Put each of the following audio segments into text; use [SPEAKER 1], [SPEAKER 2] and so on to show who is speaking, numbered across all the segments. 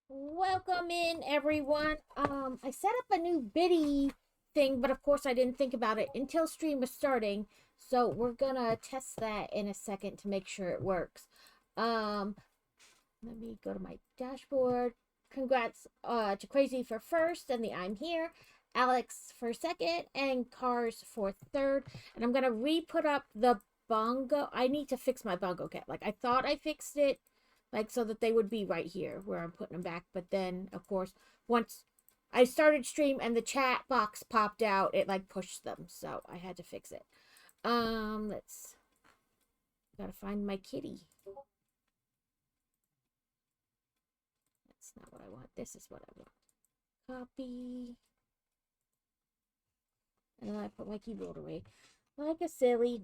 [SPEAKER 1] Welcome in, everyone. I set up a new biddy thing, but of course I didn't think about it until stream was starting. So we're gonna test that in a second to make sure it works. Um, Let me go to my dashboard. Congrats to Crazy for first, and the I'm here. Alex for second, and Cars for third. And I'm gonna re-put up the bongo. I need to fix my bongo cat. Like I thought I fixed it, like so that they would be right here where I'm putting them back. But then, of course, once I started stream and the chat box popped out, it like pushed them, so I had to fix it. Let's gotta find my kitty. That's not what I want. This is what I want. Copy. And then I put my keyboard away. Like a silly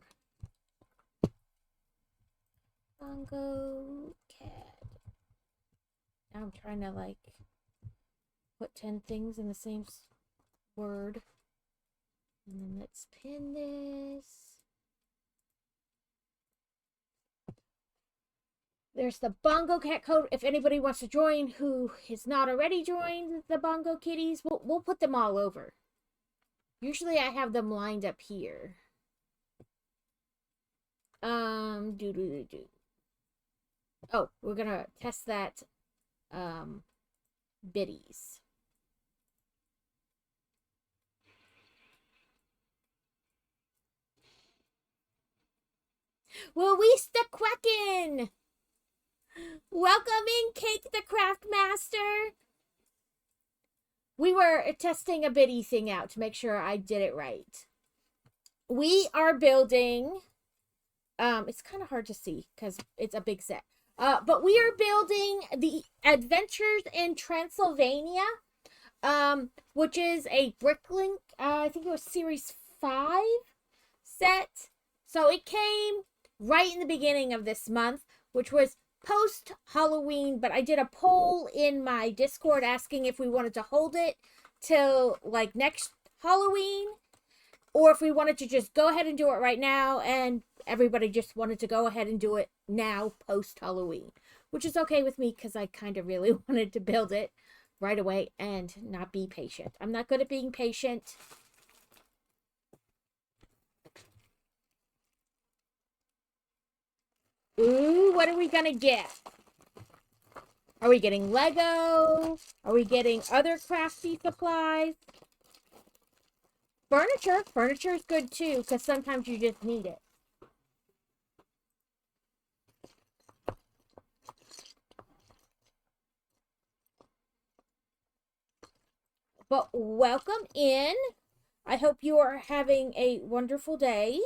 [SPEAKER 1] bongo cat. Now I'm trying to like put 10 things in the same word. And then let's pin this. There's the Bongo Cat code. If anybody wants to join who is not already joined the Bongo Kitties, we'll put them all over. Usually I have them lined up here. Do. Oh, we're gonna test that biddies. Luis the Quacken! Welcome in, Cake the Craft Master! We were testing a biddy thing out to make sure I did it right. We are building... it's kind of hard to see because it's a big set. But we are building the Adventures in Transylvania, which is a Bricklink, I think it was Series 5 set. So it came right in the beginning of this month, which was post Halloween, but I did a poll in my Discord asking if we wanted to hold it till like next Halloween or if we wanted to just go ahead and do it right now, and everybody just wanted to go ahead and do it now post Halloween, which is okay with me because I kind of really wanted to build it right away and not be patient. I'm not good at being patient. Ooh, what are we gonna get? Are we getting Lego? Are we getting other crafty supplies? Furniture. Furniture is good too, because sometimes you just need it. But welcome in. I hope you are having a wonderful day.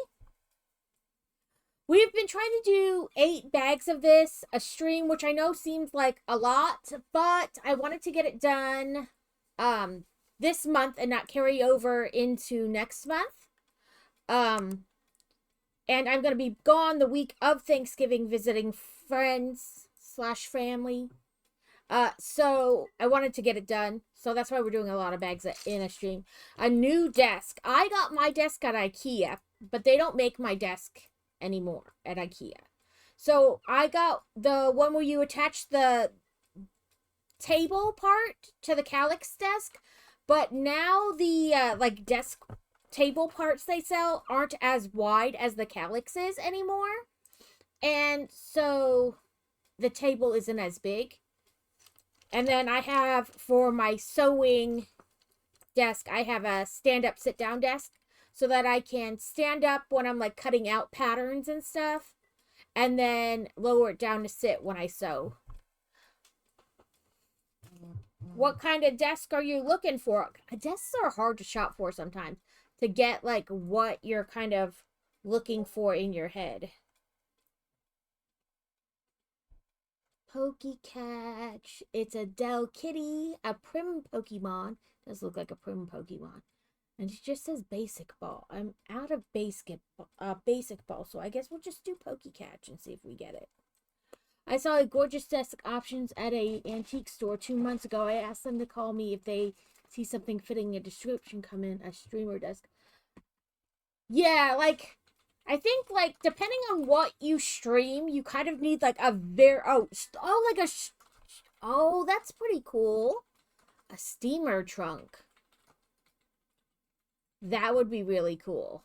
[SPEAKER 1] We've been trying to do 8 bags of this, a stream, which I know seems like a lot, but I wanted to get it done this month and not carry over into next month. And I'm going to be gone the week of Thanksgiving visiting friends / family. So I wanted to get it done. So that's why we're doing a lot of bags in a stream. A new desk. I got my desk at IKEA, but they don't make my desk anymore at IKEA. So I got the one where you attach the table part to the Calyx desk, but now the like desk table parts they sell aren't as wide as the Calyx is anymore. And so the table isn't as big. And then I have for my sewing desk, I have a stand-up, sit-down desk so that I can stand up when I'm like cutting out patterns and stuff, and then lower it down to sit when I sew. What kind of desk are you looking for? Desks are hard to shop for sometimes to get like what you're kind of looking for in your head. Pokecatch. It's a Del Kitty, a Prim Pokemon. Does look like a Prim Pokemon. And it just says basic ball. I'm out of basic ball, so I guess we'll just do Pokecatch and see if we get it. I saw a gorgeous desk options at a antique store 2 months ago. I asked them to call me if they see something fitting a description come in, a streamer desk. Yeah, like I think like depending on what you stream, you kind of need like a very like a Oh, that's pretty cool. A steamer trunk. That would be really cool.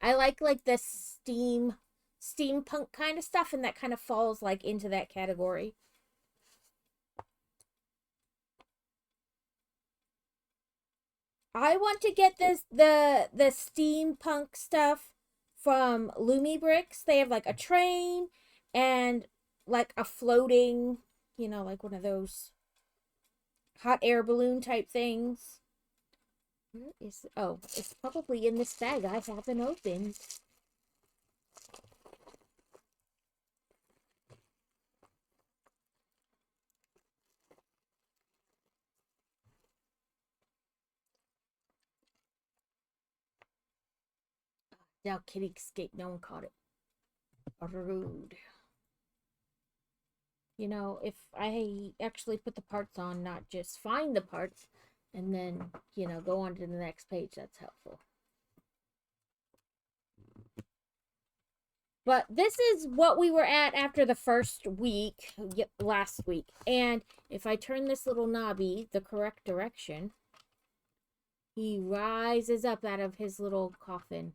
[SPEAKER 1] I like the steampunk kind of stuff, and that kind of falls like into that category. I want to get the steampunk stuff from Lumi Bricks. They have like a train and like a floating, like one of those hot air balloon type things. Where is it? Oh, it's probably in this bag I haven't opened. Now kitty escaped. No one caught it. Rude. If I actually put the parts on, not just find the parts and then, go on to the next page, that's helpful. But this is what we were at after the first week, last week. And if I turn this little knobby the correct direction, he rises up out of his little coffin.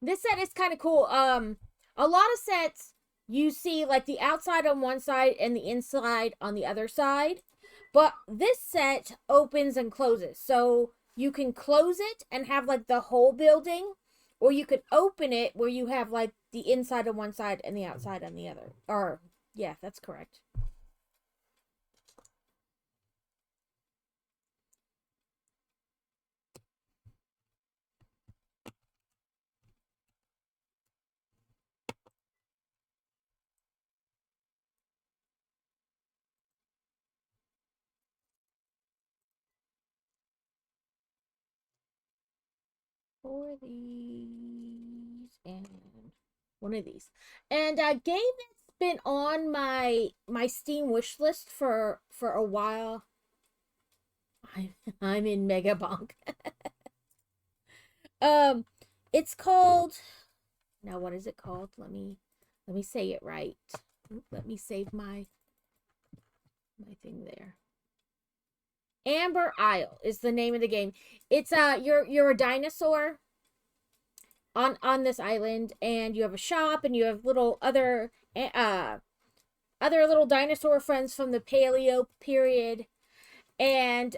[SPEAKER 1] This set is kind of cool. A lot of sets, you see like the outside on one side and the inside on the other side. But this set opens and closes. So you can close it and have like the whole building, or you could open it where you have like the inside on one side and the outside on the other. Or, yeah, that's correct. For these and one of these. And a game that's been on my Steam wish list for a while. I'm in Mega Bonk. It's called, now what is it called? Let me say it right. Let me save my thing there. Amber Isle is the name of the game. It's you're a dinosaur on this island, and you have a shop, and you have little other little dinosaur friends from the Paleo period, and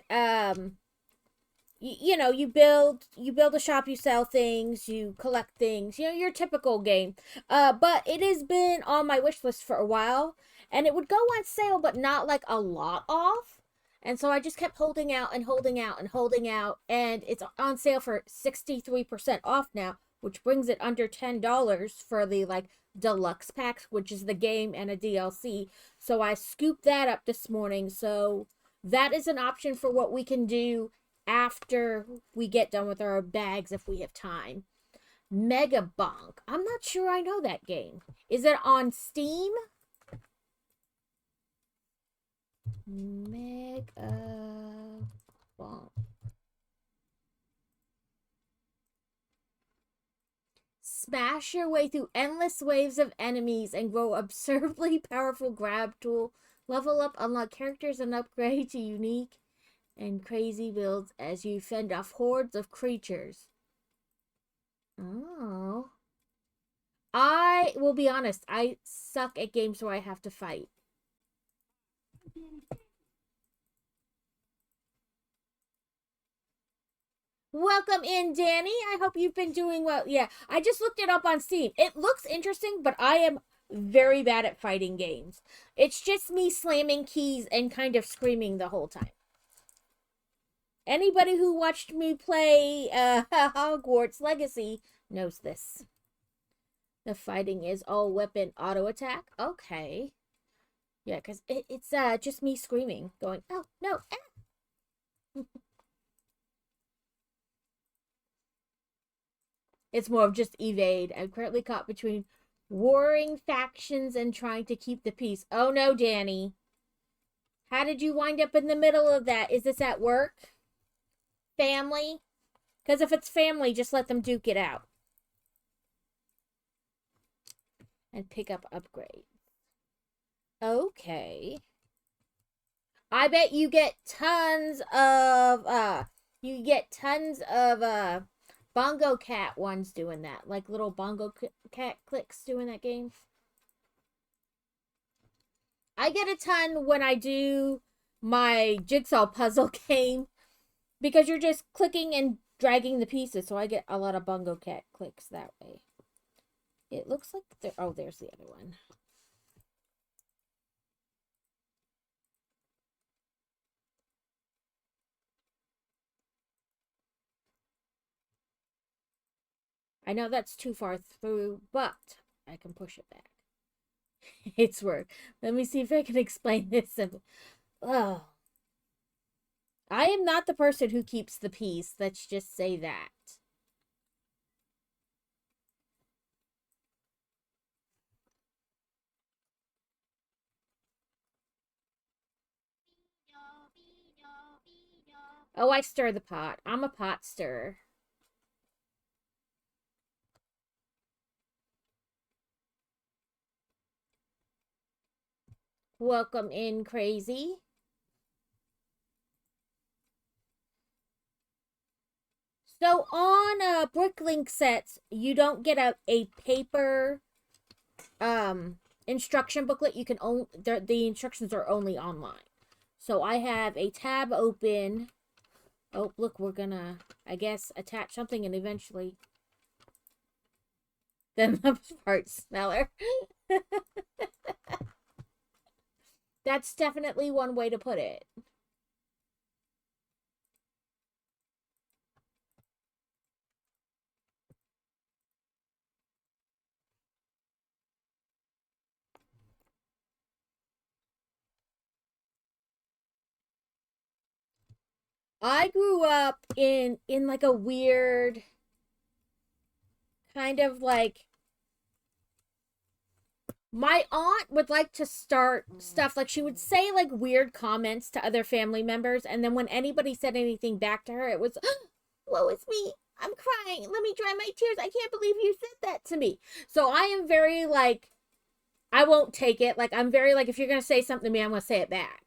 [SPEAKER 1] you build a shop, you sell things, you collect things, your typical game. But it has been on my wish list for a while, and it would go on sale, but not like a lot off. And so I just kept holding out and holding out and holding out, and it's on sale for 63% off now, which brings it under $10 for the like deluxe packs, which is the game and a DLC. So I scooped that up this morning. So that is an option for what we can do after we get done with our bags if we have time. Mega Bonk. I'm not sure I know that game. Is it on Steam? Mega Bonk. Smash your way through endless waves of enemies and grow absurdly powerful grab tool. Level up, unlock characters, and upgrade to unique and crazy builds as you fend off hordes of creatures. Oh. I will be honest, I suck at games where I have to fight. Welcome in, Danny. I hope you've been doing well. Yeah, I just looked it up on Steam. It looks interesting, but I am very bad at fighting games. It's just me slamming keys and kind of screaming the whole time. Anybody who watched me play Hogwarts Legacy knows this. The fighting is all weapon auto attack. Okay. Yeah, because it's just me screaming, going, oh, no, ah. It's more of just evade. I'm currently caught between warring factions and trying to keep the peace. Oh no, Danny. How did you wind up in the middle of that? Is this at work? Family? Because if it's family, just let them duke it out. And pick up upgrade. Okay. I bet you get tons of bongo cat ones doing that. Like little bongo cat clicks doing that game. I get a ton when I do my jigsaw puzzle game because you're just clicking and dragging the pieces, so I get a lot of bongo cat clicks that way. It looks like there's the other one. I know that's too far through, but I can push it back. It's work. Let me see if I can explain this. Oh. I am not the person who keeps the peace. Let's just say that. Oh, I stir the pot. I'm a pot stirrer. Welcome in, Crazy. So on Bricklink sets, you don't get a paper instruction booklet. You can only the instructions are only online. So I have a tab open. Oh, look, we're gonna, I guess, attach something and eventually then the part smeller. That's definitely one way to put it. I grew up in like a weird kind of like, my aunt would like to start stuff like she would say like weird comments to other family members, and then when anybody said anything back to her, it was, woe is me, I'm crying, let me dry my tears, I can't believe you said that to me. So I am very like, I won't take it. Like, I'm very like, if you're gonna say something to me, I'm gonna say it back.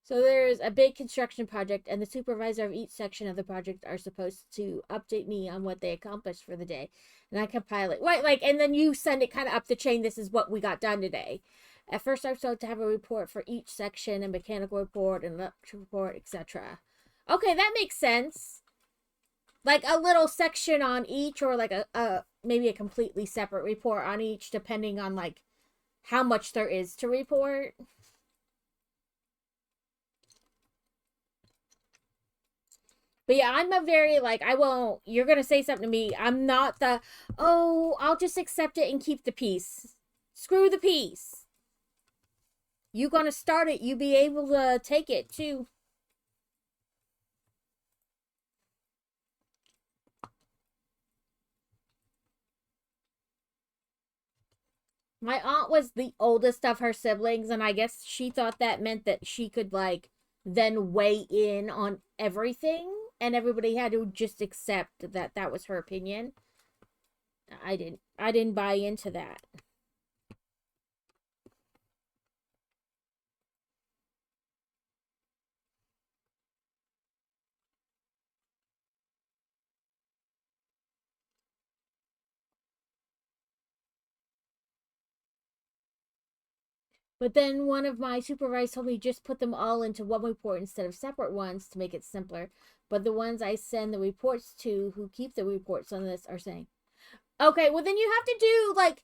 [SPEAKER 1] So there's a big construction project, and the supervisor of each section of the project are supposed to update me on what they accomplished for the day, and I compile it. Right, like, and then you send it kind of up the chain. This is what we got done today. At first, I was supposed to have a report for each section, a mechanical report, an electrical report, etc. Okay, that makes sense. Like a little section on each, or like a maybe a completely separate report on each, depending on like how much there is to report. But yeah, I'm a very like, I won't, you're gonna say something to me, I'm not the, oh, I'll just accept it and keep the peace. Screw the peace. You gonna start it, you be able to take it too. My aunt was the oldest of her siblings, and I guess she thought that meant that she could like then weigh in on everything, and everybody had to just accept that that was her opinion. I didn't buy into that. But then one of my supervisors told me just put them all into one report instead of separate ones to make it simpler. But the ones I send the reports to, who keep the reports on this, are saying, okay, well then you have to do like,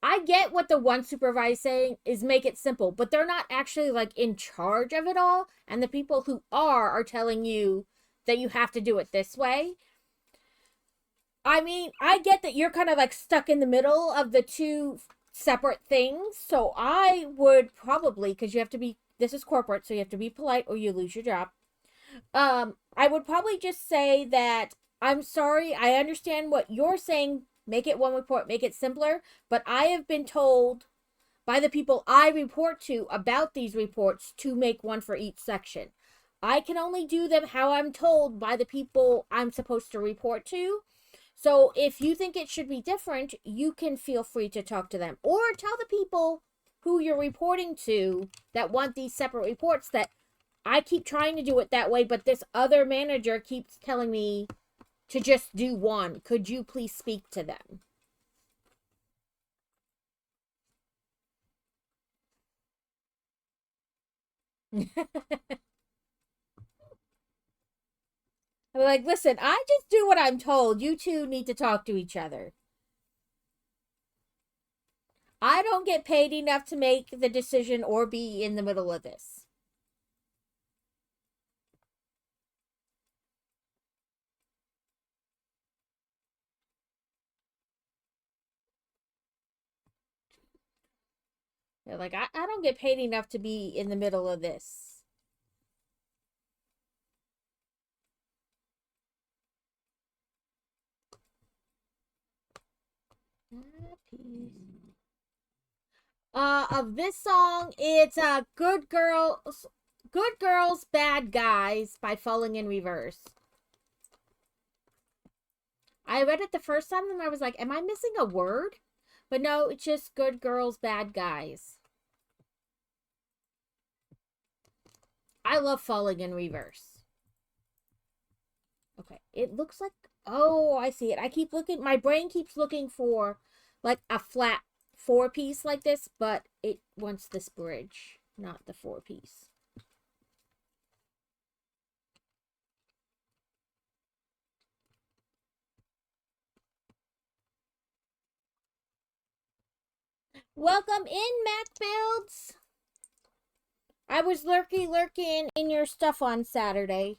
[SPEAKER 1] I get what the one supervisor saying is make it simple, but they're not actually like in charge of it all. And the people who are telling you that you have to do it this way. I mean, I get that you're kind of like stuck in the middle of the two separate things. So I would probably, because you have to be, this is corporate, so you have to be polite or you lose your job. I would probably just say that I'm sorry, I understand what you're saying. Make it one report, make it simpler. But I have been told by the people I report to about these reports to make one for each section. I can only do them how I'm told by the people I'm supposed to report to. So if you think it should be different, you can feel free to talk to them. Or tell the people who you're reporting to that want these separate reports that I keep trying to do it that way, but this other manager keeps telling me to just do one. Could you please speak to them? I'm like, listen, I just do what I'm told. You two need to talk to each other. I don't get paid enough to make the decision or be in the middle of this. They're like, I don't get paid enough to be in the middle of this. Of this song, it's Good Girls, Bad Guys by Falling in Reverse. I read it the first time and I was like, am I missing a word? But no, it's just Good Girls, Bad Guys. I love Falling in Reverse. Okay, it looks like, oh, I see it. I keep looking, my brain keeps looking for like a flat 4-piece like this, but it wants this bridge, not the 4-piece. Welcome in, Mac Builds. I was lurking in your stuff on Saturday.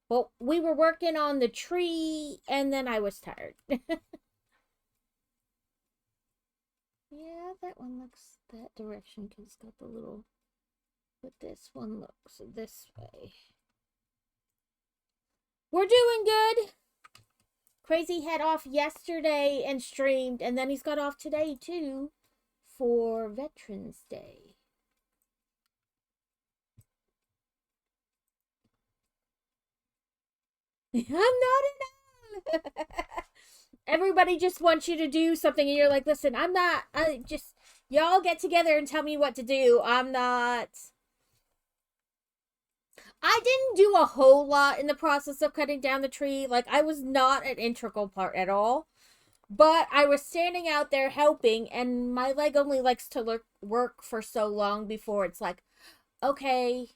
[SPEAKER 1] Well, we were working on the tree, and then I was tired. Yeah, that one looks that direction because it's got the little... But this one looks this way. We're doing good. Crazy had off yesterday and streamed, and then he's got off today, too, for Veterans Day. I'm not an owl. Everybody just wants you to do something, and you're like, listen, I'm not, y'all get together and tell me what to do. I'm not. I didn't do a whole lot in the process of cutting down the tree. Like, I was not an integral part at all. But I was standing out there helping, and my leg only likes to work for so long before it's like, okay,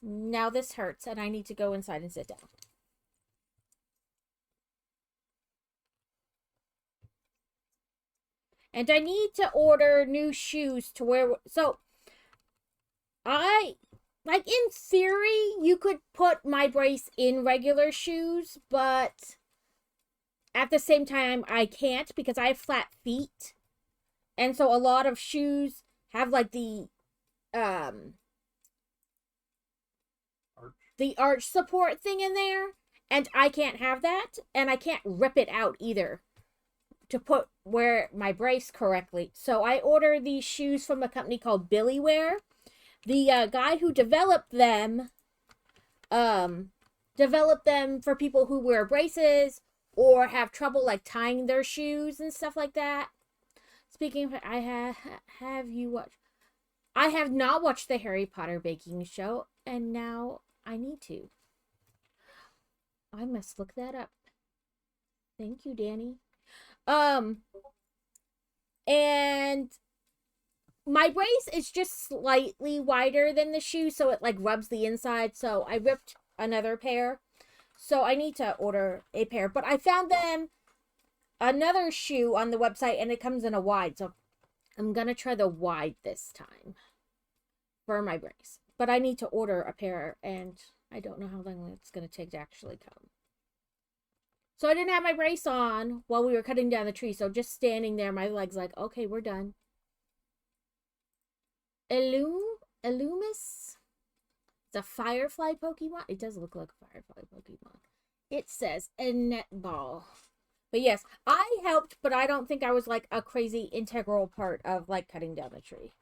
[SPEAKER 1] now this hurts, and I need to go inside and sit down. And I need to order new shoes to wear. So, like, in theory, you could put my brace in regular shoes, but at the same time, I can't because I have flat feet. And so a lot of shoes have, like, the arch support thing in there. And I can't have that. And I can't rip it out either to wear my brace correctly. So I order these shoes from a company called Billy Wear. The guy who developed them for people who wear braces or have trouble like tying their shoes and stuff like that. Speaking of, have you watched? I have not watched the Harry Potter baking show, and now I need to. I must look that up. Thank you, Danny. And my brace is just slightly wider than the shoe, so it like rubs the inside. So I ripped another pair. So I need to order a pair. But I found them another shoe on the website, and it comes in a wide. So I'm going to try the wide this time for my brace. But I need to order a pair, and I don't know how long it's going to take to actually come. So I didn't have my brace on while we were cutting down the tree. So just standing there, my leg's like, okay, we're done. Illumis? It's a Firefly Pokemon. It does look like a Firefly Pokemon. It says a netball. But yes, I helped, but I don't think I was like a crazy integral part of like cutting down the tree.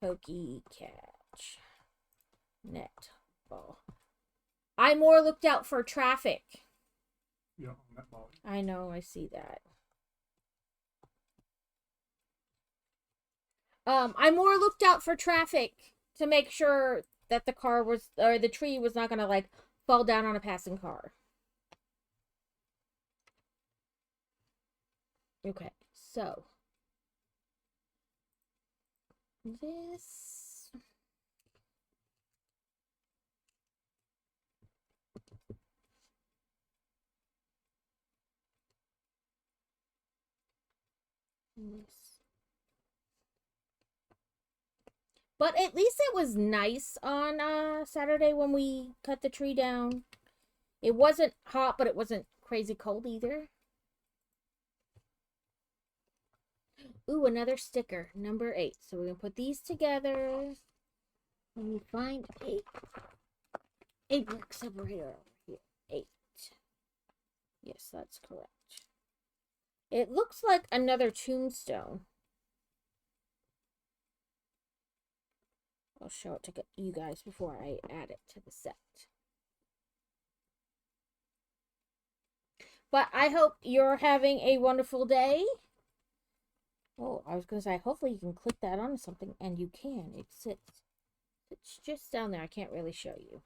[SPEAKER 1] Pokey catch. Net ball. I more looked out for traffic.
[SPEAKER 2] Yeah, on that ball.
[SPEAKER 1] I know, I see that. I more looked out for traffic to make sure that the car was, or the tree was not gonna like fall down on a passing car. Okay, so this. This. But at least it was nice on Saturday when we cut the tree down. It wasn't hot, but it wasn't crazy cold either. Ooh, another sticker, number 8. So we're gonna put these together. Let me find a brick separator over here. 8. Yes, that's correct. It looks like another tombstone. I'll show it to you guys before I add it to the set. But I hope you're having a wonderful day. Oh, I was going to say, hopefully you can click that onto something, and you can. It sits. It's just down there. I can't really show you.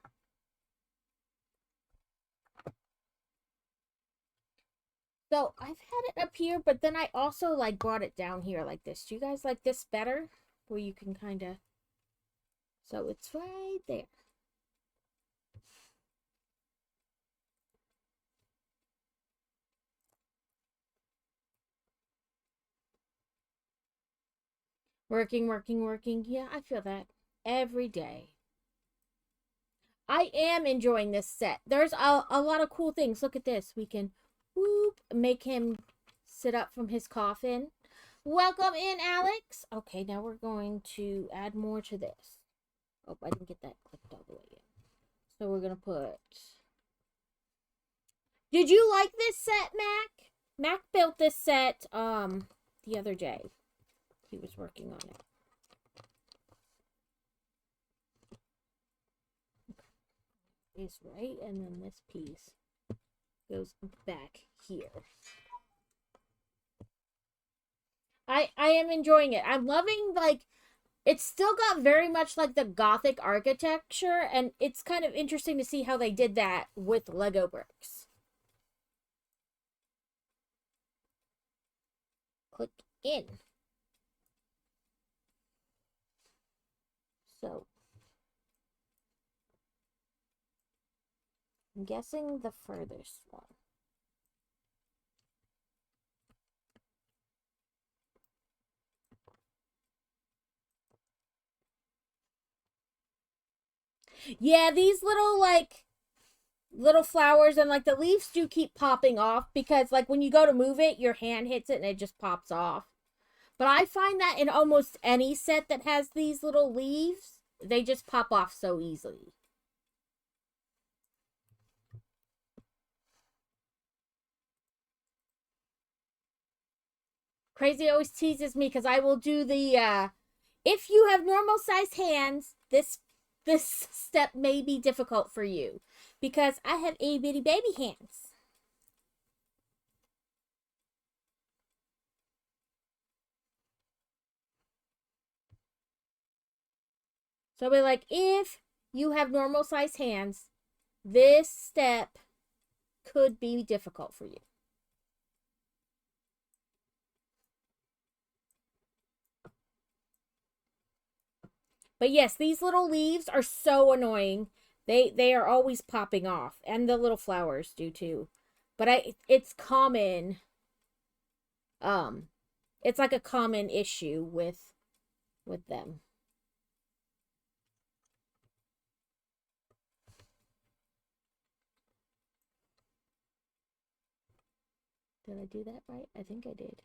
[SPEAKER 1] So, I've had it up here, but then I also, like, brought it down here like this. Do you guys like this better? Where you can kind of... So, it's right there. Working, working, working. Yeah, I feel that every day. I am enjoying this set. There's a lot of cool things. Look at this. We can whoop, make him sit up from his coffin. Welcome in, Alex. Okay, now we're going to add more to this. Oh, I didn't get that clicked all the way in. So we're going to put... Did you like this set, Mac? Mac built this set the other day. He was working on it. Is right, and then this piece goes back here. I am enjoying it. I'm loving, like, it's still got very much like the Gothic architecture, and it's kind of interesting to see how they did that with Lego bricks. Click in. So, I'm guessing the furthest one. Yeah, these little, like, little flowers and, like, the leaves do keep popping off because, like, when you go to move it, your hand hits it and it just pops off. But I find that in almost any set that has these little leaves, they just pop off so easily. Crazy always teases me because I will do the, if you have normal sized hands, this step may be difficult for you because I have itty bitty baby hands. So I'll be like, if you have normal sized hands, this step could be difficult for you. But yes, these little leaves are so annoying. They are always popping off, and the little flowers do too. But it's common. It's like a common issue with them. Did I do that right? I think I did.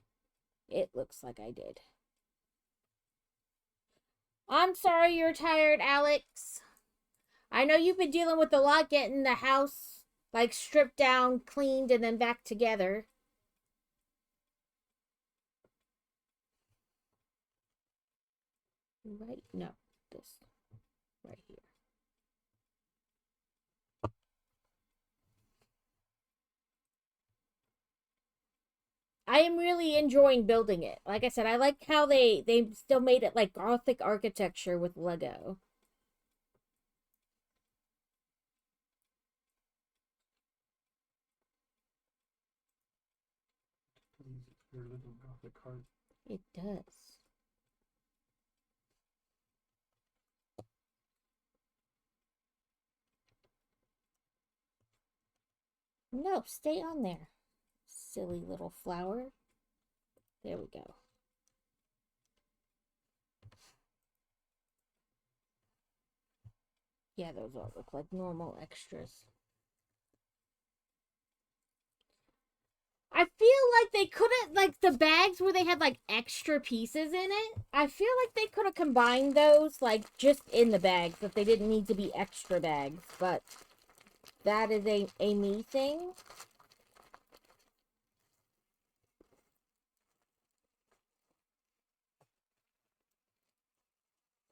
[SPEAKER 1] It looks like I did. I'm sorry you're tired, Alex. I know you've been dealing with a lot getting the house, like, stripped down, cleaned, and then back together. Right? No, this right here. I am really enjoying building it. Like I said, I like how they still made it like Gothic architecture with Lego.
[SPEAKER 2] Your little Gothic heart.
[SPEAKER 1] It does. No, stay on there. Silly little flower. There we go. Yeah, those all look like normal extras. I feel like they could have, like, the bags where they had, like, extra pieces in it. I feel like they could have combined those, like, just in the bags, but they didn't need to be extra bags. But that is a me thing.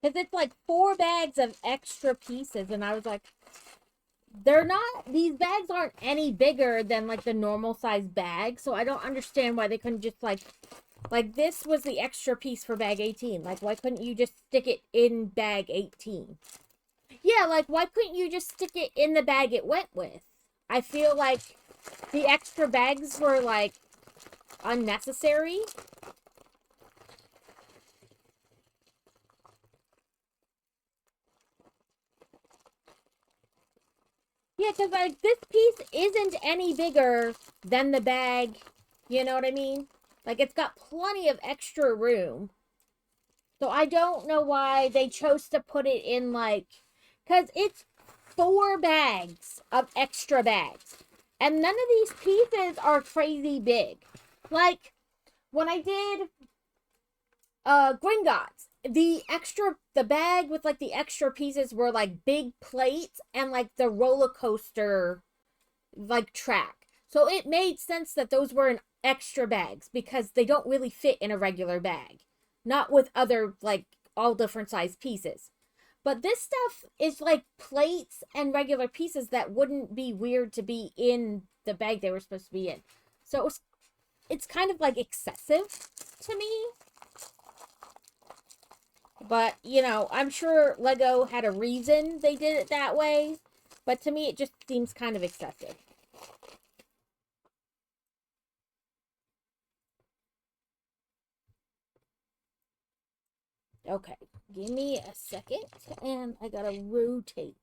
[SPEAKER 1] Because it's like 4 bags of extra pieces, and I was like, they're not, these bags aren't any bigger than, like, the normal size bag, so I don't understand why they couldn't just, like, this was the extra piece for bag 18. Like, why couldn't you just stick it in bag 18? Yeah, like, why couldn't you just stick it in the bag it went with? I feel like the extra bags were, like, unnecessary. Yeah, because, like, this piece isn't any bigger than the bag. You know what I mean? Like, it's got plenty of extra room. So I don't know why they chose to put it in, like, because it's 4 bags of extra bags. And none of these pieces are crazy big. Like, when I did Gringotts, the bag with, like, the extra pieces were, like, big plates and, like, the roller coaster, like, track. So it made sense that those were in extra bags because they don't really fit in a regular bag. Not with other, like, all different size pieces. But this stuff is like plates and regular pieces that wouldn't be weird to be in the bag they were supposed to be in. So it's kind of like excessive to me. But, you know, I'm sure Lego had a reason they did it that way. But to me, it just seems kind of excessive. Okay, give me a second, and I gotta rotate.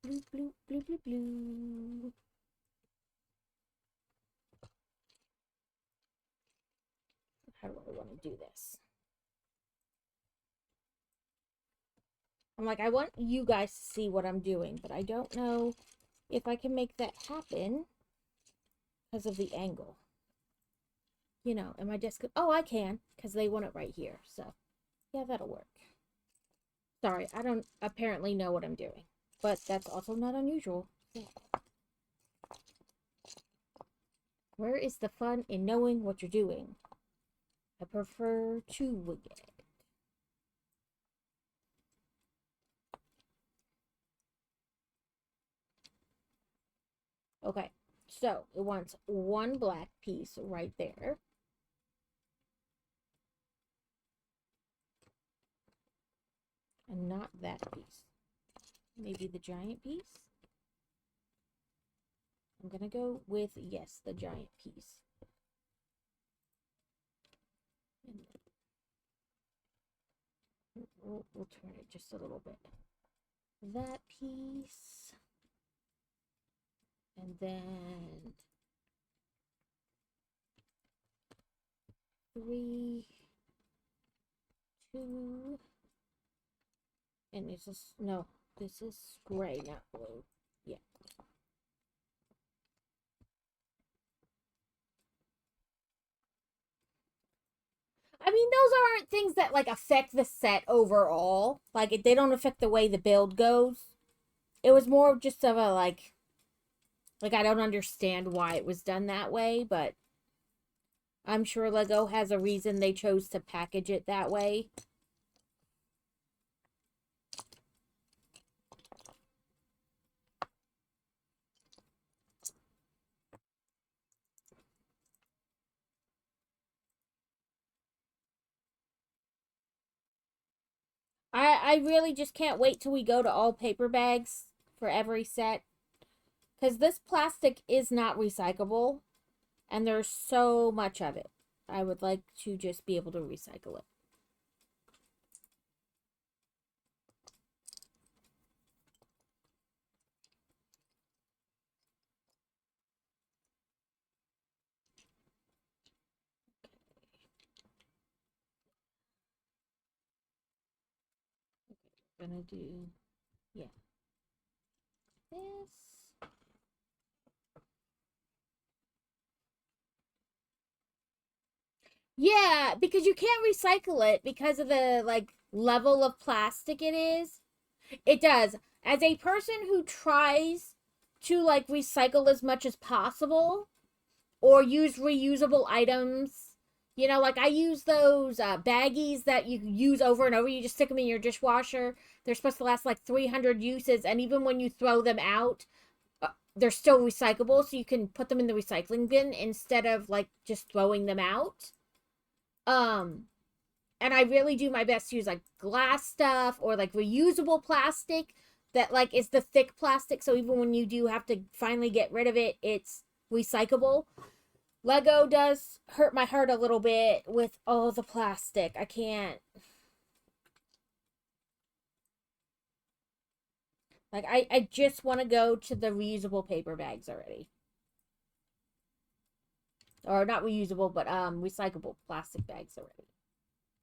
[SPEAKER 1] Bloop, bloop, bloop, bloop, bloop. How do I want to do this? I'm like, I want you guys to see what I'm doing, but I don't know if I can make that happen because of the angle. You know, and my desk, oh, I can, because they want it right here. So, yeah, that'll work. Sorry, I don't apparently know what I'm doing, but that's also not unusual. Yeah. Where is the fun in knowing what you're doing? I prefer to wing it. Okay, so it wants 1 black piece right there. And not that piece. Maybe the giant piece? I'm gonna go with, yes, the giant piece. And we'll turn it just a little bit. That piece. And then 3, 2, and this is, no, this is gray, not blue. Yeah. I mean, those aren't things that, like, affect the set overall. Like, they don't affect the way the build goes. It was more just of a, like, I don't understand why it was done that way, but I'm sure Lego has a reason they chose to package it that way. I really just can't wait till we go to all paper bags for every set. Because this plastic is not recyclable. And there's so much of it. I would like to just be able to recycle it. Gonna do, yeah, this. Yeah, because you can't recycle it because of the like level of plastic it is. It does. As a person who tries to like recycle as much as possible or use reusable items, you know, like I use those baggies that you use over and over. You just stick them in your dishwasher. They're supposed to last like 300 uses, and even when you throw them out, they're still recyclable, so you can put them in the recycling bin instead of like just throwing them out. Um, and I really do my best to use like glass stuff or like reusable plastic that like is the thick plastic, so even when you do have to finally get rid of it, it's recyclable. Lego does hurt my heart a little bit with all the plastic. I can't. Like, I just want to go to the reusable paper bags already. Or not reusable, but recyclable plastic bags already.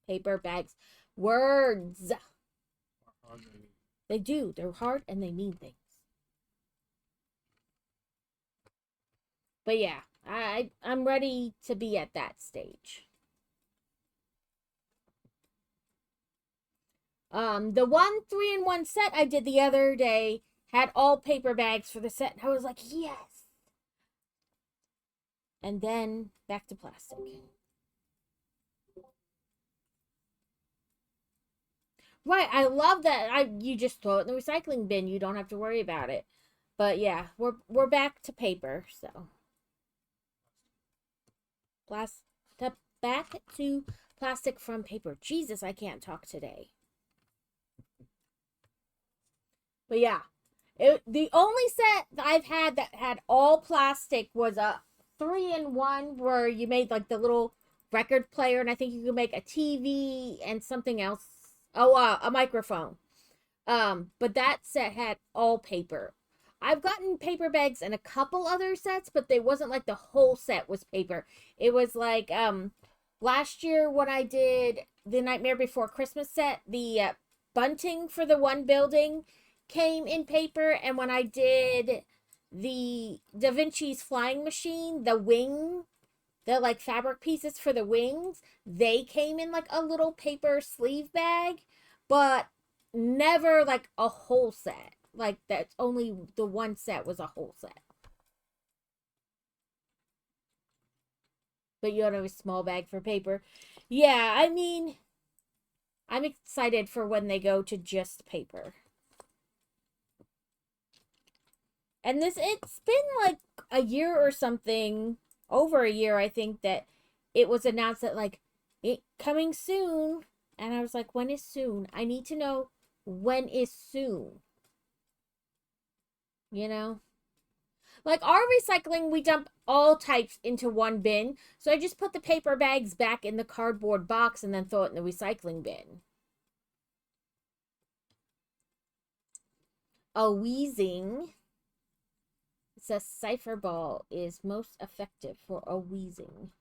[SPEAKER 1] Paper bags. Words. They do. They're hard and they mean things. But yeah, I'm ready to be at that stage. The 3-in-1 set I did the other day had all paper bags for the set, and I was like, yes. And then back to plastic. Right, I love that. You just throw it in the recycling bin. You don't have to worry about it. But yeah, we're back to paper, so back to plastic from paper. Jesus, I can't talk today. But yeah, the only set that I've had that had all plastic was a 3-in-1 where you made like the little record player, and I think you could make a TV and something else. Oh, a microphone. But that set had all paper. I've gotten paper bags in a couple other sets, but they wasn't like the whole set was paper. It was like last year when I did the Nightmare Before Christmas set, the bunting for the one building came in paper, and when I did the Da Vinci's flying machine, the wing, the like fabric pieces for the wings, they came in like a little paper sleeve bag, but never like a whole set. Like that's only the one set was a whole set. But you don't have a small bag for paper. Yeah, I mean, I'm excited for when they go to just paper. And it's been like a year or something, over a year, I think, that it was announced that like it coming soon. And I was like, when is soon? I need to know when is soon. You know? Like our recycling, we dump all types into one bin. So I just put the paper bags back in the cardboard box and then throw it in the recycling bin. A wheezing. It says cipher ball is most effective for a wheezing.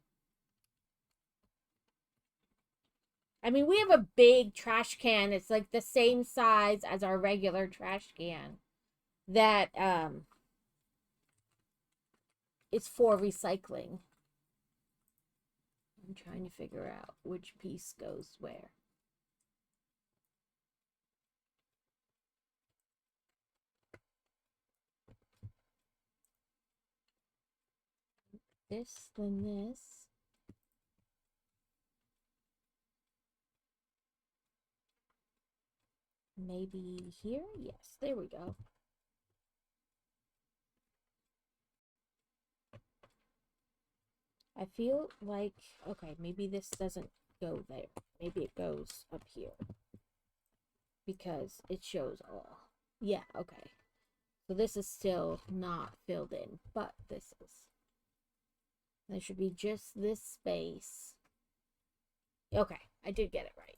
[SPEAKER 1] I mean, we have a big trash can. It's like the same size as our regular trash can that is for recycling. I'm trying to figure out which piece goes where. This, then this. Maybe here? Yes, there we go. I feel like, okay, maybe this doesn't go there. Maybe it goes up here. because it shows all. Yeah, okay. So this is still not filled in, but this is. There should be just this space. Okay, I did get it right.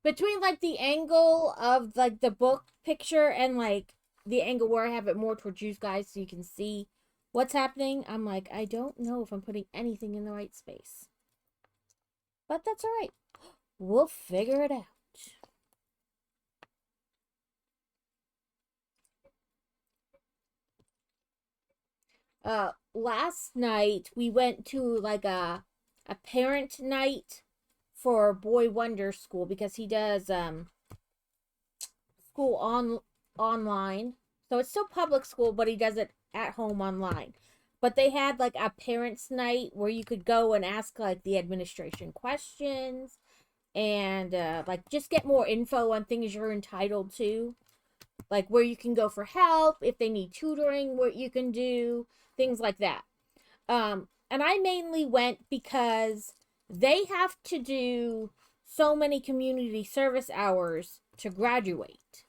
[SPEAKER 1] Between like the angle of like the book picture and like the angle where I have it more towards you guys so you can see what's happening, I'm like, I don't know if I'm putting anything in the right space. But that's all right. We'll figure it out. Last night we went to like a parent night for Boy Wonder School because he does school online. So it's still public school, but he does it at home online. But they had like a parents night where you could go and ask like the administration questions and like just get more info on things you're entitled to, like where you can go for help, if they need tutoring, what you can do, things like that. And I mainly went because they have to do so many community service hours to graduate.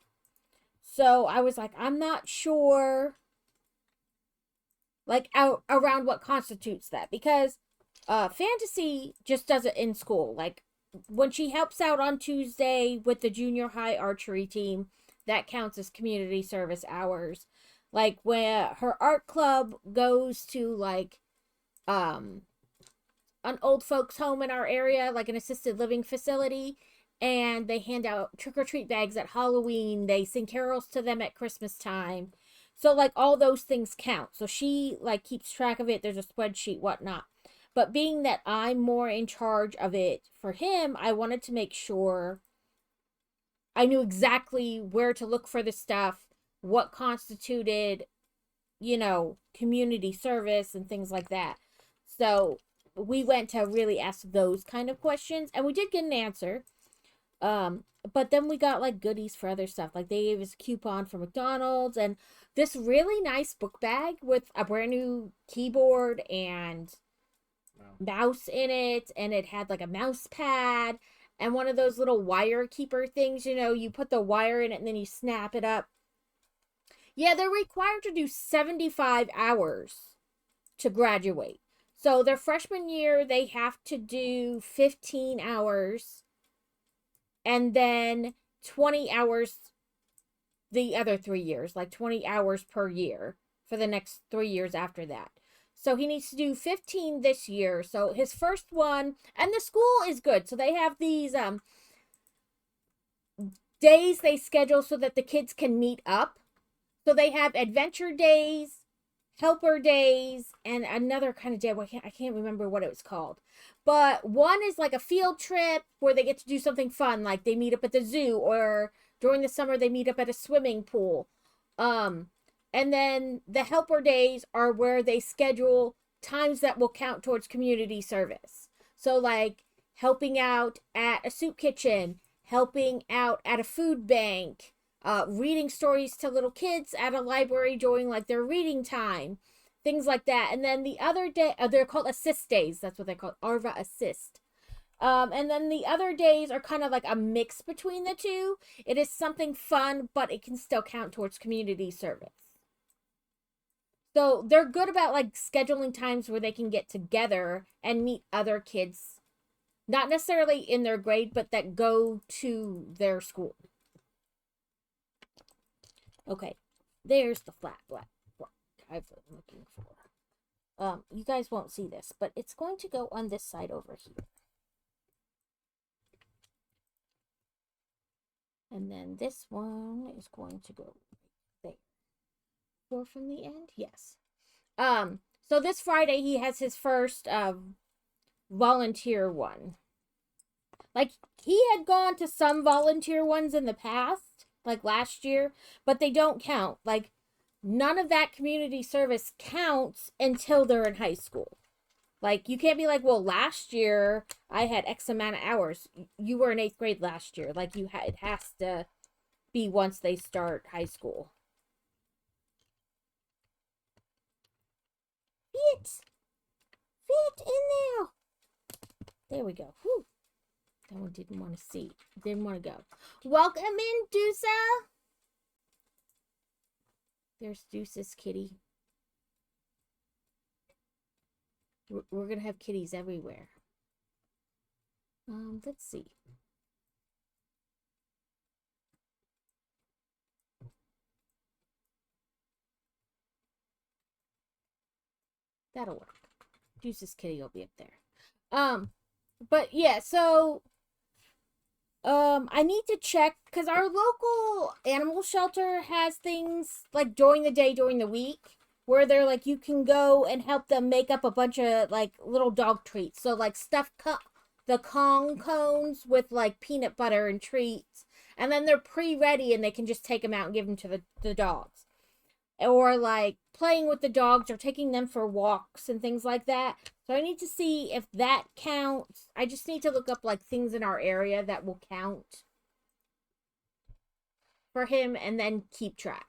[SPEAKER 1] So I was like, I'm not sure like out around what constitutes that, because fantasy just does it in school. Like when she helps out on Tuesday with the junior high archery team, that counts as community service hours. Like when her art club goes to like an old folks home in our area, like an assisted living facility, and they hand out trick-or-treat bags at Halloween, they sing carols to them at Christmas time. So like all those things count. So she like keeps track of it. There's a spreadsheet, whatnot. But being that I'm more in charge of it for him, I wanted to make sure I knew exactly where to look for the stuff, what constituted, community service and things like that. So we went to really ask those kind of questions, and we did get an answer. But then we got like goodies for other stuff. Like they gave us a coupon for McDonald's and this really nice book bag with a brand new keyboard and mouse in it, and it had like a mouse pad and one of those little wire keeper things, you put the wire in it and then you snap it up. Yeah, they're required to do 75 hours to graduate. So their freshman year, they have to do 15 hours and then 20 hours the other 3 years, like 20 hours per year for the next 3 years after that. So he needs to do 15 this year. So his first one, and the school is good. So they have these days they schedule so that the kids can meet up. So they have adventure days, helper days, and another kind of day. I can't remember what it was called. But one is like a field trip where they get to do something fun, like they meet up at the zoo, or during the summer they meet up at a swimming pool. And then the helper days are where they schedule times that will count towards community service. So like helping out at a soup kitchen, helping out at a food bank, reading stories to little kids at a library during like their reading time, things like that. And then the other day, they're called assist days. That's what they're called, ARVA assist. And then the other days are kind of like a mix between the two. It is something fun, but it can still count towards community service. So they're good about like scheduling times where they can get together and meet other kids, not necessarily in their grade, but that go to their school. Okay, there's the flat black I've been looking for. You guys won't see this, but it's going to go on this side over here. And then this one is going to go there. Or from the end? Yes. So this Friday he has his first volunteer one. Like he had gone to some volunteer ones in the past, like last year, but they don't count. Like none of that community service counts until they're in high school. Like you can't be like, well, last year I had X amount of hours. You were in 8th grade last year. Like it has to be once they start high school. Fit in there. There we go. Whew. That one didn't want to see. Didn't want to go. Welcome in, Deusa. There's Deuce's kitty. We're going to have kitties everywhere. Let's see. That'll work. Deuce's kitty will be up there. But yeah, so I need to check because our local animal shelter has things like during the day, during the week, where they're like you can go and help them make up a bunch of like little dog treats. So like the Kong cones with like peanut butter and treats, and then they're pre-ready and they can just take them out and give them to the dogs. Or like playing with the dogs or taking them for walks and things like that. So I need to see if that counts. I just need to look up like things in our area that will count for him and then keep track.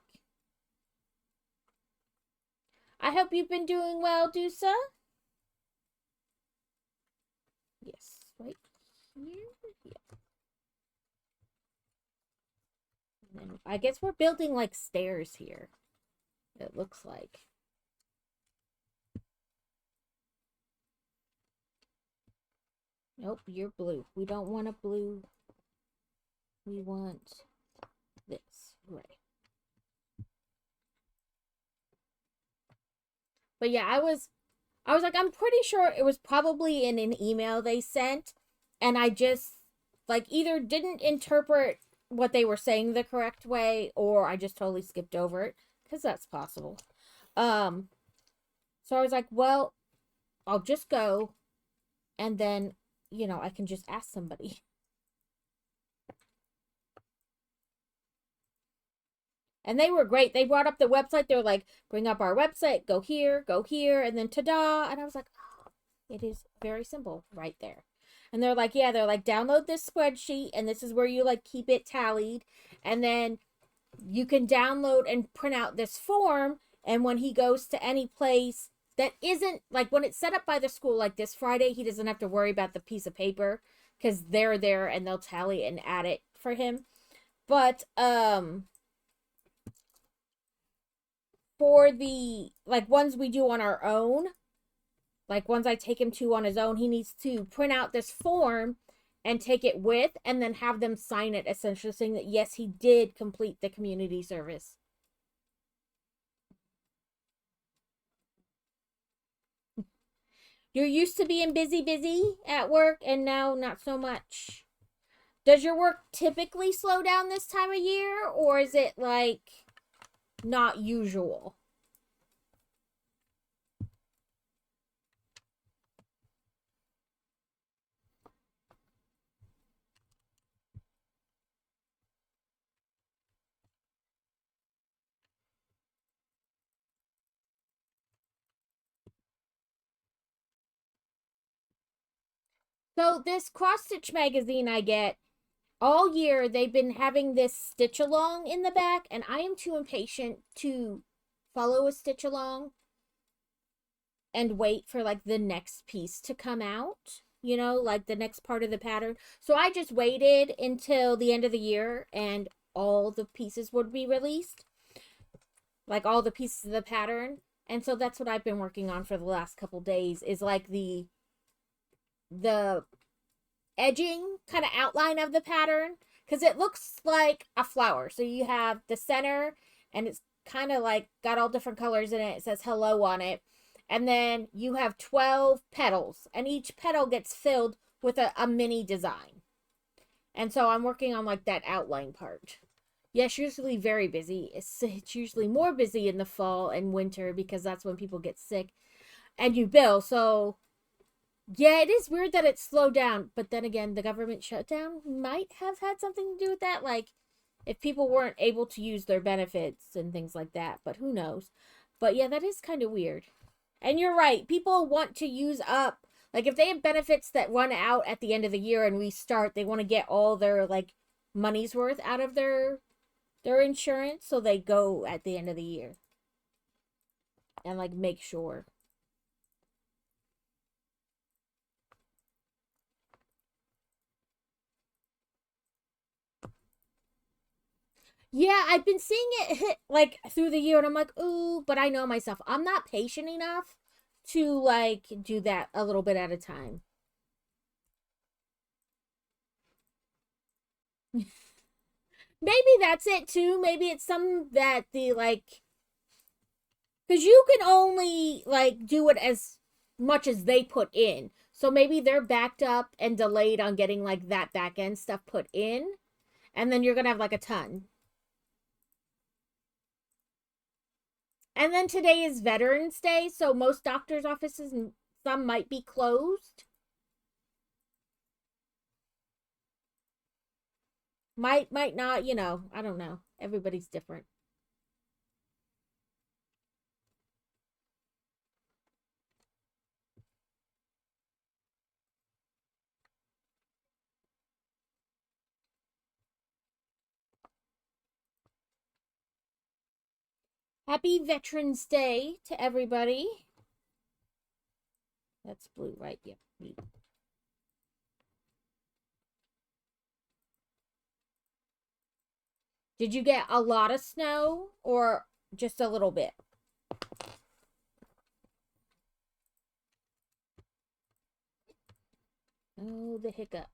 [SPEAKER 1] I hope you've been doing well, Dusa. Yes, right here. Yeah. And then I guess we're building like stairs here. It looks like. Nope, you're blue. We don't want a blue. We want this. Right. But yeah, I was like, I'm pretty sure it was probably in an email they sent, and I just like either didn't interpret what they were saying the correct way, or I just totally skipped over it, because that's possible. So I was like, well, I'll just go, and then, I can just ask somebody. And they were great. They brought up the website. They were like, bring up our website, go here, and then ta-da. And I was like, oh, it is very simple right there. And they're like, download this spreadsheet, and this is where you like keep it tallied. And then you can download and print out this form. And when he goes to any place that isn't like when it's set up by the school, like this Friday, he doesn't have to worry about the piece of paper because they're there and they'll tally and add it for him. But for the like ones we do on our own, like ones I take him to on his own, he needs to print out this form and take it with, and then have them sign it, essentially saying that yes, he did complete the community service. You're used to being busy at work, and now not so much. Does your work typically slow down this time of year, or is it like not usual? So this cross stitch magazine I get all year, they've been having this stitch along in the back, and I am too impatient to follow a stitch along and wait for like the next piece to come out, like the next part of the pattern. So I just waited until the end of the year and all the pieces would be released, like all the pieces of the pattern. And so that's what I've been working on for the last couple days, is like the edging kind of outline of the pattern, because it looks like a flower. So you have the center, and it's kind of like got all different colors in it. It says hello on it. And then you have 12 petals, and each petal gets filled with a mini design. And so I'm working on like that outline part. Yes, usually very busy. It's usually more busy in the fall and winter because that's when people get sick and you bill. So yeah, it is weird that it slowed down, but then again, the government shutdown might have had something to do with that. Like, if people weren't able to use their benefits and things like that, but who knows? But yeah, that is kind of weird. And you're right, people want to use up, like, if they have benefits that run out at the end of the year and restart, they want to get all their, like, money's worth out of their insurance, so they go at the end of the year and, like, make sure. Yeah, I've been seeing it hit like through the year, and I'm like, ooh, but I know myself. I'm not patient enough to like do that a little bit at a time. Maybe that's it too. Maybe it's some that the like, because you can only like do it as much as they put in. So maybe they're backed up and delayed on getting like that back end stuff put in, and then you're gonna have like a ton. And then today is Veterans Day, so most doctors' offices, some might be closed. Might not, I don't know. Everybody's different. Happy Veterans Day to everybody. That's blue, right? Yep. Did you get a lot of snow or just a little bit? Oh, the hiccups.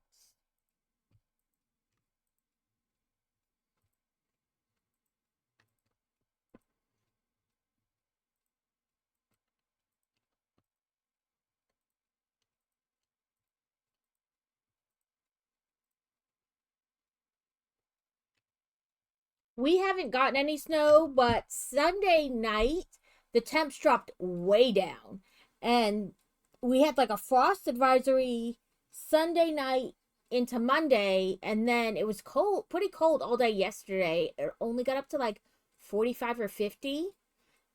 [SPEAKER 1] We haven't gotten any snow, but Sunday night the temps dropped way down. And we had like a frost advisory Sunday night into Monday, and then it was cold, pretty cold all day yesterday. It only got up to like 45 or 50.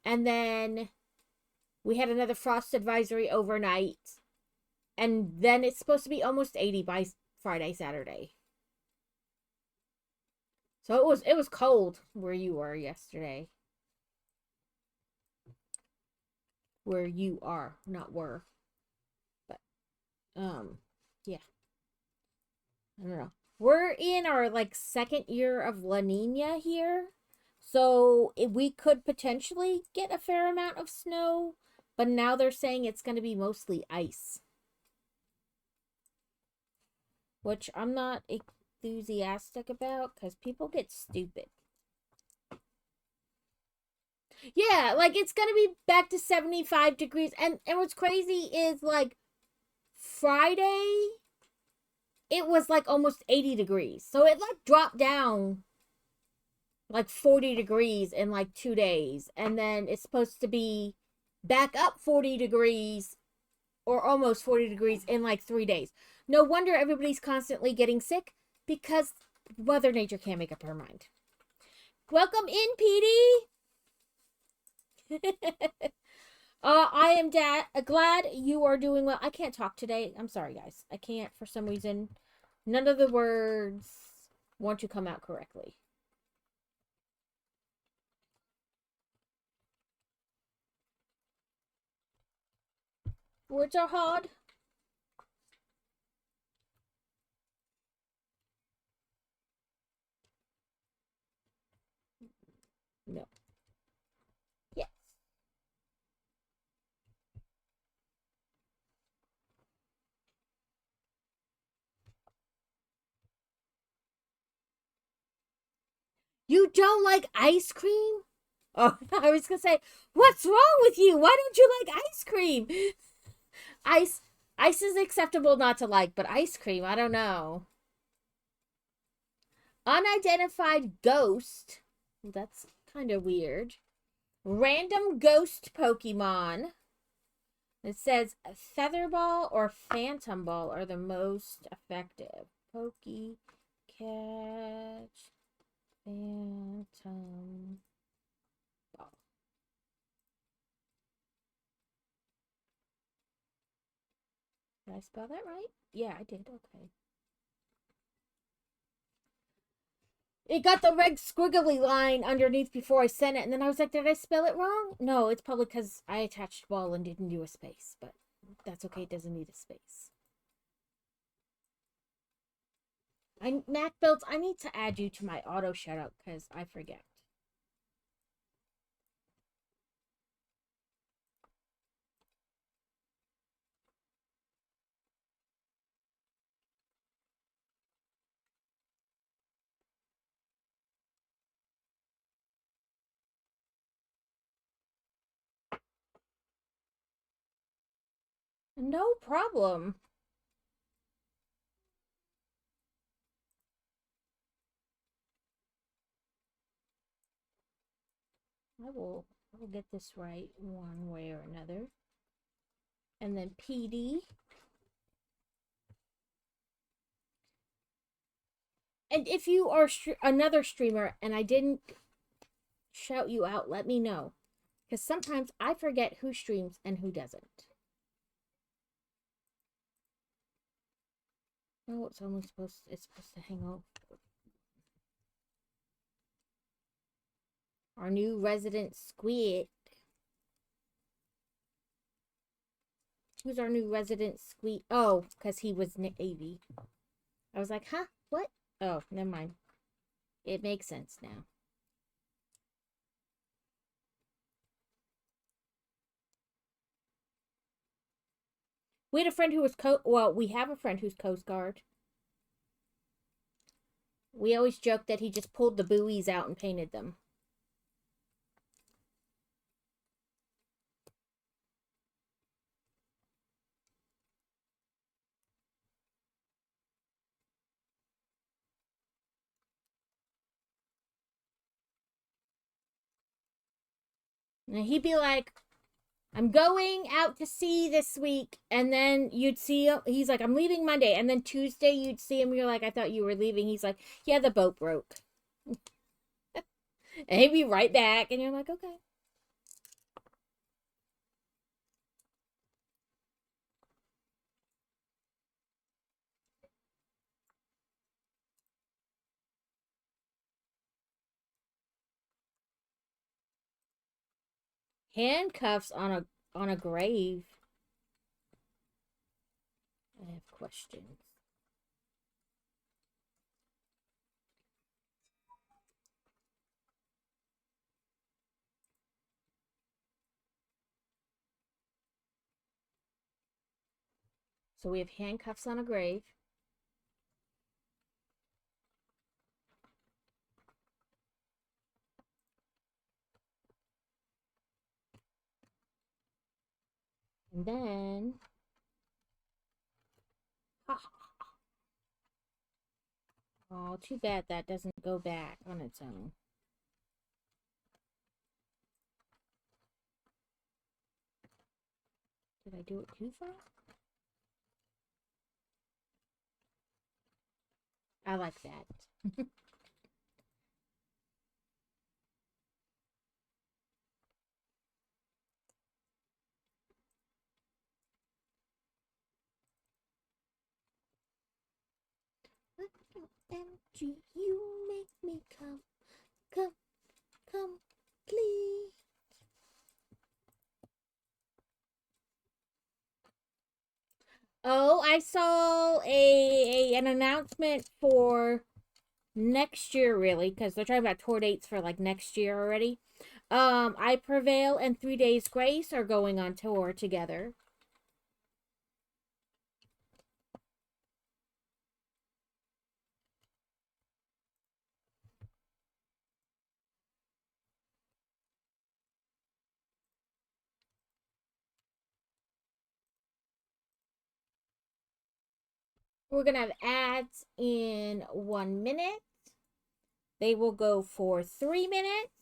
[SPEAKER 1] And then we had another frost advisory overnight. And then it's supposed to be almost 80 by Friday, Saturday. So it was cold where you were yesterday. Where you are, not were. But yeah. I don't know. We're in our like second year of La Nina here. So we could potentially get a fair amount of snow, but now they're saying it's going to be mostly ice, which I'm not enthusiastic about because people get stupid. Yeah, like it's gonna be back to 75 degrees. And what's crazy is like Friday it was like almost 80 degrees. So it like dropped down like 40 degrees in like 2 days. And then it's supposed to be back up 40 degrees or almost 40 degrees in like 3 days. No wonder everybody's constantly getting sick because Mother Nature can't make up her mind. Welcome in, Petey. I am glad you are doing well. I can't talk today. I'm sorry, guys. I can't for some reason. None of the words want to come out correctly. Words are hard. No. Yes. You don't like ice cream? Oh, I was gonna say, what's wrong with you? Why don't you like ice cream? Ice, ice is acceptable not to like, but ice cream, I don't know. Unidentified ghost. That's kind of weird. Random ghost Pokemon. It says Featherball or Phantom Ball are the most effective. Pokey Catch Phantom Ball. Did I spell that right? Yeah, I did. Okay. It got the red squiggly line underneath before I sent it, and then I was like, did I spell it wrong? No, it's probably because I attached ball and didn't do a space, but that's okay. It doesn't need a space. Mac Builds, I need to add you to my auto shoutout because I forget. No problem. I will get this right one way or another. And then PD. And if you are another streamer and I didn't shout you out, let me know. Because sometimes I forget who streams and who doesn't. Oh, it's supposed to hang off. Our new resident squid. Who's our new resident squid? Oh, because he was Navy. I was like, huh? What? Oh, never mind. It makes sense now. We had a friend who was we have a friend who's Coast Guard. We always joke that he just pulled the buoys out and painted them. And he'd be like, I'm going out to sea this week. And then you'd see him. He's like, I'm leaving Monday. And then Tuesday you'd see him. You're like, I thought you were leaving. He's like, yeah, the boat broke. And he'd be right back. And you're like, okay. Handcuffs on a grave. I have questions. So we have handcuffs on a grave. And then oh, too bad that doesn't go back on its own. Did I do it too far? I like that. MG, you make me come, complete. Oh, I saw an announcement for next year, really, because they're talking about tour dates for like next year already. I Prevail and 3 Days Grace are going on tour together. We're gonna have ads in 1 minute. They will go for 3 minutes.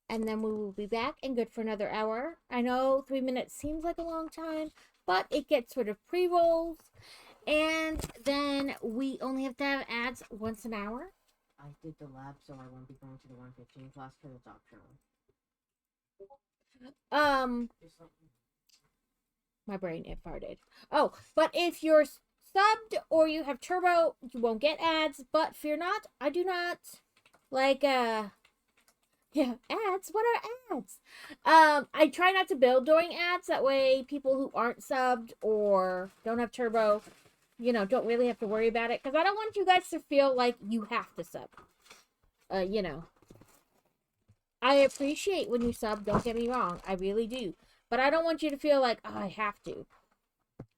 [SPEAKER 1] And then we will be back and good for another hour. I know 3 minutes seems like a long time, but it gets rid of pre-rolls. And then we only have to have ads once an hour.
[SPEAKER 3] I did the lab, so I won't be going to the 115 class because it's optional.
[SPEAKER 1] My brain it farted. Oh, but if you're subbed or you have turbo, you won't get ads. But fear not, I do not like yeah, ads. What are ads? I try not to build during ads. That way, people who aren't subbed or don't have turbo you know, don't really have to worry about it. Because I don't want you guys to feel like you have to sub. You know. I appreciate when you sub, don't get me wrong. I really do. But I don't want you to feel like, oh, I have to.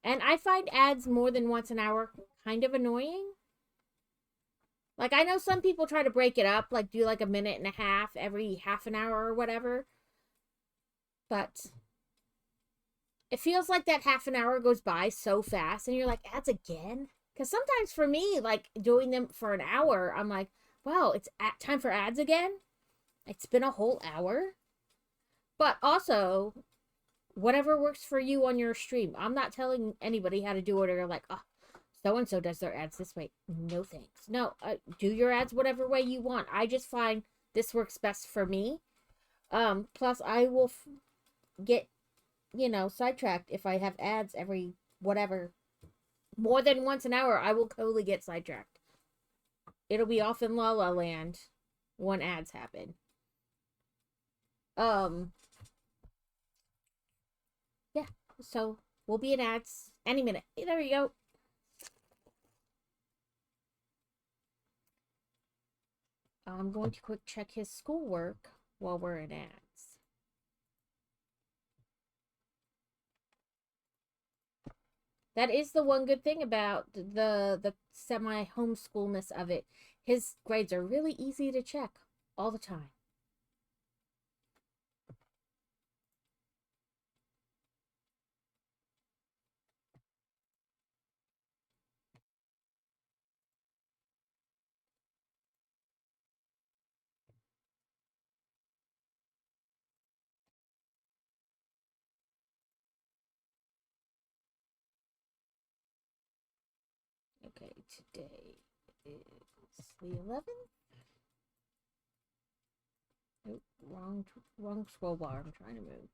[SPEAKER 1] And I find ads more than once an hour kind of annoying. Like, I know some people try to break it up, like do like a minute and a half every half an hour or whatever. But it feels like that half an hour goes by so fast and you're like, ads again? Because sometimes for me, like doing them for an hour, I'm like, wow, it's time for ads again? It's been a whole hour? But also, whatever works for you on your stream. I'm not telling anybody how to do it or like, oh, so-and-so does their ads this way. No thanks. No, do your ads whatever way you want. I just find this works best for me. Plus I will get, you know, sidetracked if I have ads every whatever. More than once an hour, I will totally get sidetracked. It'll be off in La La Land when ads happen. Yeah, so we'll be in ads any minute. There you go. I'm going to quick check his schoolwork while we're in ads. That is the one good thing about the semi-homeschoolness of it. His grades are really easy to check all the time. Okay, today is the 11th. Nope, wrong scroll bar. I'm trying to move.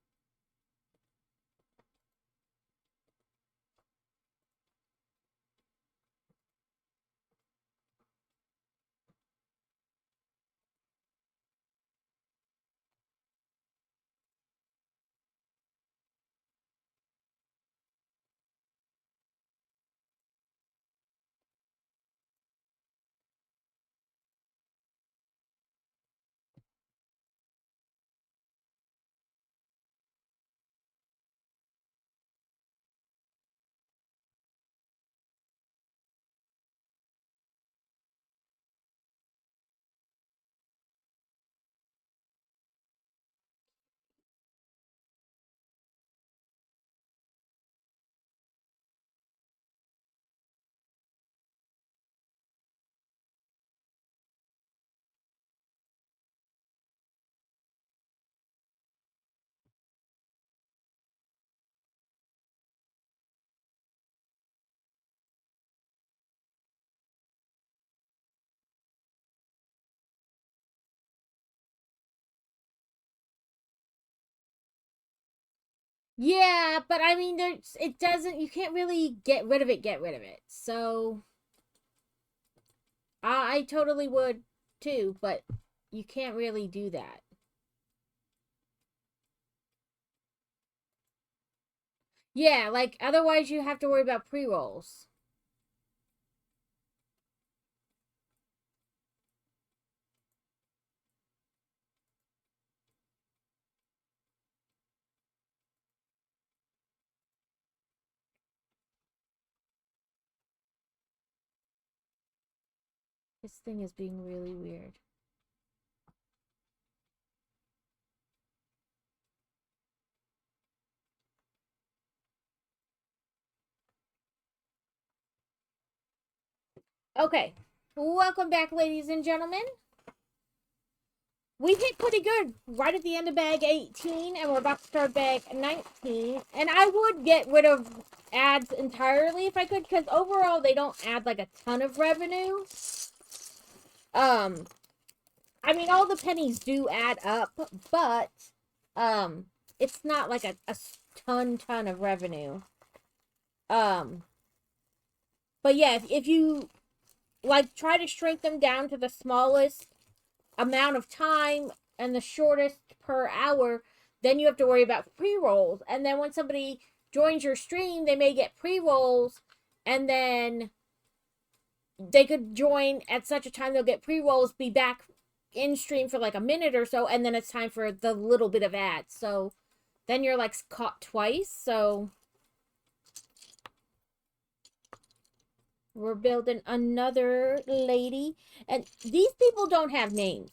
[SPEAKER 1] Yeah, but I mean, it doesn't, you can't really get rid of it. So, I totally would too, but you can't really do that. Yeah, like, otherwise you have to worry about pre-rolls. This thing is being really weird. Okay, welcome back, ladies and gentlemen. We hit pretty good right at the end of bag 18, and we're about to start bag 19. And I would get rid of ads entirely if I could, because overall they don't add like a ton of revenue. I mean, all the pennies do add up, but it's not like a ton of revenue. But yeah, if you like try to shrink them down to the smallest amount of time and the shortest per hour, then you have to worry about pre-rolls. And then when somebody joins your stream, they may get pre-rolls and then they could join at such a time they'll get pre-rolls, be back in stream for like a minute or so, and then it's time for the little bit of ads. So then you're like caught twice. So we're building another lady, and these people don't have names.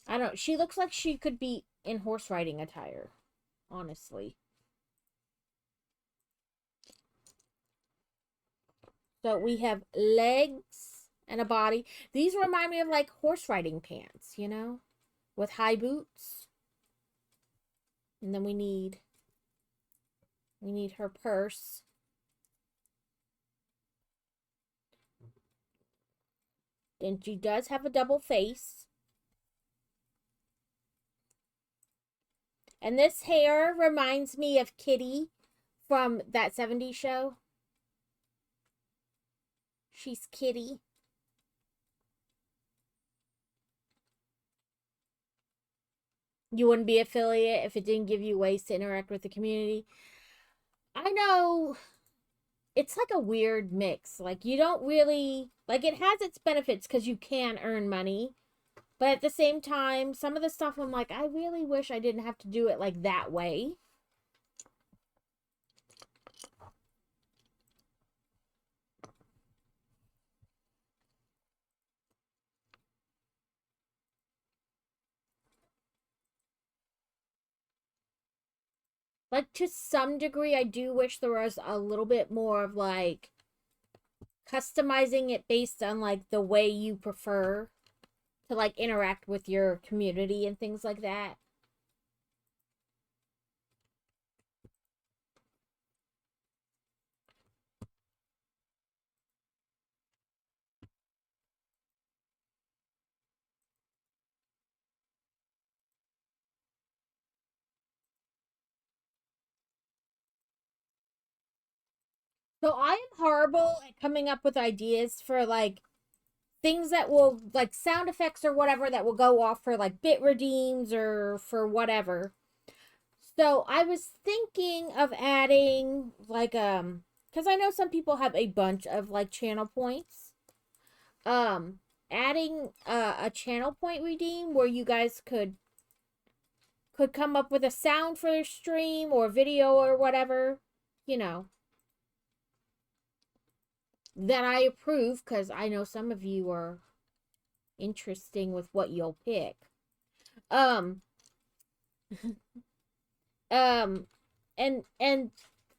[SPEAKER 1] I don't. She looks like she could be in horse riding attire, honestly. So we have legs and a body. These remind me of like horse riding pants, you know, with high boots. And then we need her purse. And she does have a double face. And this hair reminds me of Kitty from that 70s show. She's Kitty. You wouldn't be affiliate if it didn't give you ways to interact with the community. I know it's like a weird mix. Like, you don't really, like, it has its benefits because you can earn money. But at the same time, some of the stuff I'm like, I really wish I didn't have to do it like that way. Like, to some degree, I do wish there was a little bit more of, like, customizing it based on, like, the way you prefer to, like, interact with your community and things like that. So I am horrible at coming up with ideas for, like, things that will, like, sound effects or whatever that will go off for, like, bit redeems or for whatever. So I was thinking of adding, like, because I know some people have a bunch of, like, channel points. Adding a channel point redeem where you guys could come up with a sound for their stream or video or whatever, you know, that I approve, because I know some of you are interesting with what you'll pick. Um, and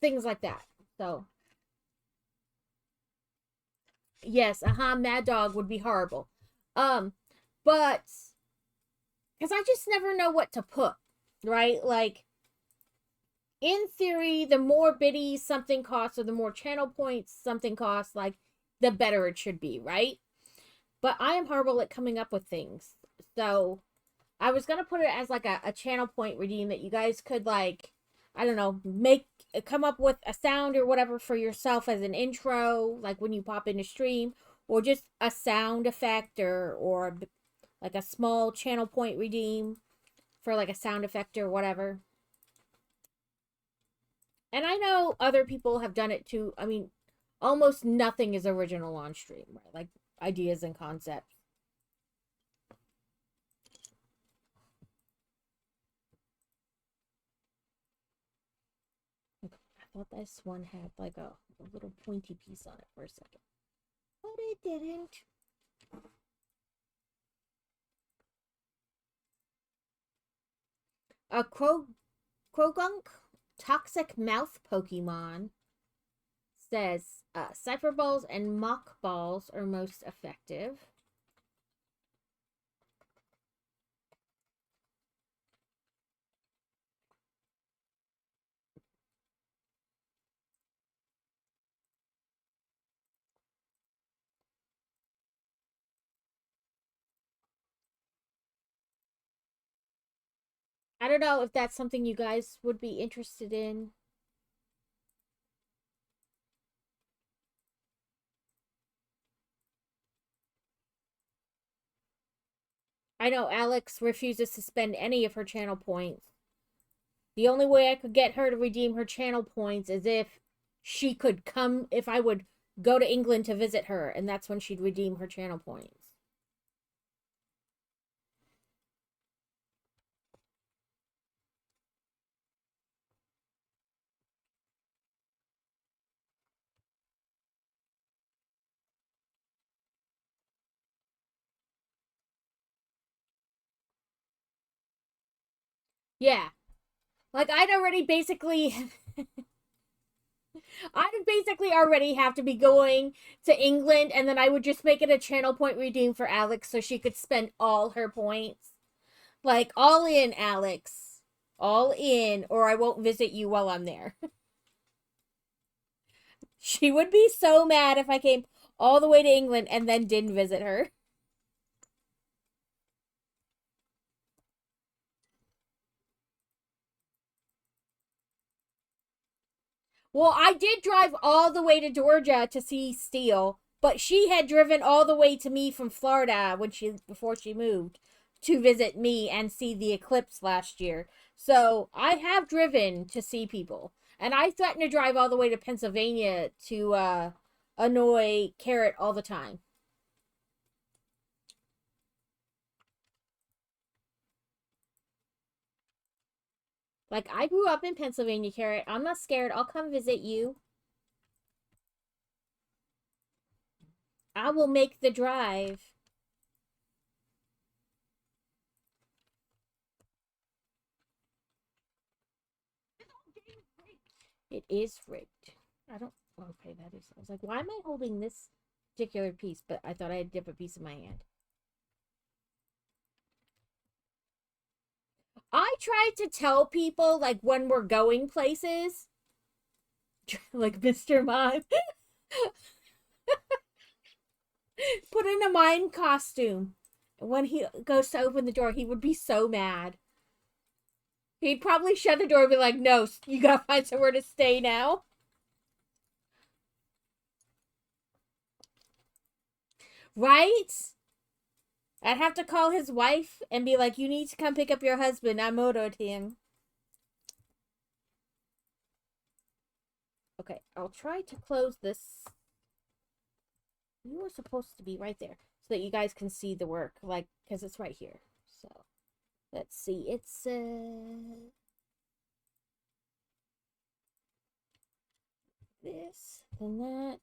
[SPEAKER 1] things like that. So yes, Mad Dog would be horrible. But because I just never know what to put, right? Like, in theory, the more biddies something costs or the more channel points something costs, like, the better it should be, right? But I am horrible at coming up with things. So I was going to put it as like a channel point redeem that you guys could, like, I don't know, come up with a sound or whatever for yourself as an intro, like when you pop in a stream, or just a sound effect or like a small channel point redeem for like a sound effect or whatever. And I know other people have done it too. I mean, almost nothing is original on stream, right? Like, ideas and concepts. I thought this one had like a little pointy piece on it for a second. But it didn't. A Krogunk Toxic Mouth Pokemon says Cypher Balls and Mock Balls are most effective. I don't know if that's something you guys would be interested in. I know Alex refuses to spend any of her channel points. The only way I could get her to redeem her channel points is if she could come if I would go to England to visit her, and that's when she'd redeem her channel points. Yeah. Like, I'd basically already have to be going to England, and then I would just make it a channel point redeem for Alex so she could spend all her points. Like, all in, Alex. All in, or I won't visit you while I'm there. She would be so mad if I came all the way to England and then didn't visit her. Well, I did drive all the way to Georgia to see Steele, but she had driven all the way to me from Florida before she moved to visit me and see the eclipse last year. So I have driven to see people. And I threaten to drive all the way to Pennsylvania to annoy Carrot all the time. Like, I grew up in Pennsylvania, Carrot. I'm not scared. I'll come visit you. I will make the drive. It is rigged. I don't. Okay, that is. I was like, why am I holding this particular piece? But I thought I had a different piece in my hand. I try to tell people, like, when we're going places, like Mr. Mime, put in a mime costume. When he goes to open the door, he would be so mad. He'd probably shut the door and be like, no, you gotta find somewhere to stay now. Right? I'd have to call his wife and be like, you need to come pick up your husband. I murdered him. Okay, I'll try to close this. You were supposed to be right there so that you guys can see the work, like, because it's right here. So, let's see. It's, this, then that.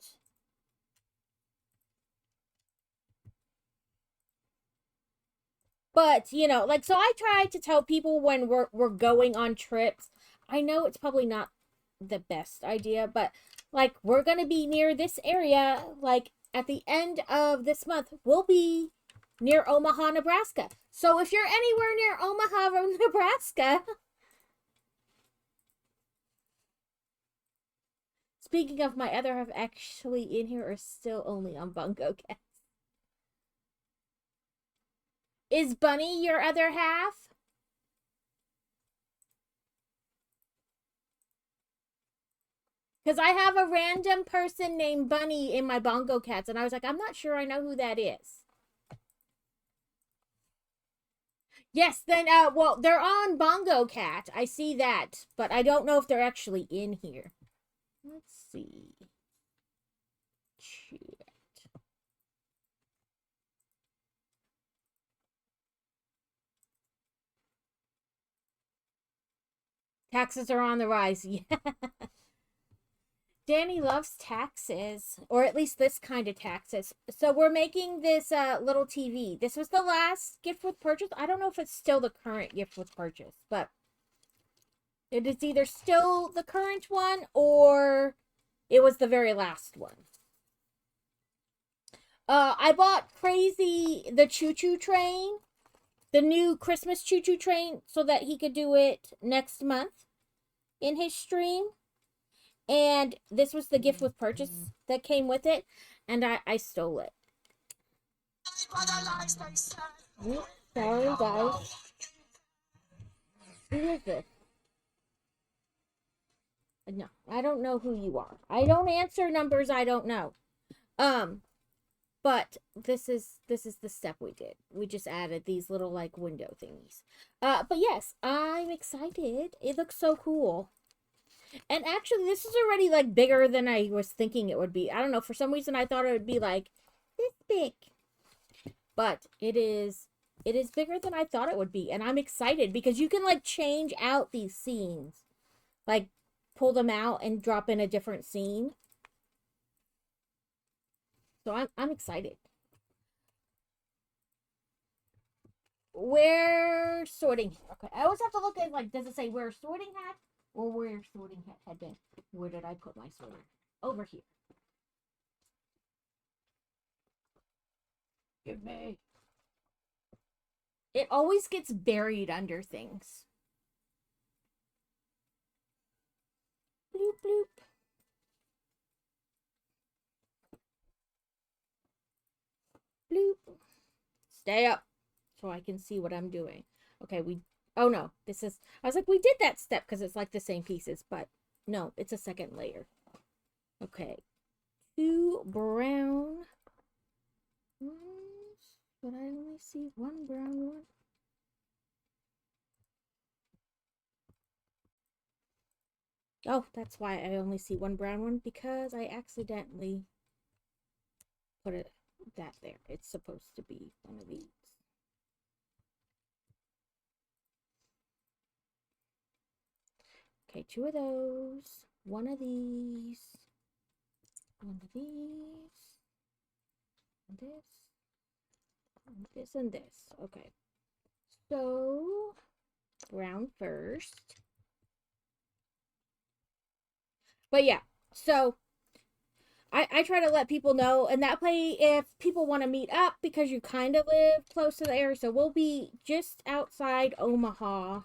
[SPEAKER 1] But, you know, like, so I try to tell people when we're going on trips. I know it's probably not the best idea, but, like, we're gonna be near this area, like, at the end of this month. We'll be near Omaha, Nebraska. So if you're anywhere near Omaha, Nebraska. Speaking of, my other half actually in here or still only on Bungo Cats. Is Bunny your other half? Because I have a random person named Bunny in my Bongo Cats, and I was like, I'm not sure I know who that is. Yes, then, well, they're on Bongo Cat. I see that, but I don't know if they're actually in here. Let's see. Chat. Taxes are on the rise. Yeah. Danny loves taxes, or at least this kind of taxes. So we're making this little TV. This was the last gift with purchase. I don't know if it's still the current gift with purchase, but it is either still the current one or it was the very last one. I bought Crazy the Choo Choo Train, the new Christmas Choo Choo Train, so that he could do it next month in his stream. And this was the gift with purchase that came with it, and I stole it. Oops, sorry, guys. Who is this? No, I don't know who you are. I don't answer numbers I don't know. But this is the step we did. We just added these little, like, window thingies. But yes, I'm excited. It looks so cool. And actually, this is already like bigger than I was thinking it would be. I don't know. For some reason, I thought it would be like this big, but it is. It is bigger than I thought it would be, and I'm excited because you can like change out these scenes, like pull them out and drop in a different scene. So I'm excited. Where sorting? Okay, I always have to look at like, does it say where sorting hat or where sorting hat had been? Where did I put my sorting? Over here. Give me. It always gets buried under things. Bloop bloop. Bloop. Stay up so I can see what I'm doing. Okay, oh no, this is, I was like, we did that step because it's like the same pieces, but no, it's a second layer. Okay, 2 brown ones, but I only see 1 brown one. Oh, that's why I only see 1 brown one, because I accidentally put that there. It's supposed to be one of these. Okay, 2 of those, 1 of these, 1 of these, and this, and this. Okay. So, brown first. But yeah, so I try to let people know, and that way if people want to meet up, because you kind of live close to the area, so we'll be just outside Omaha,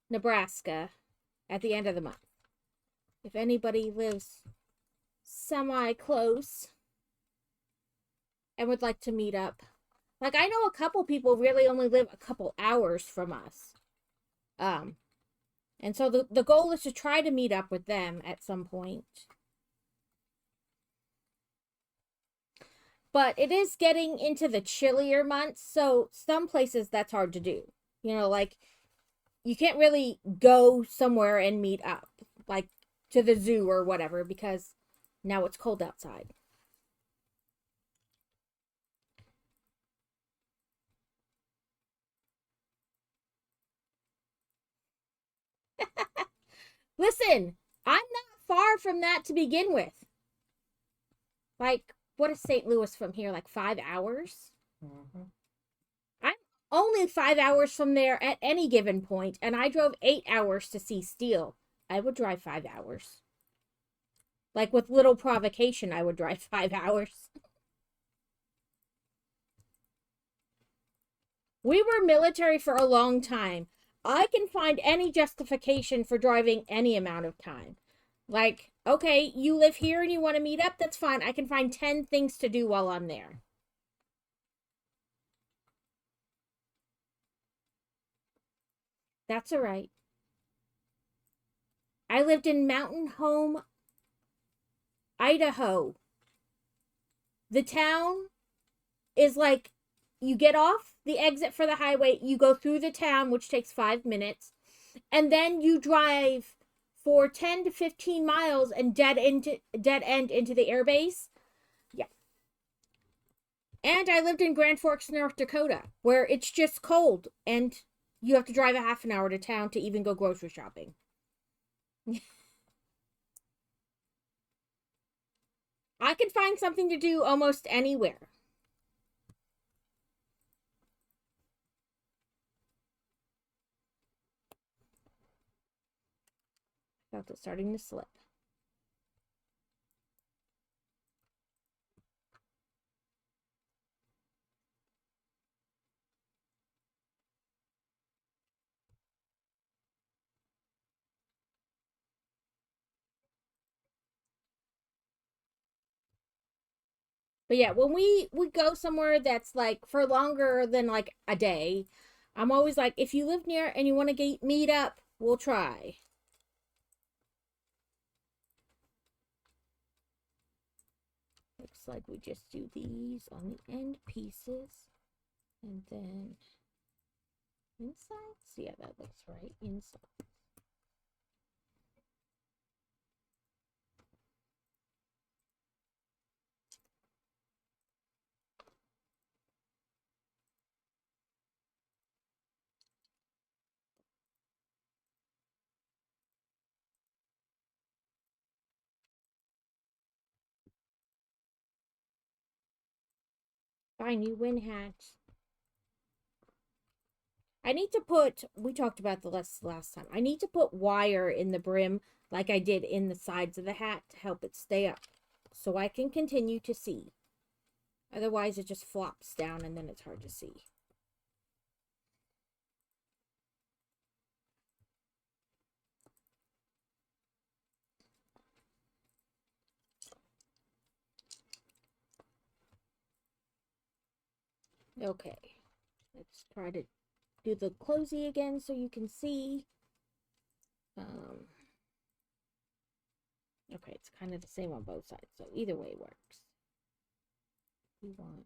[SPEAKER 1] Nebraska at the end of the month. If anybody lives semi-close and would like to meet up. Like, I know a couple people really only live a couple hours from us. And so the goal is to try to meet up with them at some point. But it is getting into the chillier months, so some places that's hard to do. You know, like, you can't really go somewhere and meet up, like to the zoo or whatever, because now it's cold outside. Listen, I'm not far from that to begin with. Like, what is St. Louis from here? Like 5 hours?
[SPEAKER 2] Mm-hmm.
[SPEAKER 1] I'm only 5 hours from there at any given point, and I drove 8 hours to see Steel. I would drive 5 hours. Like, with little provocation, I would drive 5 hours. We were military for a long time. I can find any justification for driving any amount of time. Like, okay, you live here and you want to meet up, that's fine. I can find 10 things to do while I'm there. That's all right. I lived in Mountain Home, Idaho. The town is like, you get off the exit for the highway, you go through the town, which takes 5 minutes, and then you drive for 10 to 15 miles and dead end into the airbase. Yeah. And I lived in Grand Forks, North Dakota, where it's just cold and you have to drive a half an hour to town to even go grocery shopping. I can find something to do almost anywhere. Felt it starting to slip. But yeah, when we go somewhere that's like for longer than like a day, I'm always like, if you live near and you want to meet up, we'll try. Looks like we just do these on the end pieces. And then inside. So yeah, that looks right. Inside. Fine, you win hat. I need to put, we talked about the last time. I need to put wire in the brim like I did in the sides of the hat to help it stay up so I can continue to see. Otherwise, it just flops down and then it's hard to see. Okay, let's try to do the closey again so you can see. Okay, it's kind of the same on both sides, so either way works. We want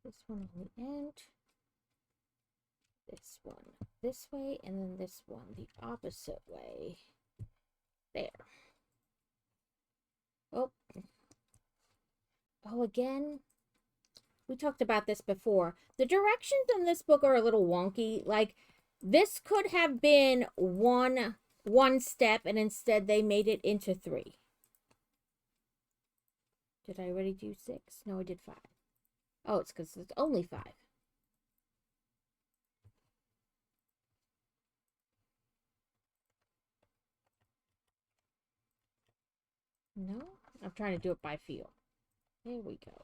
[SPEAKER 1] this one on the end, this one this way, and then this one the opposite way. There. Oh, again, we talked about this before. The directions in this book are a little wonky. Like, this could have been one step, and instead they made it into 3. Did I already do 6? No, I did 5. Oh, it's because it's only 5. No, I'm trying to do it by feel. There we go.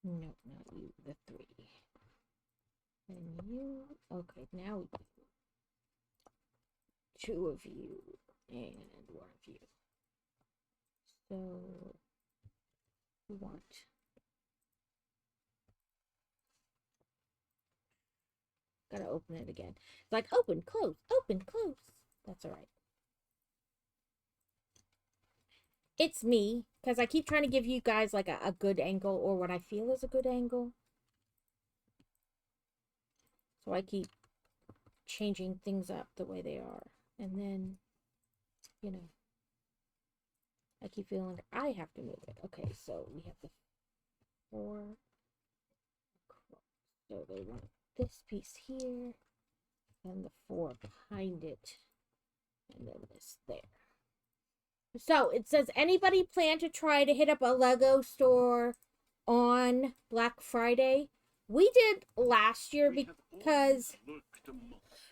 [SPEAKER 1] No, not you, the 3. And you, okay, now we do 2 of you and 1 of you. So, we want gotta open it again. It's like open, close, open, close. That's all right. It's me, because I keep trying to give you guys like a good angle, or what I feel is a good angle. So I keep changing things up the way they are. And then, you know, I keep feeling like I have to move it. Okay, so we have the 4. So they want this piece here, and the 4 behind it, and then this there. So it says, anybody plan to try to hit up a Lego store on Black Friday? We did last year because...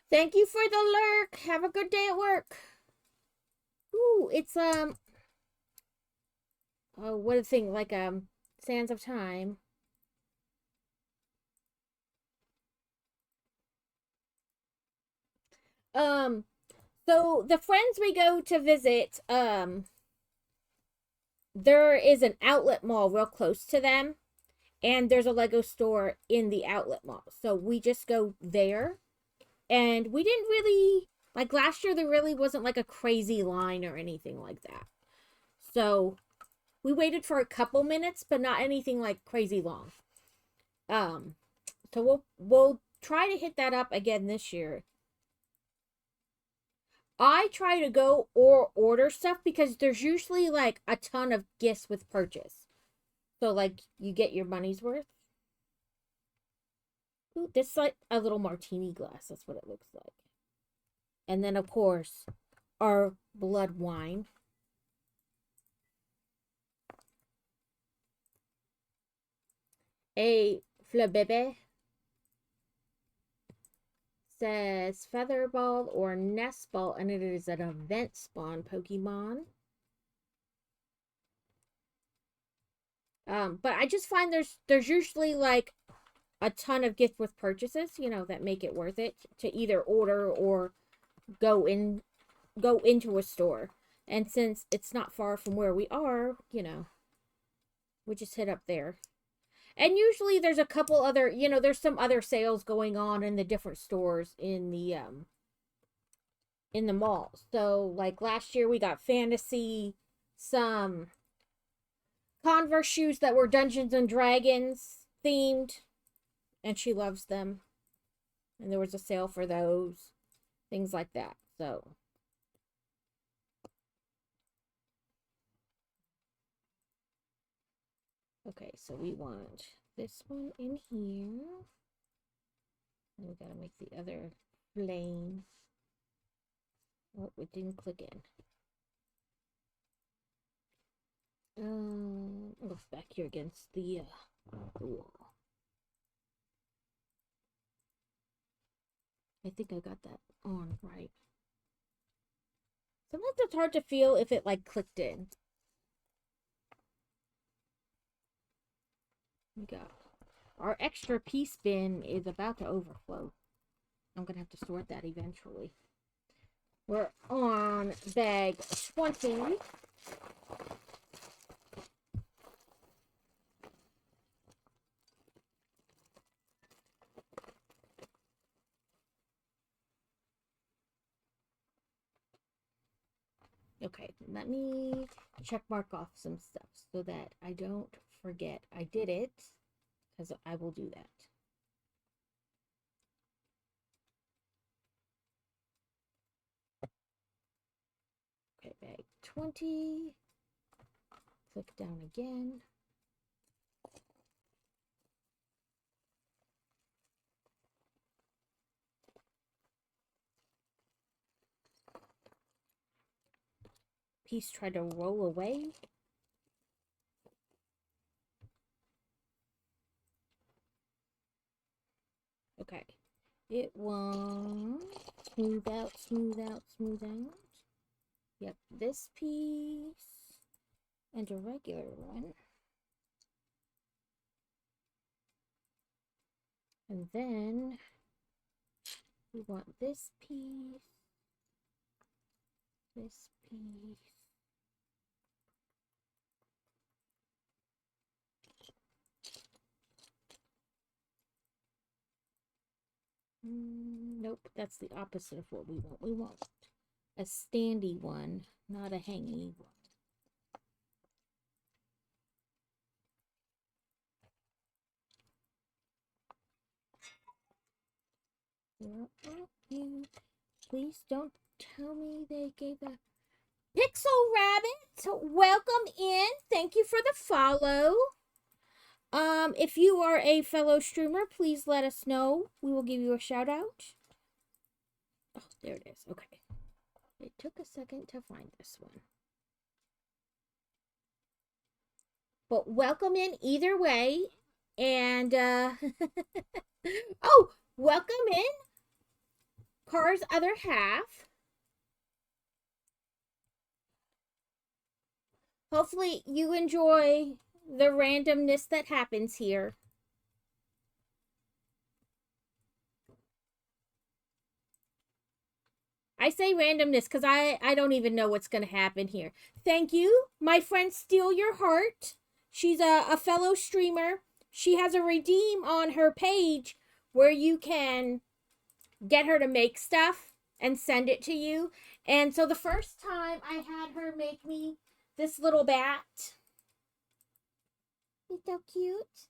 [SPEAKER 1] Thank you for the lurk. Have a good day at work. Ooh, it's oh, what a thing, like Sands of Time. So the friends we go to visit, there is an outlet mall real close to them, and there's a Lego store in the outlet mall. So we just go there, and we didn't really, like last year, there really wasn't like a crazy line or anything like that. So we waited for a couple minutes, but not anything like crazy long. So we'll try to hit that up again this year. I try to go or order stuff because there's usually like a ton of gifts with purchase. So like you get your money's worth. Ooh, this is like a little martini glass. That's what it looks like. And then of course our blood wine. A flabebe says Featherball or Nestball, and it is an event spawn Pokemon. But I just find there's usually like a ton of gift with purchases, you know, that make it worth it to either order or go into a store. And since it's not far from where we are, you know, we just hit up there. And usually there's a couple other, you know, there's some other sales going on in the different stores in the mall. So like last year we got fantasy, some Converse shoes that were Dungeons and Dragons themed, and she loves them. And there was a sale for those, things like that. So okay, so we want this one in here. And we gotta make the other flame. Oh, it didn't click in. Looks back here against the wall. I think I got that on right. Sometimes it's hard to feel if it like clicked in. We got our extra piece bin is about to overflow. I'm gonna have to sort that eventually. We're on bag 20. Okay, let me check mark off some stuff so that I don't forget I did it, because I will do that. Okay, bag 20. Click down again. Piece tried to roll away. Okay. It won't smooth out, smooth out, smooth out. Yep, this piece and a regular one. And then we want this piece, this piece. Nope, that's the opposite of what we want. We want a standy one, not a hangy one. Where are you? Please don't tell me they gave a Pixel Rabbit. Welcome in. Thank you for the follow. If you are a fellow streamer, please let us know. We will give you a shout out. Oh, there it is. Okay. It took a second to find this one. But welcome in either way. And, oh, welcome in Car's other half. Hopefully you enjoy the randomness that happens here. I say randomness because I don't even know what's going to happen here. Thank you, my friend Steal Your Heart. She's a fellow streamer. She has a redeem on her page where you can get her to make stuff and send it to you. And so the first time I had her make me this little bat. It's so cute.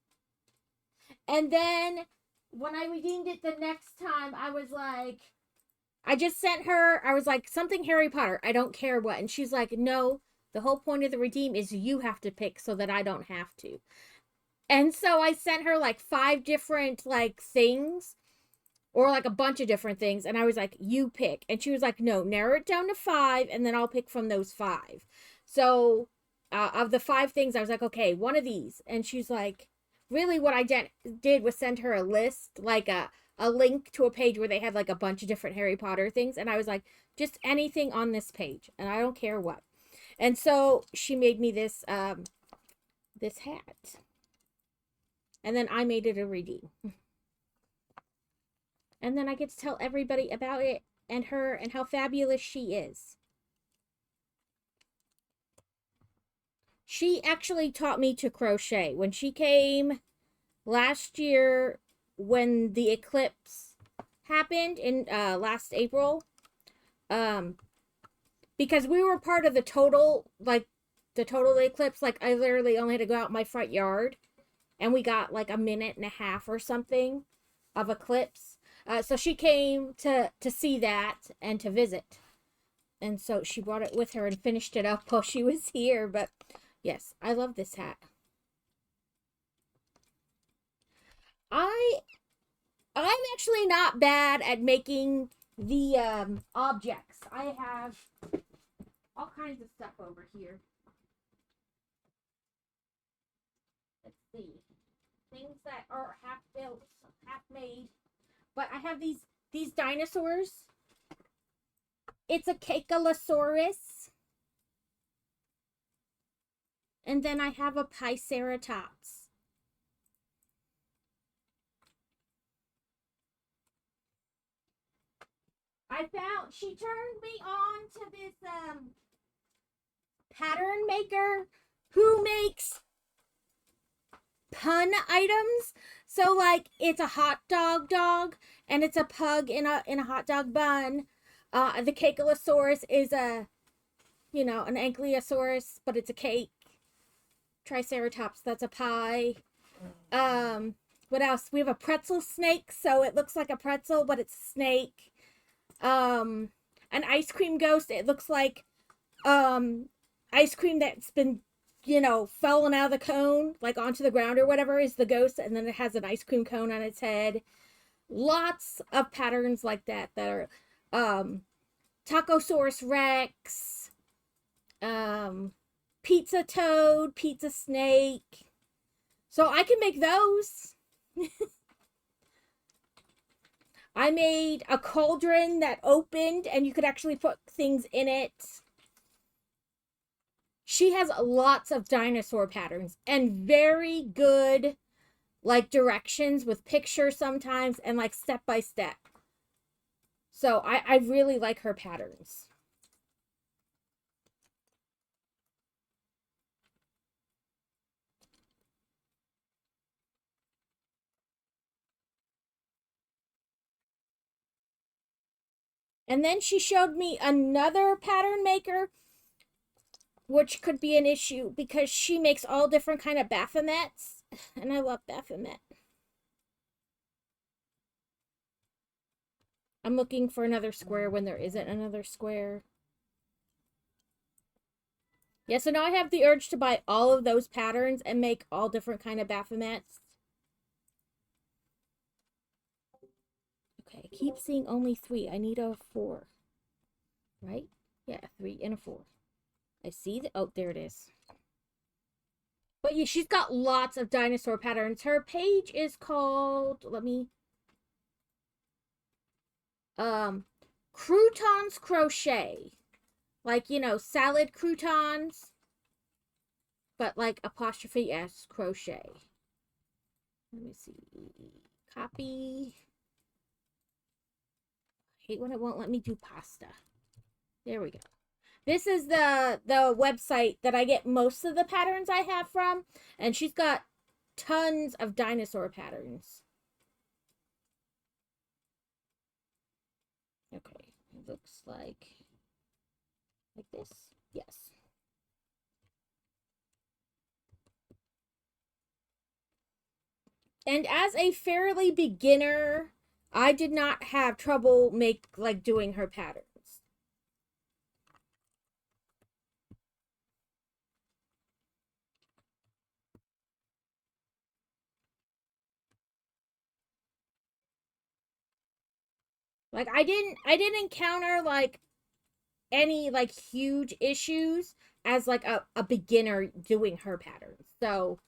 [SPEAKER 1] And then when I redeemed it the next time, I was like, I just sent her, I was like, something Harry Potter. I don't care what. And she's like, no, the whole point of the redeem is you have to pick so that I don't have to. And so I sent her like 5 different like things, or like a bunch of different things. And I was like, you pick. And she was like, no, narrow it down to 5 and then I'll pick from those 5. So of the 5 things, I was like, okay, one of these. And she's like, really what I did was send her a list, like a link to a page where they had like a bunch of different Harry Potter things. And I was like, just anything on this page. And I don't care what. And so she made me this, this hat. And then I made it a redeem. And then I get to tell everybody about it and her and how fabulous she is. She actually taught me to crochet. When she came last year, when the eclipse happened in last April, because we were part of the total eclipse, like I literally only had to go out my front yard and we got like a minute and a half or something of eclipse. So she came to see that and to visit. And so she brought it with her and finished it up while she was here. But yes, I love this hat. I'm actually not bad at making the objects. I have all kinds of stuff over here. Let's see. Things that are half built, half made. But I have these dinosaurs. It's a Cacalosaurus. And then I have a Piceratops. She turned me on to this pattern maker who makes pun items. So like it's a hot dog and it's a pug in a hot dog bun. The Cacalosaurus is an Ankylosaurus, but it's a cake. Triceratops, that's a pie. What else? We have a pretzel snake, so it looks like a pretzel, but it's a snake. An ice cream ghost. It looks like ice cream that's been falling out of the cone, like onto the ground or whatever, is the ghost, and then it has an ice cream cone on its head. Lots of patterns like that are Tacosaurus Rex, pizza toad, pizza snake. So I can make those. I made a cauldron that opened and you could actually put things in it. She has lots of dinosaur patterns and very good like directions with pictures sometimes and like step by step. So I really like her patterns. And then she showed me another pattern maker, which could be an issue because she makes all different kind of Baphomets, and I love Baphomet. I'm looking for another square when there isn't another square. Yeah, so now I have the urge to buy all of those patterns and make all different kind of Baphomets. Okay, I keep seeing only 3. I need a 4. Right? Yeah, 3 and a 4. I see the... Oh, there it is. But yeah, she's got lots of dinosaur patterns. Her page is called... Let me... Croutons Crochet. Like, salad croutons. But like apostrophe S crochet. Let me see. Copy. I hate when it won't let me do pasta. There we go. This is the website that I get most of the patterns I have from. And she's got tons of dinosaur patterns. Okay. It looks like this. Yes. And as a fairly beginner, I did not have trouble doing her patterns. Like I didn't encounter like any like huge issues as like a beginner doing her patterns. So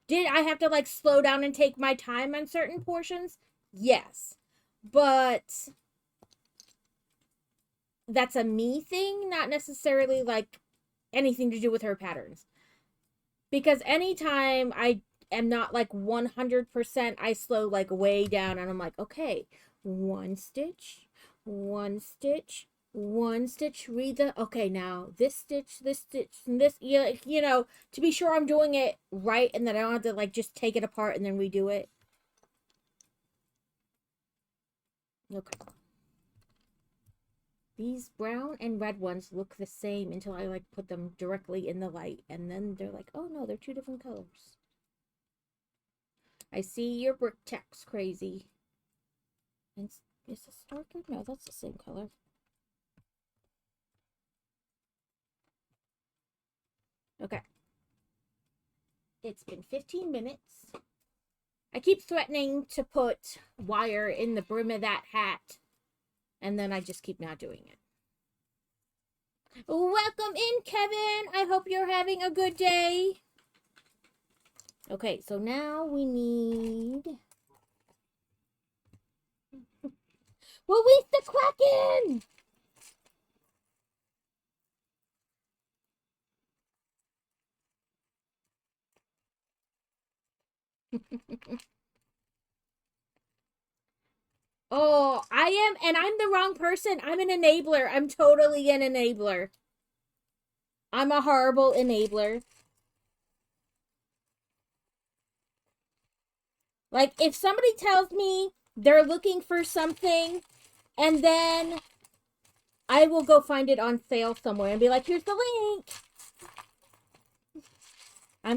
[SPEAKER 1] did I have to like slow down and take my time on certain portions? Yes. But that's a me thing, not necessarily like anything to do with her patterns. Because anytime I am not like 100%, I slow like way down and I'm like, okay, one stitch, one stitch, one stitch, read the, okay, now this stitch, and this, to be sure I'm doing it right and that I don't have to like just take it apart and then redo it. Okay. These brown and red ones look the same until I like put them directly in the light and then they're like, oh no, they're 2 different colors. I see your brick text crazy. And is this darker? No, that's the same color. Okay. It's been 15 minutes. I keep threatening to put wire in the brim of that hat, and then I just keep not doing it. Welcome in, Kevin. I hope you're having a good day. Okay, so now we need... Release the Kraken! Oh, I am, and I'm the wrong person. I'm an enabler. I'm totally an enabler. I'm a horrible enabler. Like, if somebody tells me they're looking for something, and then I will go find it on sale somewhere and be like, here's the link.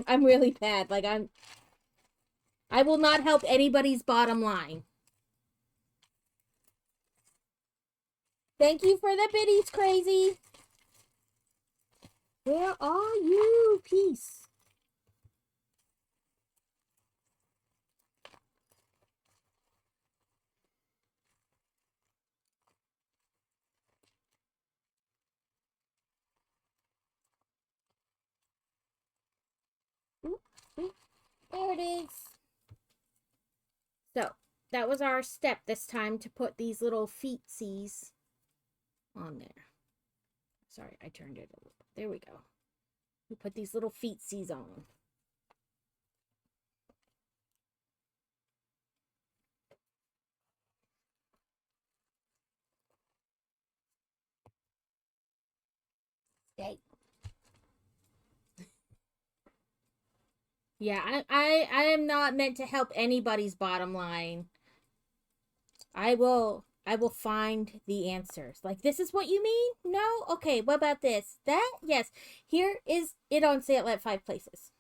[SPEAKER 1] I'm really bad. Like, I will not help anybody's bottom line. Thank you for the biddies, Crazy. Where are you? Peace. Oop, oop. There it is. So, that was our step this time to put these little feetsies on there. Sorry, I turned it a little. There we go. We put these little feetsies on. Yay. Yeah, I am not meant to help anybody's bottom line. I will find the answers. Like, this is what you mean? No? Okay, what about this? That? Yes. Here is it on sale at 5 places.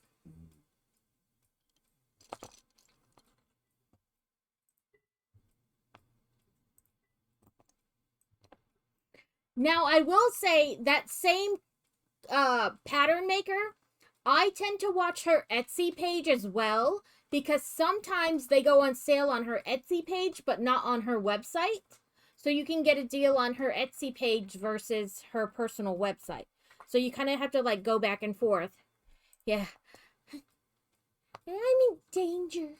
[SPEAKER 1] Now, I will say that same pattern maker, I tend to watch her Etsy page as well, because sometimes they go on sale on her Etsy page, but not on her website. So you can get a deal on her Etsy page versus her personal website. So you kind of have to, like, go back and forth. Yeah. I'm in danger.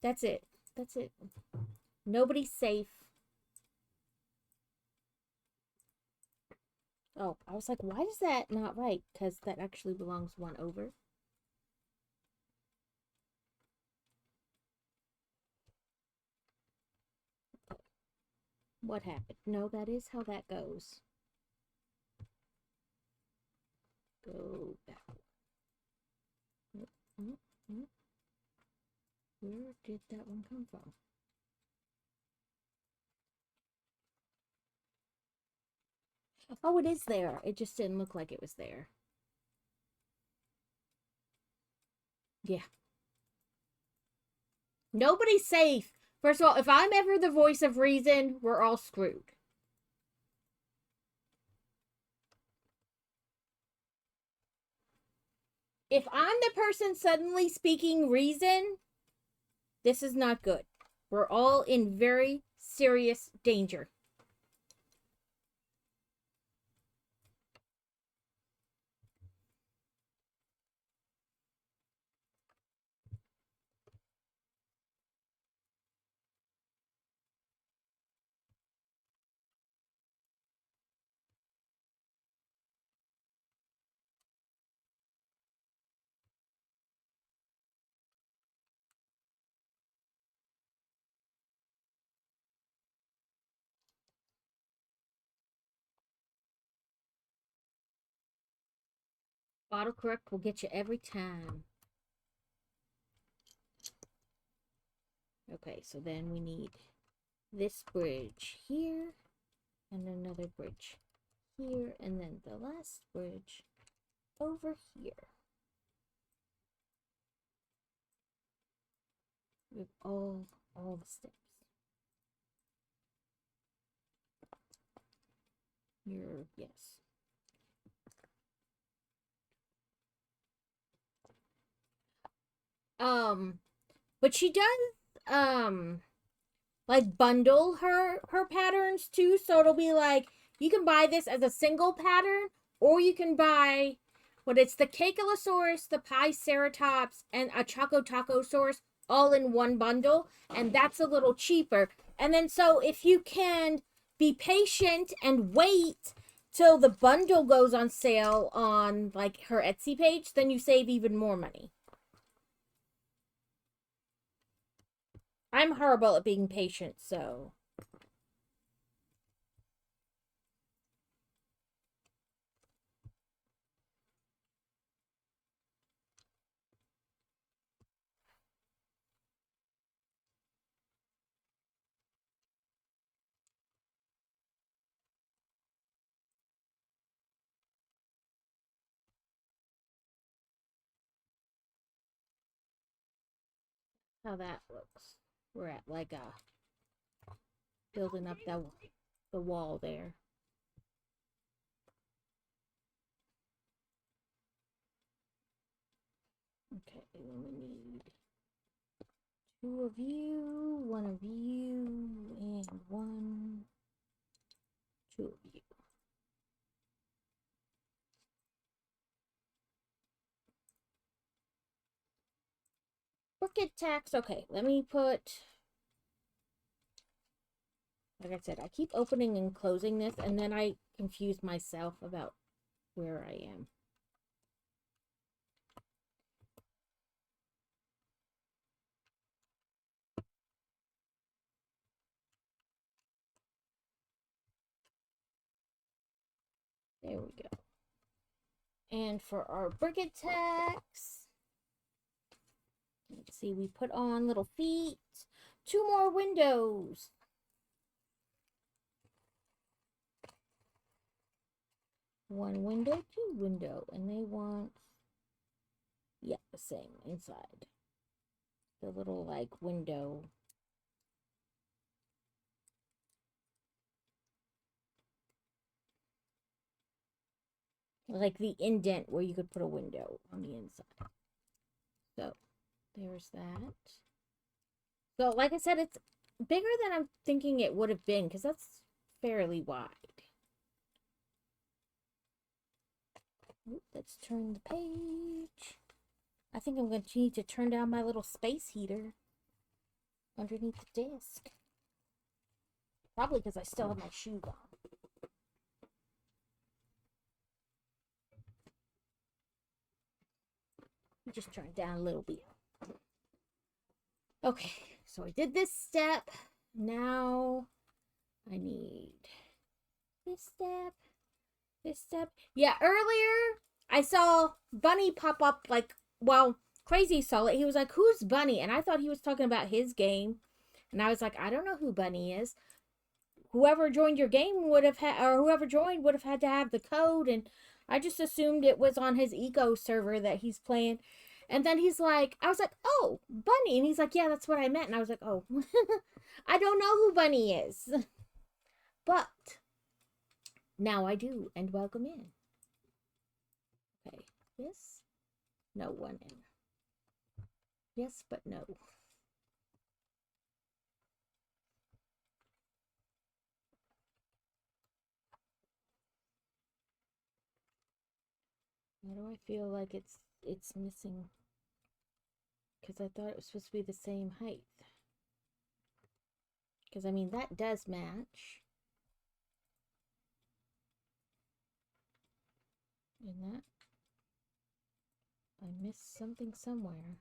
[SPEAKER 1] That's it. That's it. Nobody's safe. Oh, I was like, why is that not right? Because that actually belongs one over. What happened? No, that is how that goes. Go back. Where did that one come from? Oh, it is there. It just didn't look like it was there. Yeah. Nobody's safe. First of all, if I'm ever the voice of reason, we're all screwed. If I'm the person suddenly speaking reason, this is not good. We're all in very serious danger. Autocorrect will get you every time. Okay, so then we need this bridge here, and another bridge here, and then the last bridge over here. With all the steps. Here, yes. But she does like bundle her patterns too, so it'll be like you can buy this as a single pattern, or you can buy what it's the Cakealosaurus, the Piceratops, and a Chocotacosaurus all in one bundle, and that's a little cheaper. And then so if you can be patient and wait till the bundle goes on sale on like her Etsy page, then you save even more money. I'm horrible at being patient, so. How that looks. We're at like a building up the wall there. Okay, we need 2 of you, 1 of you, and 1, 2 of you. Bucket tax. Okay, let me put. Like I said, I keep opening and closing this, and then I confuse myself about where I am. There we go. And for our briquette tax, let's see, we put on little feet. 2 more windows. 1 window, 2 window, and they want, yeah, the same inside. The little like window. Like the indent where you could put a window on the inside. So there's that. So like I said, it's bigger than I'm thinking it would have been because that's fairly wide. Let's turn the page. I think I'm going to need to turn down my little space heater underneath the desk. Probably because I still have my shoes on. Just turn it down a little bit. Okay, so I did this step. Now I need this step. This step. Yeah, earlier I saw Bunny pop up like, well, Crazy saw it. He was like, who's Bunny? And I thought he was talking about his game. And I was like, I don't know who Bunny is. Whoever joined your game would have had, or whoever joined would have had to have the code. And I just assumed it was on his Eco server that he's playing. And then he's like, I was like, oh, Bunny. And he's like, yeah, that's what I meant. And I was like, oh, I don't know who Bunny is. But now I do, and welcome in. Okay, yes, no, 1 in. Yes, but no. Why do I feel like it's missing? Because I thought it was supposed to be the same height. Because, I mean, that does match. And that, I missed something somewhere.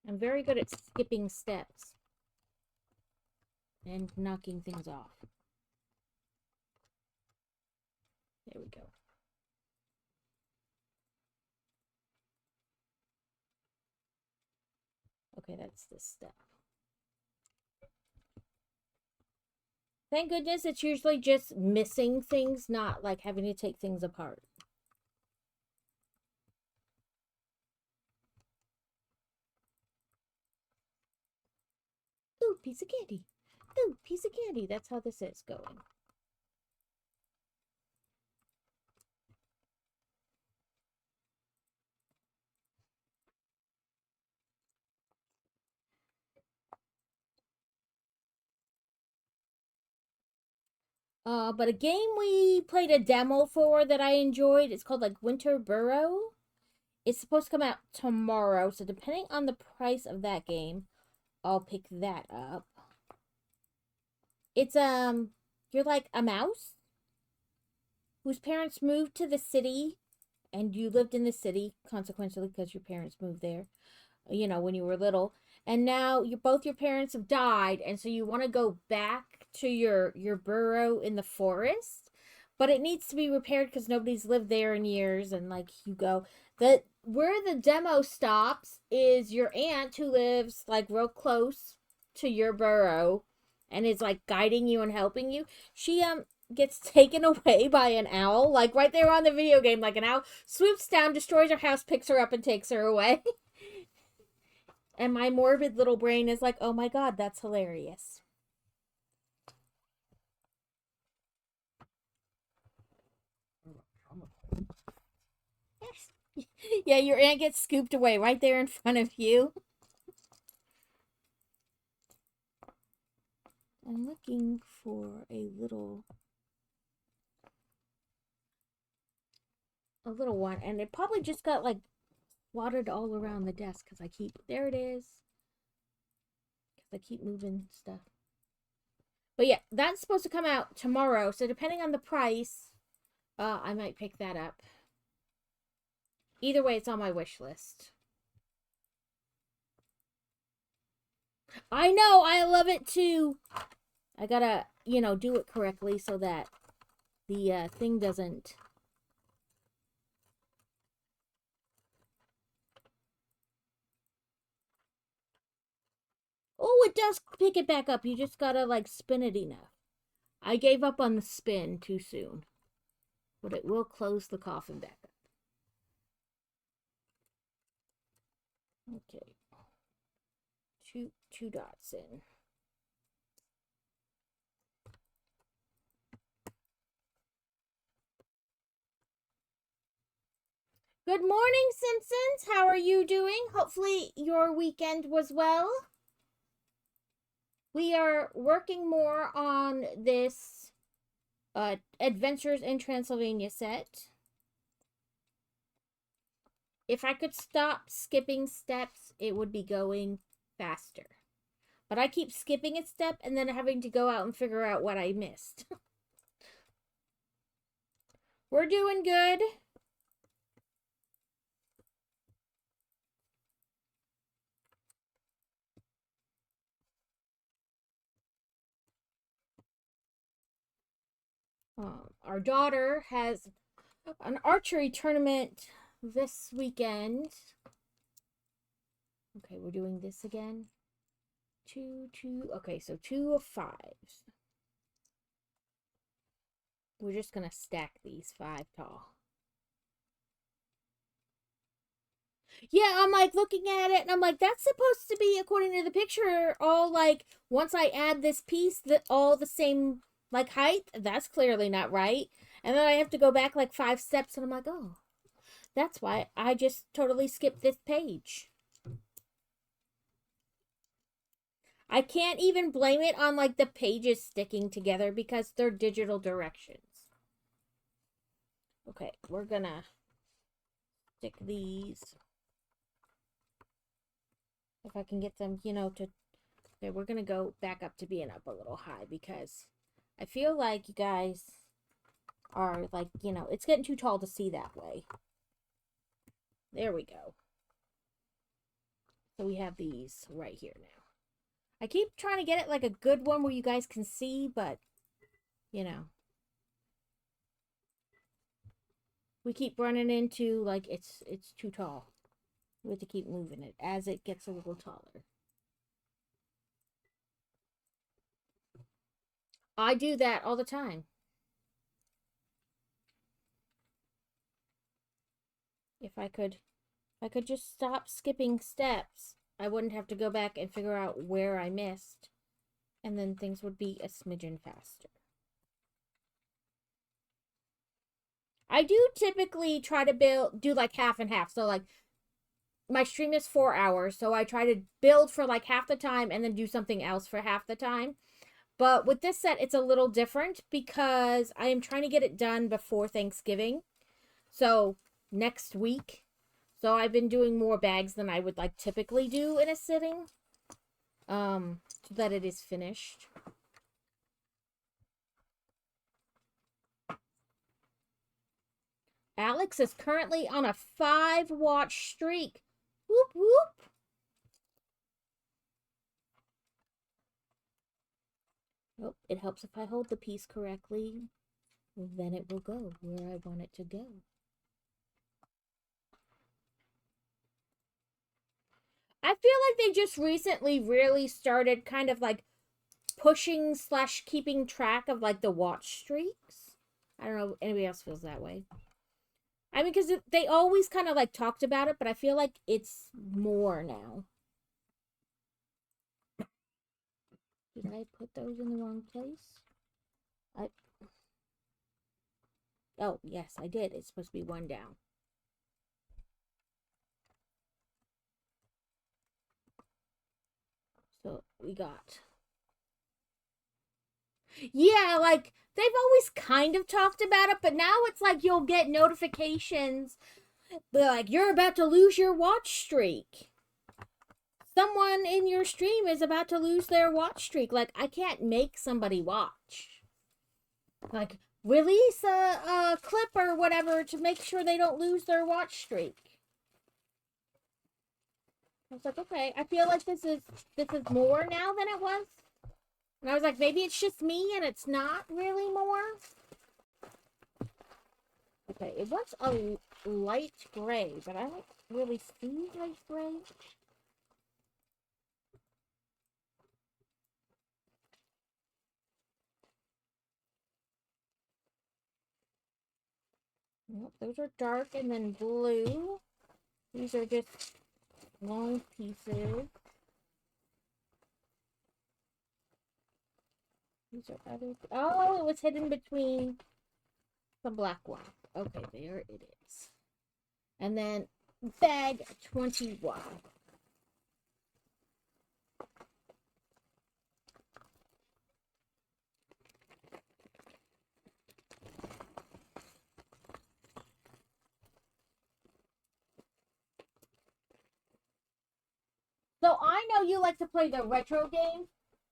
[SPEAKER 1] I'm very good at skipping steps and knocking things off. There we go. Okay, that's this step. Thank goodness it's usually just missing things, not like having to take things apart. Ooh, piece of candy. Ooh, piece of candy. That's how this is going. But a game we played a demo for that I enjoyed, it's called like Winter Burrow. It's supposed to come out tomorrow, so depending on the price of that game, I'll pick that up. It's you're like a mouse whose parents moved to the city, and you lived in the city consequently because your parents moved there, you know, when you were little. And now both your parents have died, and so you want to go back to your burrow in the forest, but it needs to be repaired because nobody's lived there in years. And like you go, that where the demo stops is your aunt who lives like real close to your burrow, and is like guiding you and helping you. She gets taken away by an owl, like right there on the video game. Like an owl swoops down, destroys her house, picks her up, and takes her away. And my morbid little brain is like, oh my god, that's hilarious. Yeah, your aunt gets scooped away right there in front of you. I'm looking for a little one, and it probably just got like watered all around the desk because I keep, there it is, because I keep moving stuff. But yeah, that's supposed to come out tomorrow, so depending on the price, I might pick that up. Either way, it's on my wish list. I know, I love it too. I gotta, you know, do it correctly so that the thing doesn't... Oh, it does pick it back up. You just gotta, like, spin it enough. I gave up on the spin too soon. But it will close the coffin back up. Okay. Two dots in. Good morning, Simpsons. How are you doing? Hopefully your weekend was well. We are working more on this Adventures in Transylvania set. If I could stop skipping steps, it would be going faster. But I keep skipping a step and then having to go out and figure out what I missed. We're doing good. Our daughter has an archery tournament this weekend. Okay, we're doing this again. Two. Okay, so 2 of 5s. We're just gonna stack these 5 tall. Yeah, I'm like looking at it and I'm like, that's supposed to be, according to the picture, all like, once I add this piece, that all the same like height. That's clearly not right. And then I have to go back like 5 steps and I'm like, oh, that's why I just totally skipped this page. I can't even blame it on like the pages sticking together because they're digital directions. Okay, we're gonna stick these. If I can get them, you know, to... Okay, we're gonna go back up to being up a little high because I feel like you guys are like, you know, it's getting too tall to see that way. There we go. So we have these right here now. I keep trying to get it like a good one where you guys can see, but, you know. We keep running into, like, it's too tall. We have to keep moving it as it gets a little taller. I do that all the time. If I could just stop skipping steps, I wouldn't have to go back and figure out where I missed. And then things would be a smidgen faster. I do typically try to do like half and half. So like my stream is 4 hours. So I try to build for like half the time and then do something else for half the time. But with this set, it's a little different because I am trying to get it done before Thanksgiving. So, next week. So, I've been doing more bags than I would like typically do in a sitting. So that it is finished. Alex is currently on a 5-watch streak. Whoop, whoop. Oh, it helps if I hold the piece correctly. Then it will go where I want it to go. I feel like they just recently really started kind of like pushing / keeping track of like the watch streaks. I don't know if anybody else feels that way. I mean, because they always kind of like talked about it, but I feel like it's more now. Did I put those in the wrong place? Oh, yes, I did. It's supposed to be one down. So we got... Yeah, like, they've always kind of talked about it, but now it's like you'll get notifications. They're like, you're about to lose your watch streak. Someone in your stream is about to lose their watch streak. Like, I can't make somebody watch. Like, release a clip or whatever to make sure they don't lose their watch streak. I was like, okay, I feel like this is more now than it was. And I was like, maybe it's just me and it's not really more. Okay, it was a light gray, but I don't really see light gray. Nope, those are dark and then blue. These are just long pieces. These are other... Oh, it was hidden between the black one. Okay, there it is. And then bag 21. So I know you like to play the retro games.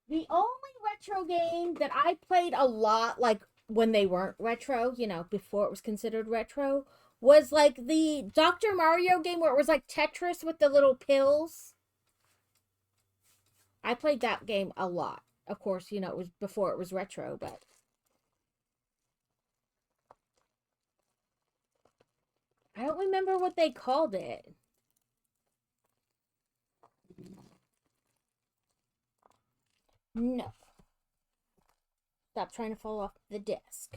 [SPEAKER 1] The only retro game that I played a lot, like when they weren't retro, you know, before it was considered retro, was like the Dr. Mario game where it was like Tetris with the little pills. I played that game a lot. Of course, you know, it was before it was retro, but I don't remember what they called it. No. Stop trying to fall off the desk.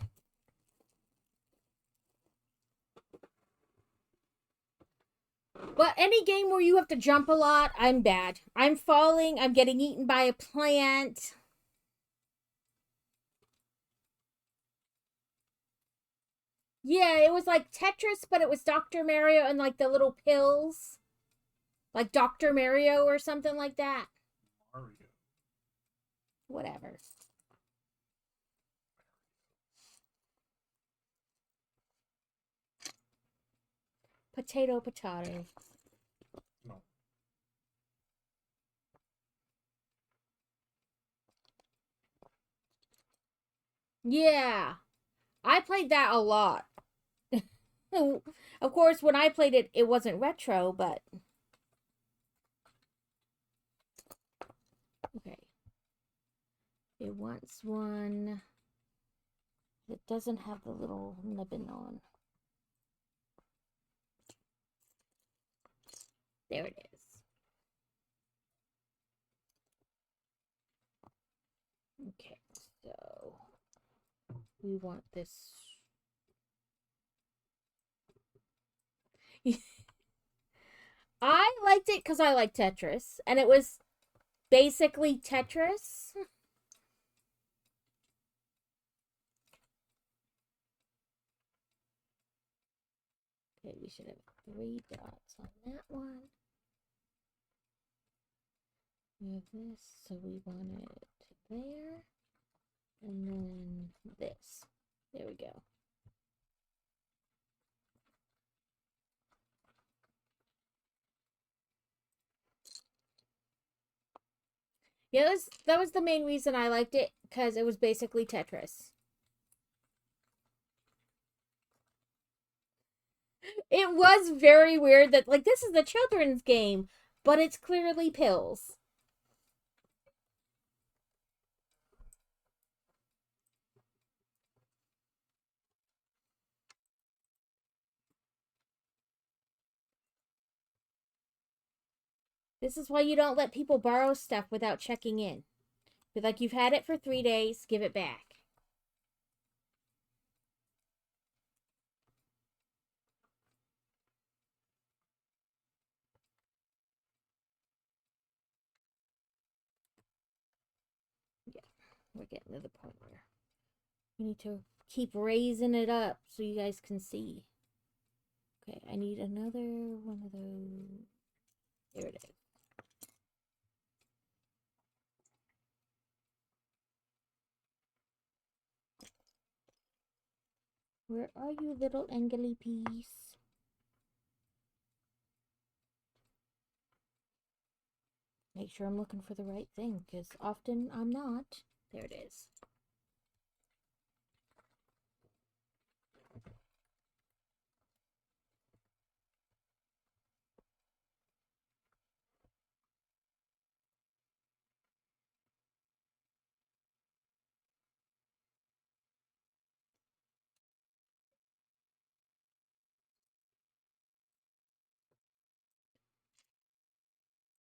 [SPEAKER 1] But any game where you have to jump a lot, I'm bad. I'm falling, I'm getting eaten by a plant. Yeah, it was like Tetris, but it was Dr. Mario and like the little pills. Like Dr. Mario or something like that.
[SPEAKER 2] Mario.
[SPEAKER 1] Whatever. Potato, potato.
[SPEAKER 2] No.
[SPEAKER 1] Yeah. I played that a lot. Of course, when I played it, it wasn't retro, but... Okay. It wants one that doesn't have the little nibbin on. There it is. Okay, so we want this. I liked it because I like Tetris, and it was basically Tetris. Okay, we should have 3 dots on that one. We have this, so we want it there. And then this. There we go. Yeah, that was the main reason I liked it, because it was basically Tetris. It was very weird that, like, this is a children's game, but it's clearly pills. This is why you don't let people borrow stuff without checking in. Be like, you've had it for 3 days, give it back. Yeah, we're getting to the point where we need to keep raising it up so you guys can see. Okay, I need another one of those. There it is. Where are you, little angly piece? Make sure I'm looking for the right thing, because often I'm not. There it is.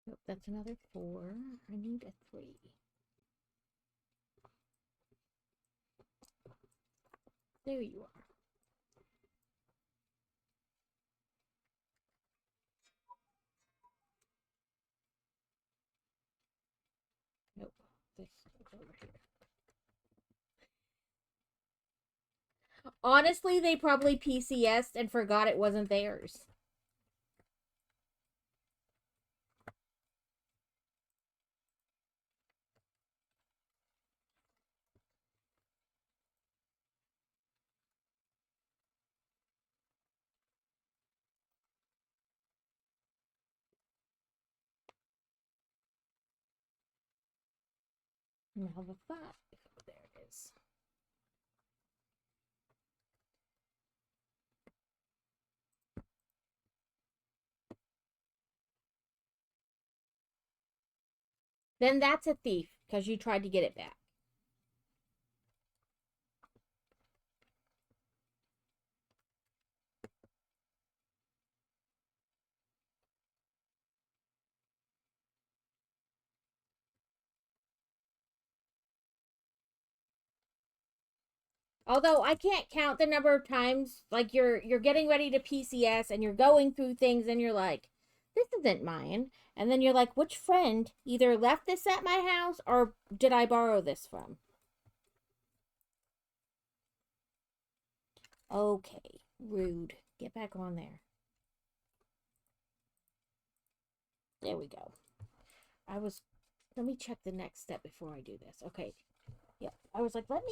[SPEAKER 1] Nope, that's another 4. I need a 3. There you are. Nope, this is over here. Honestly, they probably PCS'd and forgot it wasn't theirs. Now the 5. There it is. Then that's a thief, because you tried to get it back. Although I can't count the number of times, like, you're getting ready to PCS and you're going through things and you're like, this isn't mine. And then you're like, which friend either left this at my house or did I borrow this from? Okay, rude. Get back on there. There we go. Let me check the next step before I do this. Okay. Yeah, I was like, let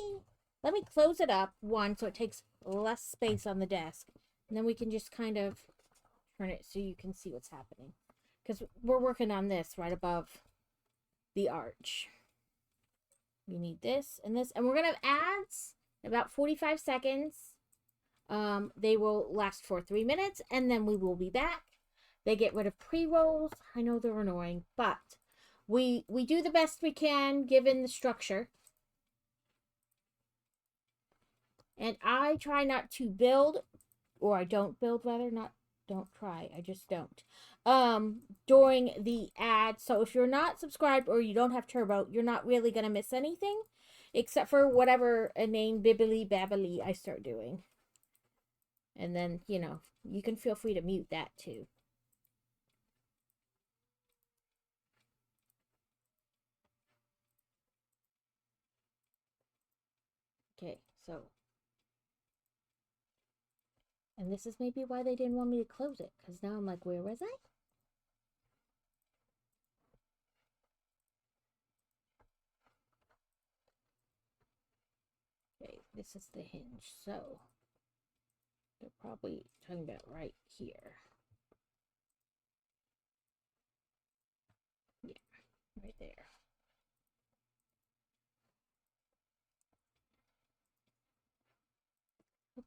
[SPEAKER 1] me close it up, one, so it takes less space on the desk. And then we can just kind of turn it so you can see what's happening. Because we're working on this right above the arch. We need this and this. And we're going to have ads in about 45 seconds. They will last for 3 minutes, and then we will be back. They get rid of pre-rolls. I know they're annoying, but we do the best we can given the structure. And I try not to build, or I don't build rather, not don't try, I just don't. During the ad. So if you're not subscribed or you don't have turbo, you're not really gonna miss anything. Except for whatever a name bibbly babbly I start doing. And then, you know, you can feel free to mute that too. Okay, so. And this is maybe why they didn't want me to close it. Because now I'm like, where was I? This is the hinge, so they're probably talking about right here. Yeah, right there.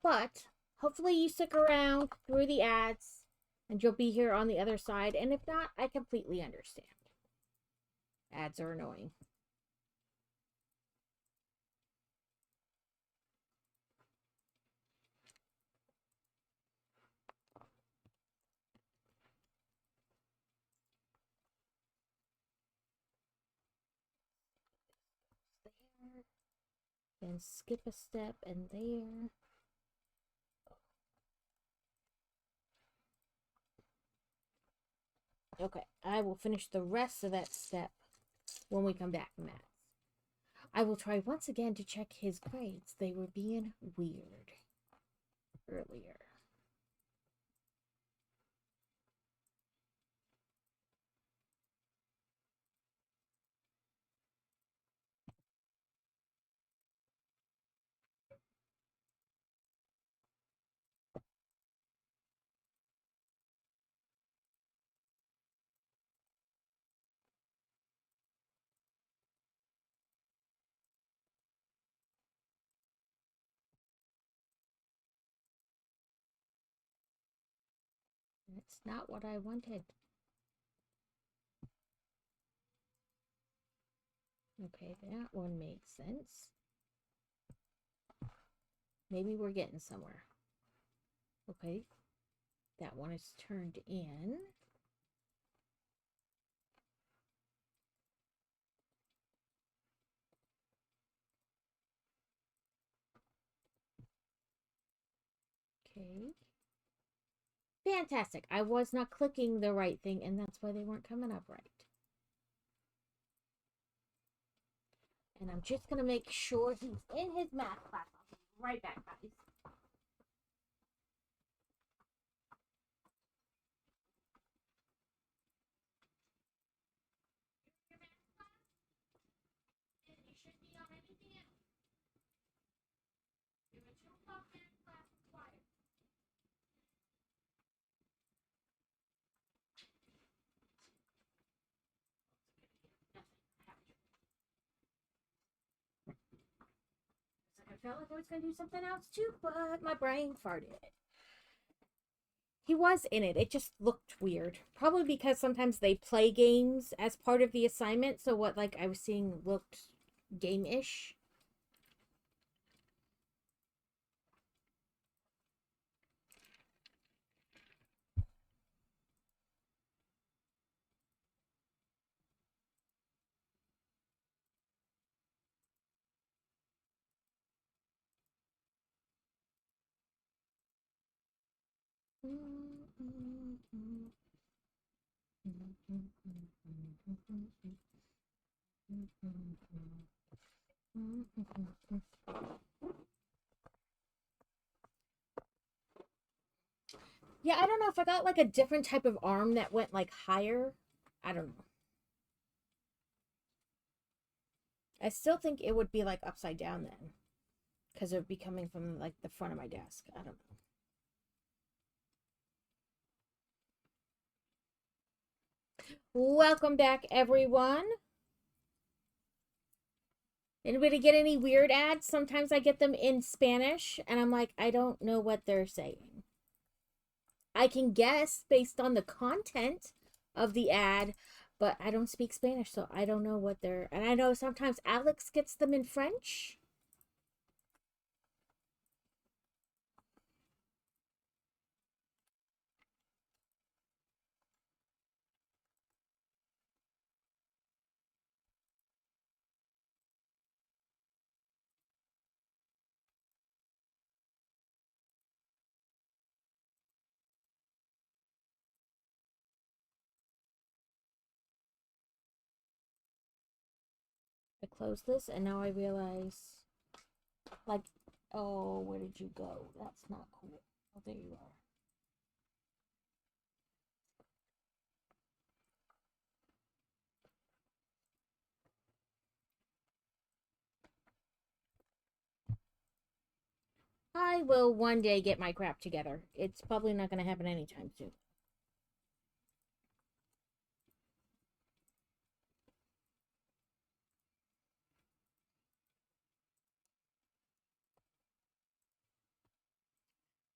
[SPEAKER 1] But hopefully you stick around through the ads and you'll be here on the other side. And if not, I completely understand. Ads are annoying. There. Then skip a step and there. Okay, I will finish the rest of that step when we come back from that. I will try once again to check his grades. They were being weird earlier. It's not what I wanted. Okay, that one made sense. Maybe we're getting somewhere. Okay, that one is turned in. Okay. Fantastic. I was not clicking the right thing, and that's why they weren't coming up right. And I'm just going to make sure he's in his math class. I'll be right back, guys. You should be on anything else. You have a 2 o'clock math class required. I felt like I was going to do something else too, but my brain farted. He was in it. It just looked weird. Probably because sometimes they play games as part of the assignment. So what like I was seeing looked game-ish. Yeah, I don't know if I got like a different type of arm that went like higher. I don't know. I still think it would be like upside down then. Because it would be coming from like the front of my desk. I don't know. Welcome back, everyone. Anybody get any weird ads? Sometimes I get them in Spanish, and I'm like, I don't know what they're saying. I can guess based on the content of the ad, but I don't speak Spanish, so I don't know what they're... And I know sometimes Alex gets them in French. I close this, and now I realize, like, oh, where did you go? That's not cool. Oh, there you are. I will one day get my crap together. It's probably not going to happen anytime soon.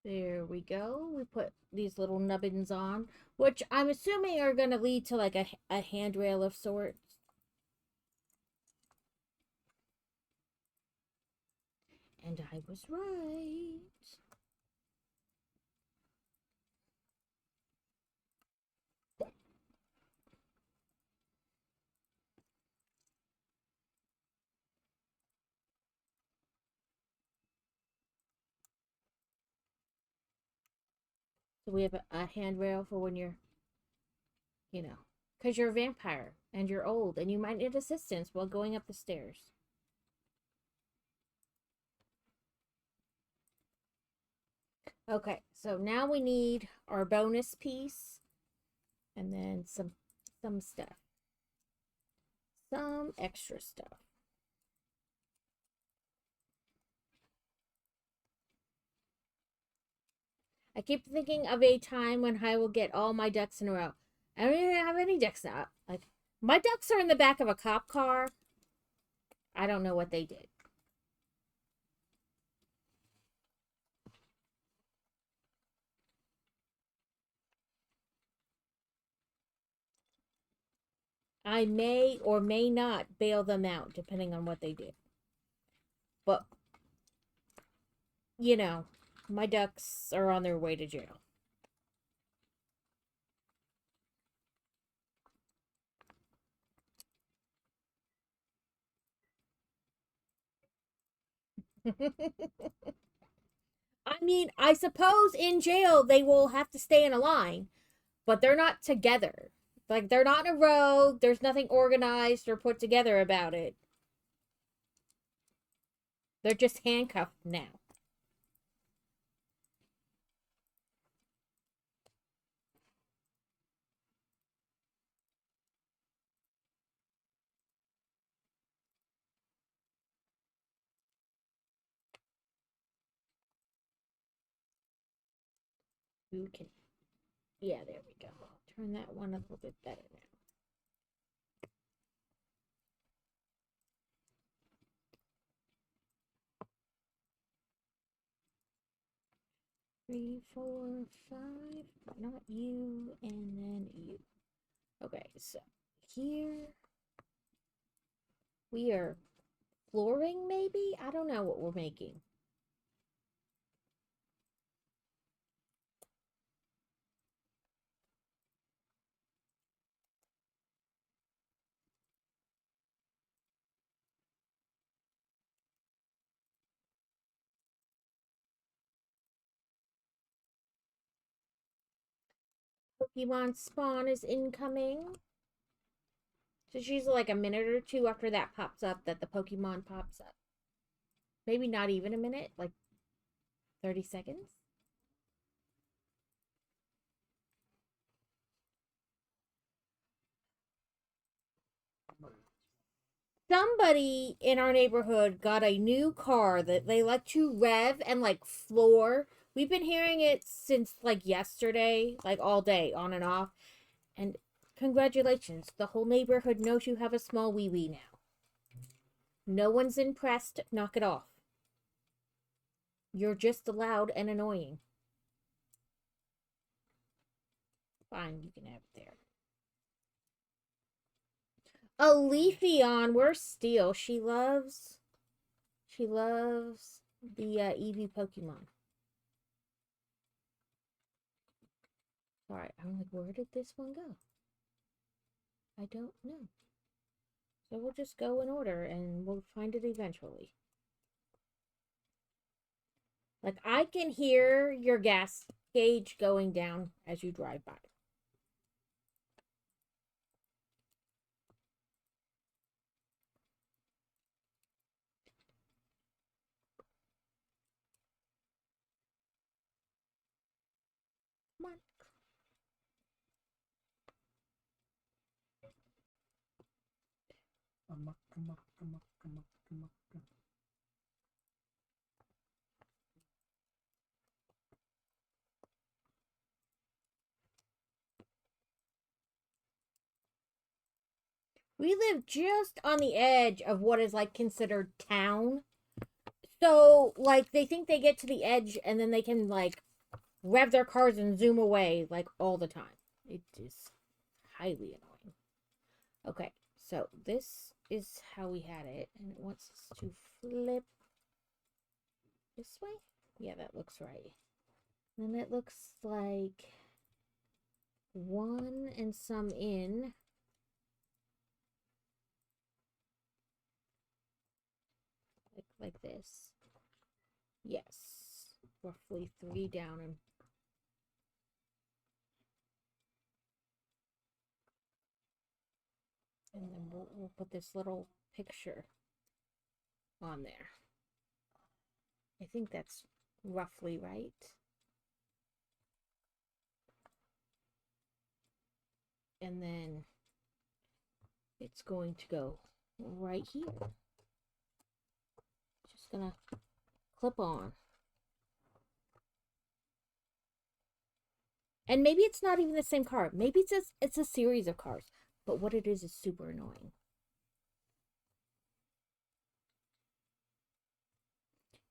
[SPEAKER 1] There we go. We put these little nubbins on, which I'm assuming are going to lead to like a handrail of sorts. And I was right. So we have a handrail for when you're, because you're a vampire and you're old and you might need assistance while going up the stairs. Okay, so now we need our bonus piece and then some stuff. Some extra stuff. I keep thinking of a time when I will get all my ducks in a row. I don't even have any ducks now. Like, my ducks are in the back of a cop car. I don't know what they did. I may or may not bail them out, depending on what they did. But, my ducks are on their way to jail. I mean, I suppose in jail they will have to stay in a line, but they're not together. Like, they're not in a row. There's nothing organized or put together about it. They're just handcuffed now. You can, yeah, there we go. Turn that one a little bit better now. Three, four, five, not you, and then you. Okay, so here we are flooring, maybe? I don't know what we're making. Pokemon spawn is incoming. So it's usually like a minute or two after that pops up that the Pokemon pops up. Maybe not even a minute, like 30 seconds. Somebody in our neighborhood got a new car that they let you rev and like floor. We've been hearing it since like yesterday, like all day, on and off. And congratulations, the whole neighborhood knows you have a small wee wee now. No one's impressed. Knock it off. You're just loud and annoying. Fine, you can have it there. A Leafeon, where's Steel? She loves the Eevee Pokemon. Alright, I'm like, where did this one go? I don't know. So we'll just go in order and we'll find it eventually. Like, I can hear your gas gauge going down as you drive by. Come on. We live just on the edge of what is like considered town. So, like, they think they get to the edge and then they can, like, rev their cars and zoom away, like, all the time. It is highly annoying. Okay, so this is how we had it. And it wants us to flip this way? Yeah, that looks right. Then it looks like 1 and some in. Like this. Yes. Roughly 3 down and then we'll put this little picture on there. I think that's roughly right. And then it's going to go right here. Just gonna clip on. And maybe it's not even the same car. Maybe it's a series of cars. But what it is super annoying.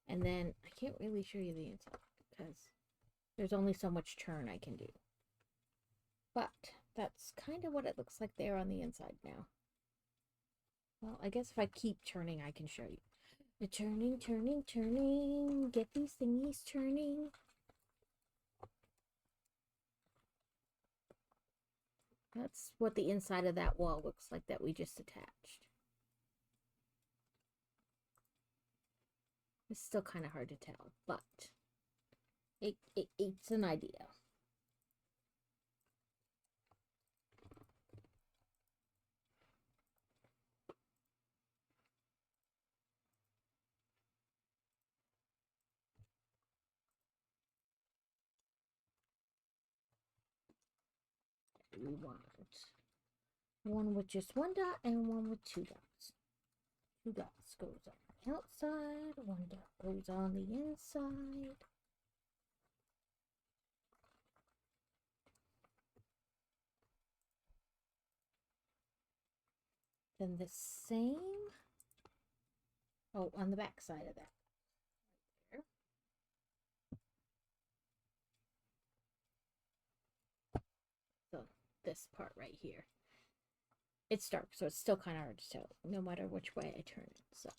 [SPEAKER 1] And then I can't really show you the inside because there's only so much turn I can do. But that's kind of what it looks like there on the inside now. Well, I guess if I keep turning, I can show you. The turning, turning, turning. Get these thingies turning. That's what the inside of that wall looks like that we just attached. It's still kind of hard to tell, but it's an idea. We want one with just 1 dot and one with 2 dots. 2 dots goes on the outside, 1 dot goes on the inside. Then the same, on the back side of that. Right there. So this part right here. It's dark, so it's still kind of hard to tell, no matter which way I turn it. So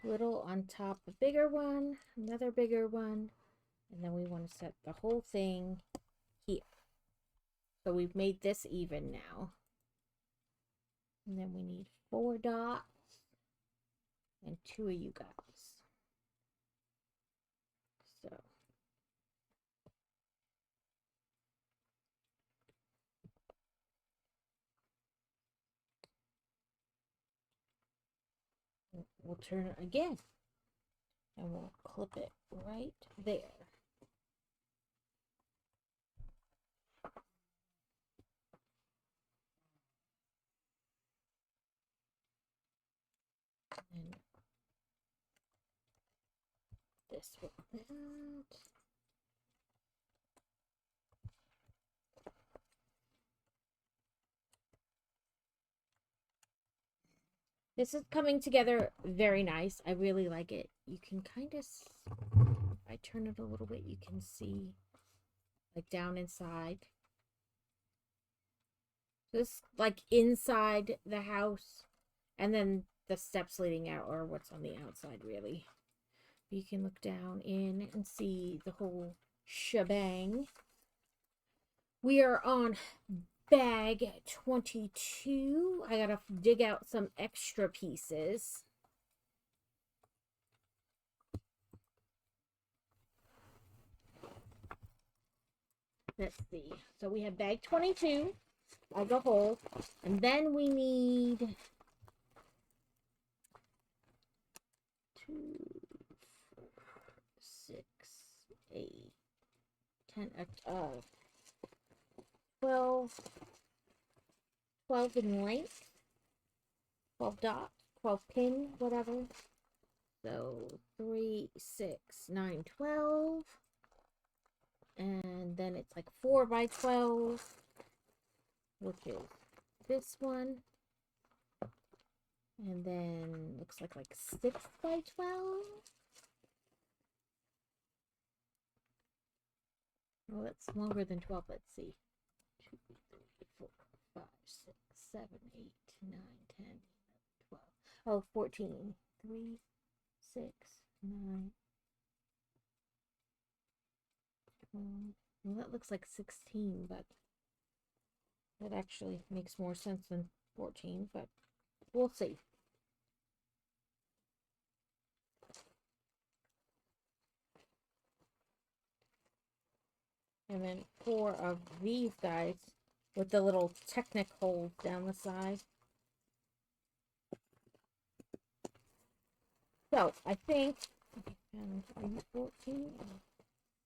[SPEAKER 1] little on top, a bigger one, another bigger one, and then we want to set the whole thing here. So we've made this even now. And then we need 4 dots and 2 of you guys. So we'll turn it again and we'll clip it right there. And this with that. This is coming together very nice. I really like it. You can kind of, if I turn it a little bit, you can see like down inside. This like inside the house, and then the steps leading out are what's on the outside really. You can look down in and see the whole shebang. We are on bag 22. I gotta dig out some extra pieces. Let's see. So we have bag 22 as a whole, and then we need 2, 4, 6, 8, 10, 12 in length, 12 dots, 12 pin, whatever. So 3, 6, 9, 12. And then it's like 4 by 12. which is this one. And then looks like 6 by 12. Oh, that's longer than 12. Let's see. 2, 3, 4, 5, 6, 7, 8, 9, 10, 11, 12. Oh, 14. 3, 6, 9, 12. Well, that looks like 16, but that actually makes more sense than 14, but we'll see. And then 4 of these guys with the little Technic holes down the side. So, I think, are you 14?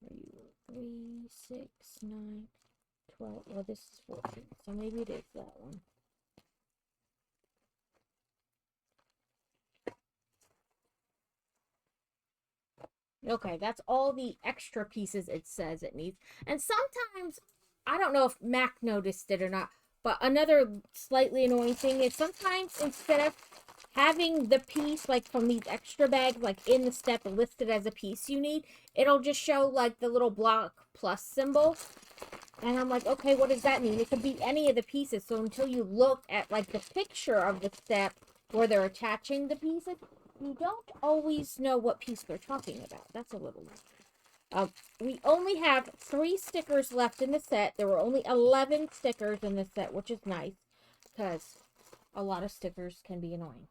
[SPEAKER 1] Are you 3, 6, 9, 12? Well, this is 14, so maybe it is that one. Okay, that's all the extra pieces it says it needs. And sometimes, I don't know if Mac noticed it or not, but another slightly annoying thing is sometimes instead of having the piece like from these extra bags like in the step listed as a piece you need, it'll just show like the little block plus symbol. And I'm like, okay, what does that mean? It could be any of the pieces. So until you look at like the picture of the step where they're attaching the pieces, you don't always know what piece they're talking about. That's a little weird. We only have 3 stickers left in the set. There were only 11 stickers in the set, which is nice because a lot of stickers can be annoying.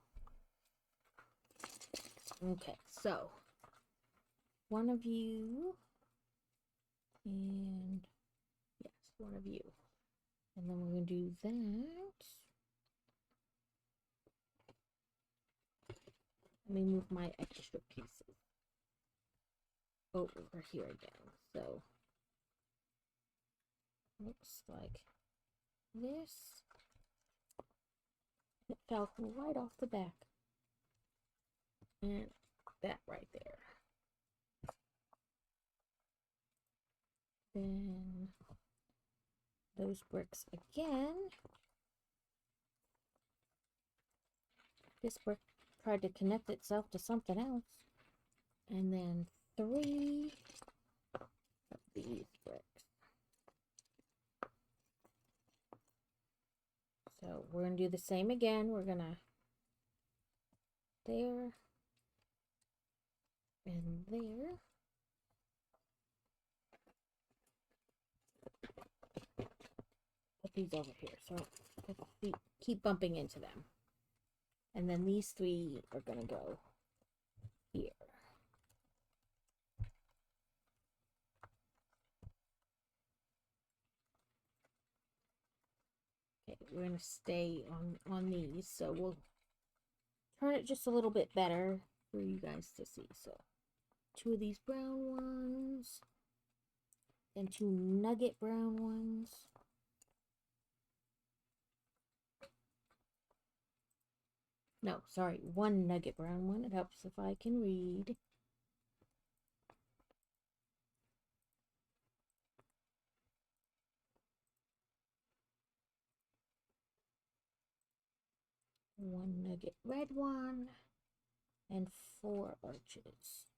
[SPEAKER 1] Okay, so one of you and yes, one of you. And then we're going to do that. Let me move my extra pieces over here again. So, looks like this. It fell right off the back. And that right there. Then those bricks again. This brick tried to connect itself to something else. And then 3 of these bricks. So we're going to do the same again. We're going to there and there. Put these over here so I have to keep bumping into them. And then these 3 are going to go here. Okay, we're going to stay on these, so we'll turn it just a little bit better for you guys to see. So 2 of these brown ones and 2 nugget brown ones. No, sorry, 1 nugget brown one. It helps if I can read. One nugget red one and 4 arches.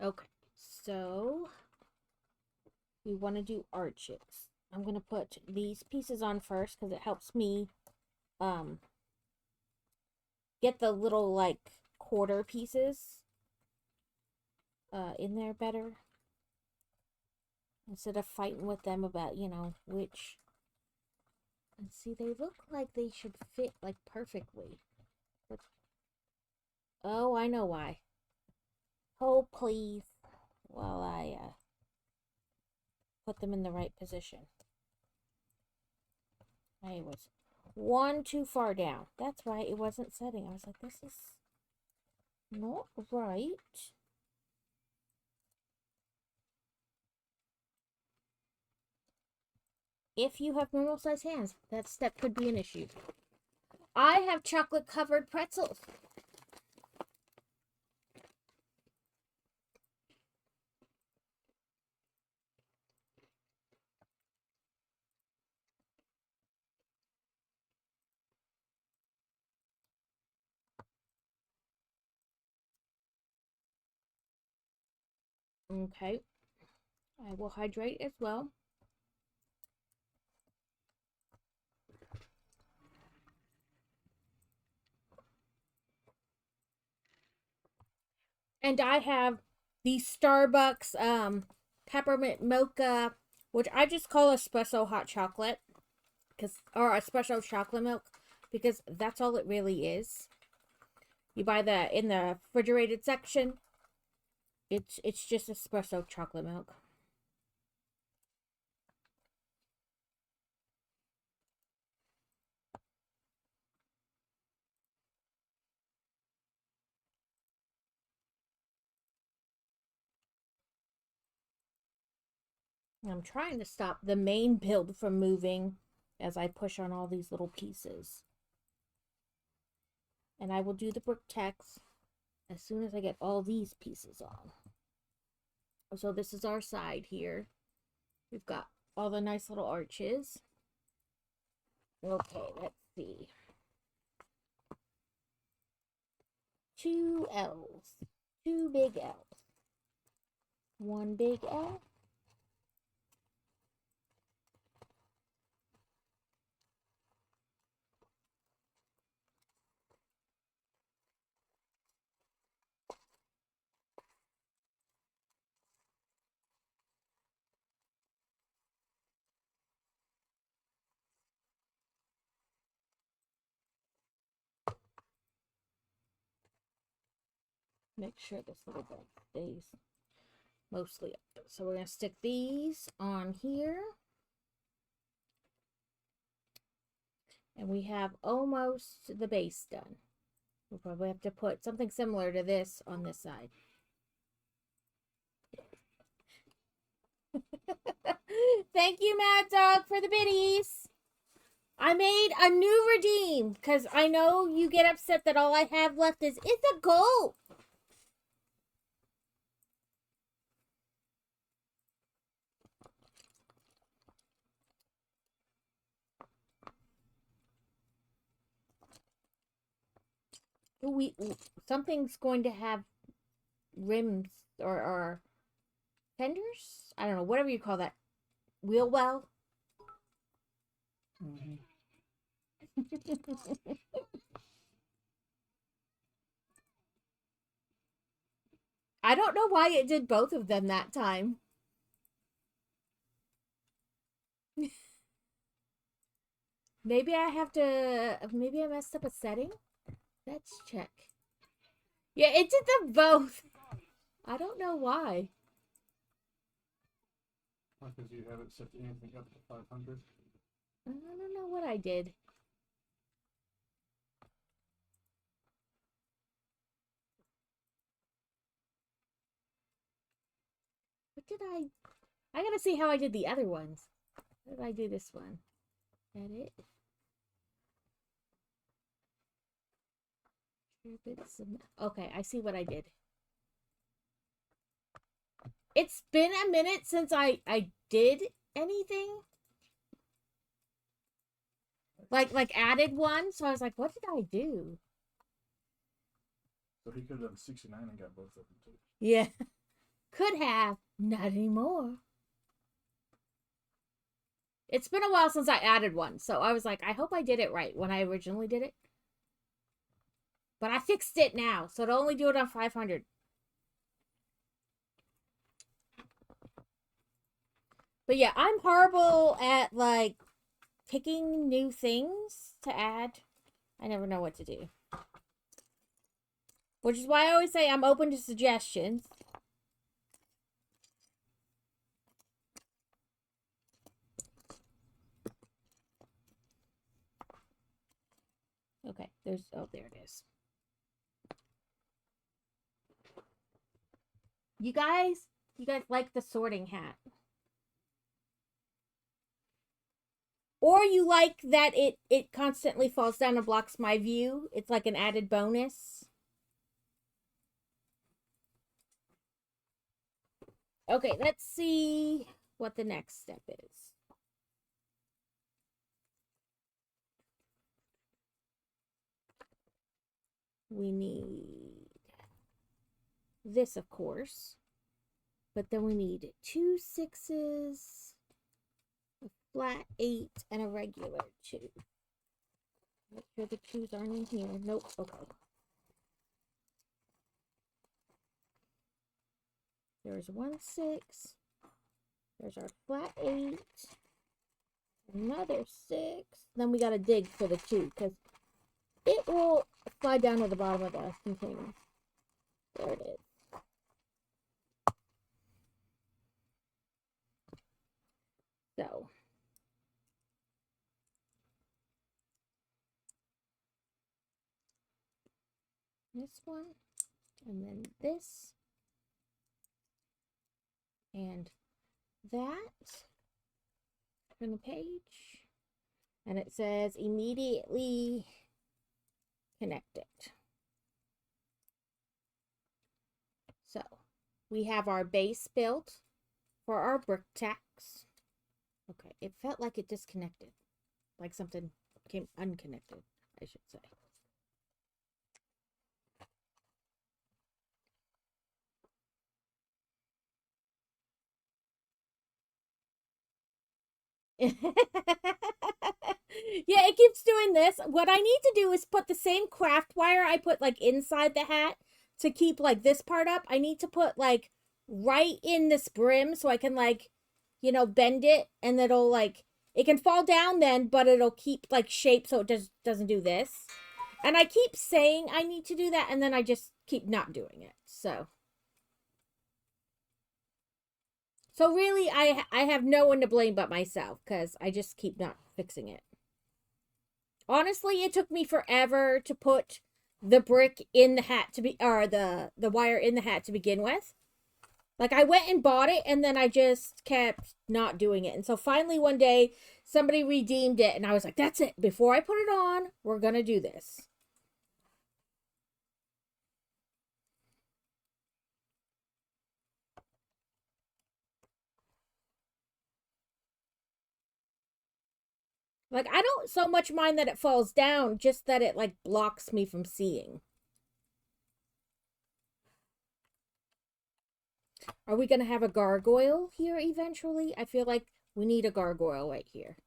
[SPEAKER 1] Okay, so we want to do arches. I'm going to put these pieces on first because it helps me get the little like quarter pieces in there better. Instead of fighting with them about, you know, which. And see, they look like they should fit like perfectly. But oh, I know why. Oh, please. While I put them in the right position. I was 1 too far down. That's why it wasn't setting. I was like, this is not right. If you have normal size hands, that step could be an issue. I have chocolate covered pretzels. Okay. I will hydrate as well. And I have the Starbucks peppermint mocha, which I just call espresso hot chocolate, or espresso chocolate milk, because that's all it really is. You buy the in the refrigerated section. It's just espresso chocolate milk. I'm trying to stop the main build from moving as I push on all these little pieces. And I will do the brick text as soon as I get all these pieces on. So this is our side here. We've got all the nice little arches. Okay, let's see. 2 L's. 2 big L's. 1 big L. Make sure this little bit stays mostly up. So we're going to stick these on here. And we have almost the base done. We'll probably have to put something similar to this on this side. Thank you, Mad Dog, for the biddies. I made a new redeem because I know you get upset that all I have left is it's a gold. Something's going to have rims or fenders. I don't know, whatever you call that. Wheel well. I don't know why it did both of them that time. Maybe I have to. Maybe I messed up a setting. Let's check. Yeah, it did them both. I don't know why.
[SPEAKER 2] Because you have it set to anything up to 500.
[SPEAKER 1] I don't know what I did. What did I gotta see how I did the other ones. How did I do this one? Edit. Okay, I see what I did. It's been a minute since I did anything. Like added one, so I was like, what did I do?
[SPEAKER 2] So he could have done 69 and got both of them too.
[SPEAKER 1] Yeah. Could have. Not anymore. It's been a while since I added one, so I was like, I hope I did it right when I originally did it. But I fixed it now, so it'll only do it on 500. But yeah, I'm horrible at, like, picking new things to add. I never know what to do. Which is why I always say I'm open to suggestions. Okay, there it is. You guys like the sorting hat. Or you like that it constantly falls down and blocks my view. It's like an added bonus. Okay, let's see what the next step is. We need this, of course. But then we need 2 6s, a flat 8, and a regular 2. Make sure the 2s aren't in here. Nope. Okay. There's 1 6. There's our flat 8. Another 6. Then we gotta dig for the 2 because it will slide down to the bottom of the container. There it is. So, this one, and then this, and that. Turn the page, and it says immediately connect it. So, we have our base built for our brick tacks. Okay, it felt like it disconnected. Like something came unconnected, I should say. Yeah, it keeps doing this. What I need to do is put the same craft wire I put like inside the hat to keep like this part up. I need to put like right in this brim so I can like, you know, bend it and it'll like, it can fall down then, but it'll keep like shape so it doesn't do this. And I keep saying I need to do that and then I just keep not doing it. So really, I have no one to blame but myself because I just keep not fixing it. Honestly, it took me forever to put the brick in the hat to be, or the wire in the hat to begin with. Like I went and bought it and then I just kept not doing it. And so finally one day somebody redeemed it and I was like, that's it. Before I put it on, we're going to do this. Like, I don't so much mind that it falls down, just that it, like, blocks me from seeing. Are we going to have a gargoyle here eventually? I feel like we need a gargoyle right here.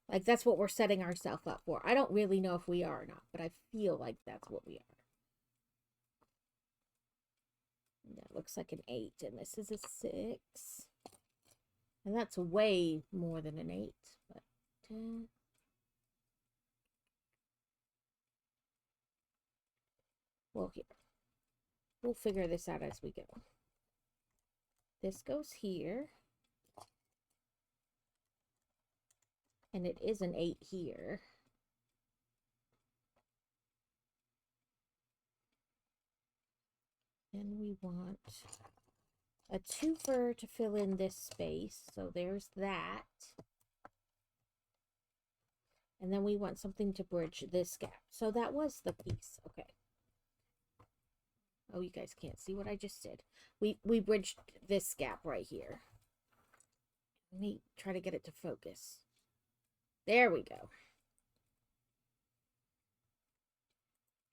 [SPEAKER 1] Like, that's what we're setting ourselves up for. I don't really know if we are or not, but I feel like that's what we are. And that looks like an 8, and this is a 6. And that's way more than an 8, but 10. Well, here. We'll figure this out as we go. This goes here. And it is an 8 here. Then we want a twofer to fill in this space. So there's that. And then we want something to bridge this gap. So that was the piece. Okay. Oh, you guys can't see what I just did. We bridged this gap right here. Let me try to get it to focus. There we go.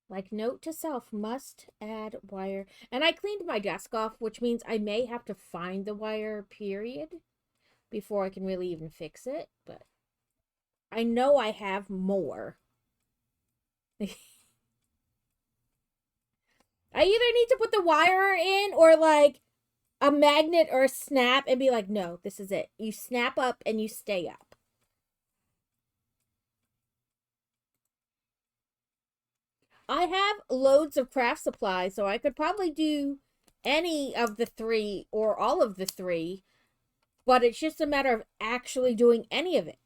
[SPEAKER 1] Like, note to self, must add wire. And I cleaned my desk off, which means I may have to find the wire, period, before I can really even fix it. But I know I have more. I either need to put the wire in or like a magnet or a snap and be like, no, this is it. You snap up and you stay up. I have loads of craft supplies, so I could probably do any of the 3 or all of the 3, but it's just a matter of actually doing any of it.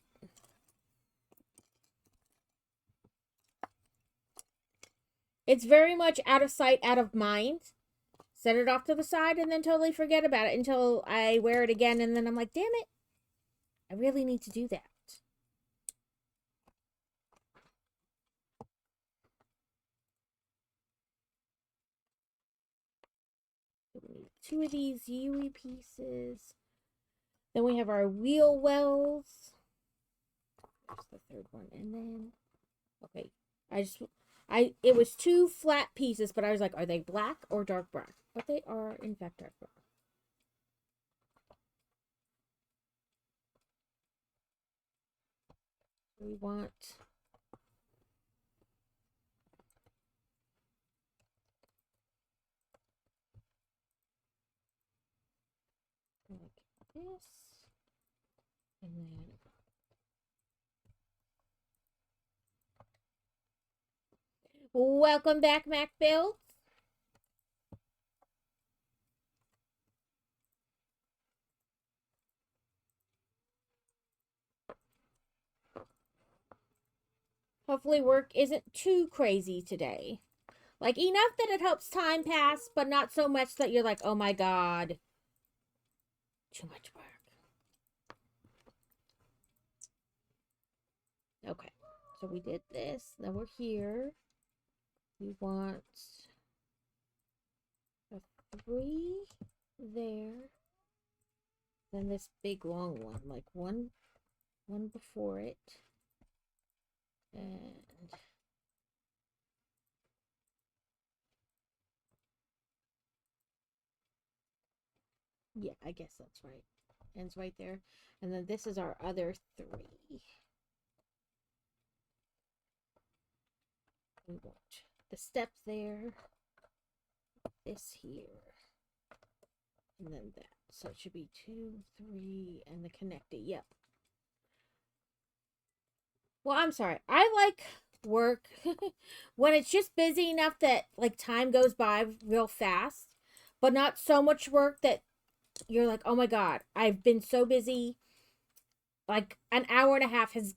[SPEAKER 1] It's very much out of sight, out of mind. Set it off to the side and then totally forget about it until I wear it again and then I'm like, damn it, I really need to do that. We need 2 of these Yui pieces. Then we have our wheel wells. There's the 3rd one. And then, okay, It was two flat pieces, but I was like, are they black or dark brown? But they are, in fact, dark brown. We want like this, and then welcome back, Mac Build. Hopefully work isn't too crazy today. Like, enough that it helps time pass, but not so much that you're like, oh my god, too much work. Okay, so we did this. Now we're here. We want a 3 there. Then this big long one, like one before it. And yeah, I guess that's right. Ends right there. And then this is our other 3. We want the step there, this here, and then that. So it should be 2, 3, and the connector. Yep. Well, I'm sorry. I like work when it's just busy enough that like time goes by real fast, but not so much work that you're like, oh my god, I've been so busy. Like an hour and a half has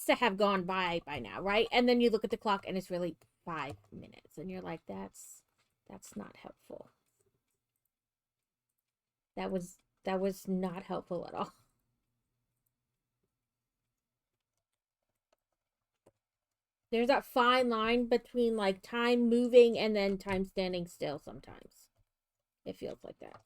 [SPEAKER 1] to have gone by now, right? And then you look at the clock and it's really 5 minutes, and you're like, that's not helpful. That was not helpful at all. There's that fine line between like time moving and then time standing still sometimes. It feels like that.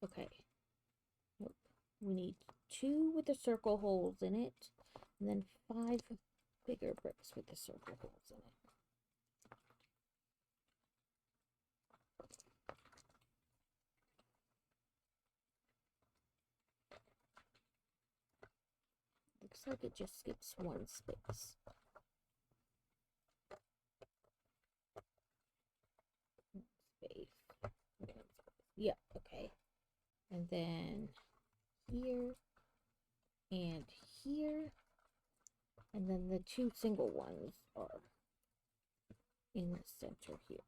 [SPEAKER 1] Okay. Nope. We need 2 with the circle holes in it, and then 5 bigger bricks with the circle holes in it. Looks like it just skips 1 space. Yep, okay. And then here and here. And then the 2 single ones are in the center here.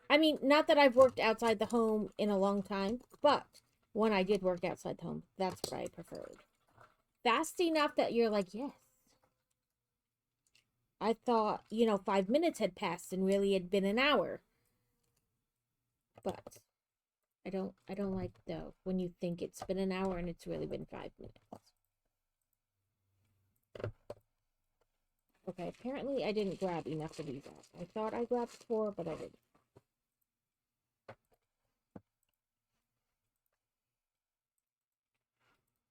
[SPEAKER 1] I mean, not that I've worked outside the home in a long time, but when I did work outside the home, that's what I preferred. Fast enough that you're like, yes. I thought, 5 minutes had passed and really had been an hour. But I don't like though when you think it's been an hour and it's really been 5 minutes. Okay, apparently I didn't grab enough of these off. I thought I grabbed 4, but I didn't.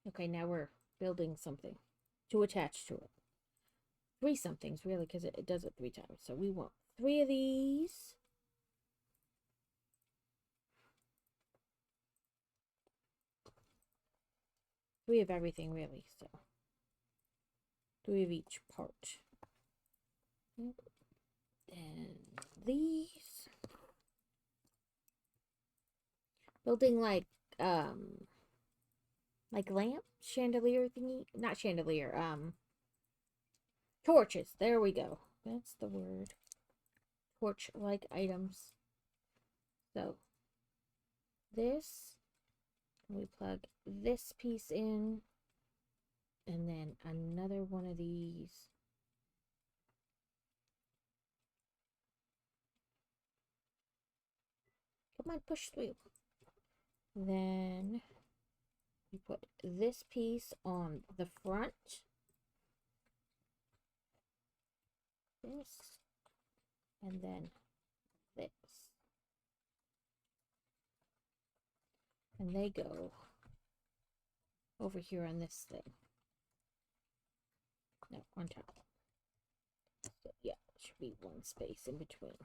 [SPEAKER 1] Okay, now we're building something to attach to it. 3 somethings, really, because it does it 3 times. So we want 3 of these. Three of everything, really, so 3 of each part. And these. Building like lamp chandelier thingy, not chandelier, torches. There we go. That's the word. Torch like items. So this, we plug this piece in, and then another one of these. Come on, push through. Then we put this piece on the front. This. And then this. And they go over here on this thing. No, on top. So, yeah, should be one space in between.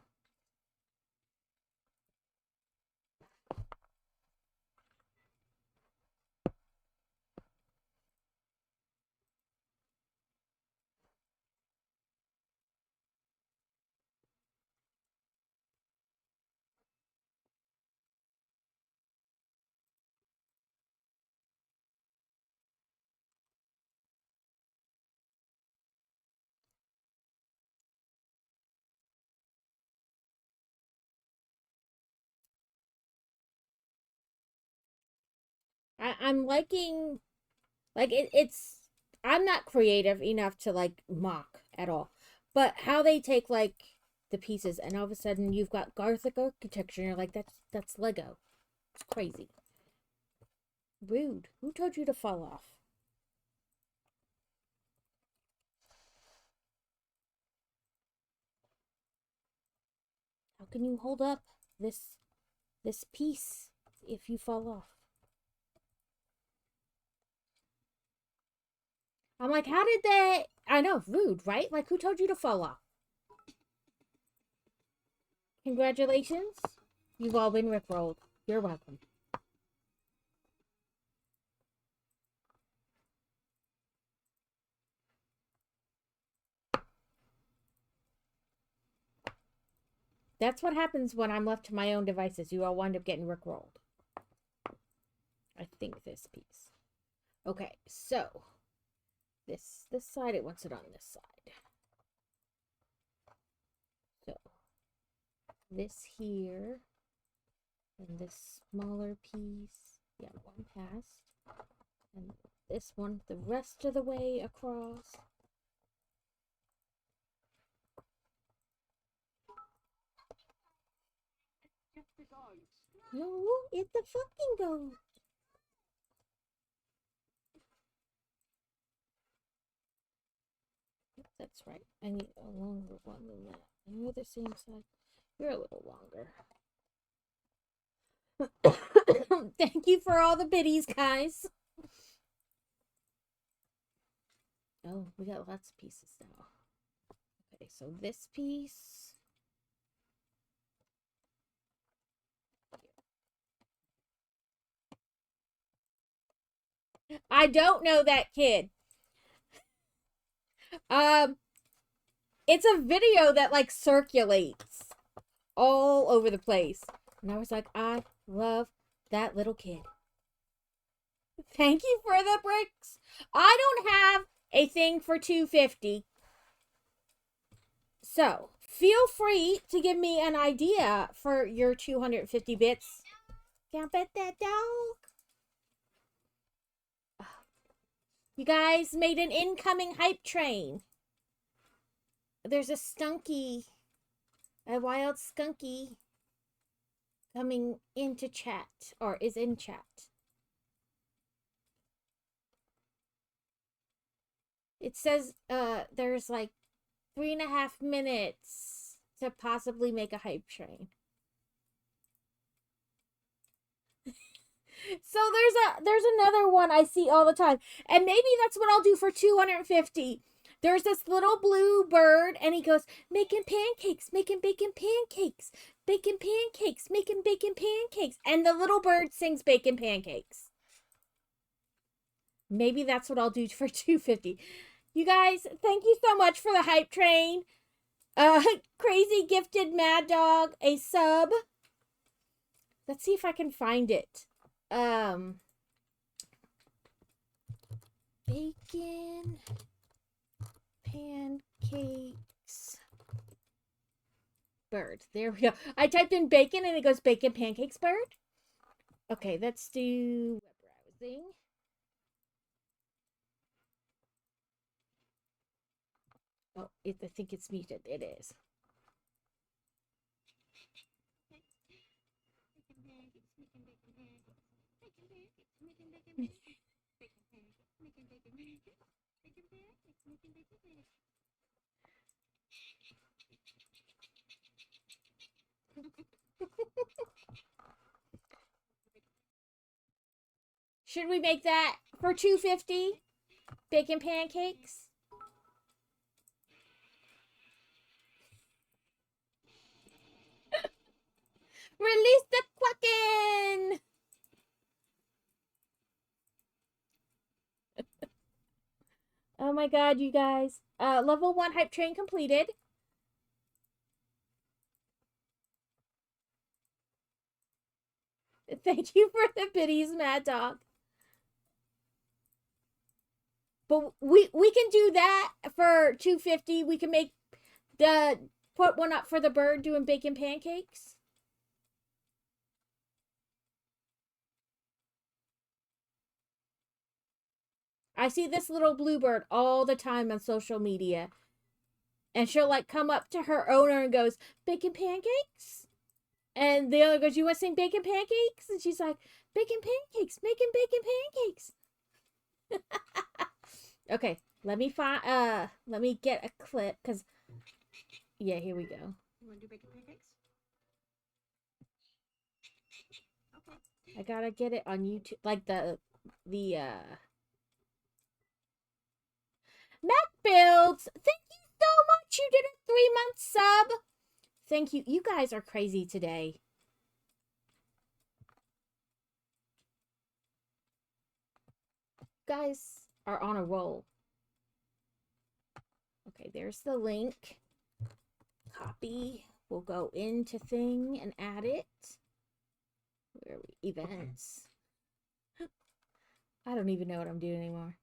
[SPEAKER 1] I'm liking, like, I'm not creative enough to, like, mock at all. But how they take, like, the pieces and all of a sudden you've got Gothic architecture and you're like, that's Lego. It's crazy. Rude. Who told you to fall off? How can you hold up this piece if you fall off? I'm like, how did they? I know, rude, right? Like, who told you to fall off? Congratulations. You've all been rickrolled. You're welcome. That's what happens when I'm left to my own devices. You all wind up getting rickrolled. I think this piece. Okay, so this side, it wants it on this side. So this here and this smaller piece. Yeah, one passed. And this one the rest of the way across. No, it's the fucking goat. That's right. I need a longer one than that. And you're the same size. You're a little longer. Thank you for all the biddies, guys. Oh, we got lots of pieces now. Okay, so this piece. I don't know that kid. It's a video that like circulates all over the place. And I was like, I love that little kid. Thank you for the bricks. I don't have a thing for 250. So, feel free to give me an idea for your 250 bits. Can't bet that dog. You guys made an incoming hype train. There's a wild skunky coming into chat, or is in chat. It says there's like 3.5 minutes to possibly make a hype train. So there's another one I see all the time. And maybe that's what I'll do for 250. There's this little blue bird and he goes, making pancakes, making bacon pancakes, bacon pancakes, making bacon pancakes. And the little bird sings bacon pancakes. Maybe that's what I'll do for 250. You guys, thank you so much for the hype train. Crazy gifted Mad Dog, a sub. Let's see if I can find it. Bacon pancakes bird. There we go. I typed in bacon and it goes bacon pancakes bird. Okay, let's do web browsing. Oh, I think it's muted. It is. Should we make that for $2.50? Bacon pancakes? Release the Quacken! Oh my god, you guys. Level 1 hype train completed. Thank you for the biddies, Mad Dog. But we can do that for $2.50. We can make put one up for the bird doing bacon pancakes. I see this little bluebird all the time on social media. And she'll like come up to her owner and goes, "Bacon pancakes?" And the other goes, "You want to sing bacon pancakes?" And she's like, "Bacon pancakes, making bacon pancakes." Okay, let me get a clip, because yeah, here we go.
[SPEAKER 3] You want to do bacon pancakes? Okay.
[SPEAKER 1] I gotta get it on YouTube, like the Mac Builds. Thank you so much. You did a 3-month sub. Thank you. You guys are crazy today. Guys are on a roll. Okay, there's the link. Copy. We'll go into thing and add it. Where are we? Events. I don't even know what I'm doing anymore.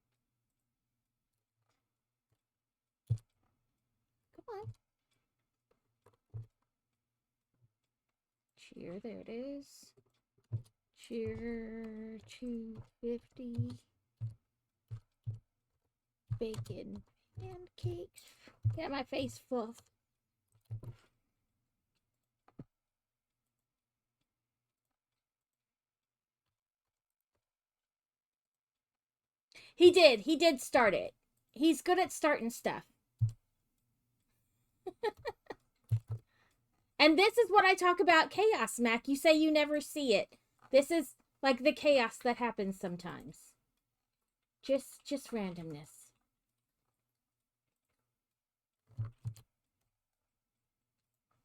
[SPEAKER 1] Come on. Cheer, there it is. Cheer 250. Bacon pancakes. Get my face full. He did start it. He's good at starting stuff. And this is what I talk about chaos, Mac. You say you never see it. This is like the chaos that happens sometimes. Just randomness.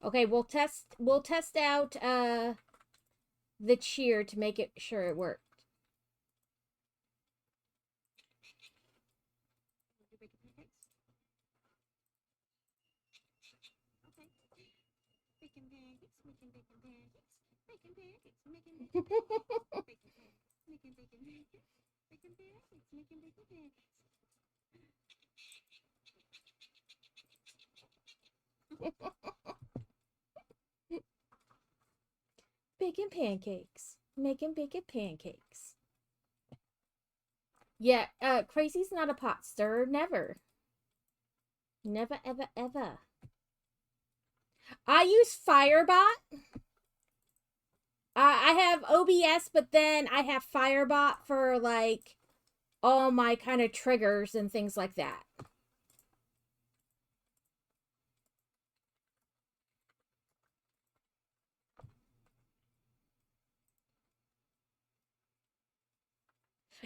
[SPEAKER 1] Okay, we'll test out the cheer to make it sure it worked. Bacon pancakes. Making bacon pancakes. Yeah, Crazy's not a pot stirrer. Never. Never, ever, ever. I use Firebot. I have OBS, but then I have Firebot for, like, all my kind of triggers and things like that.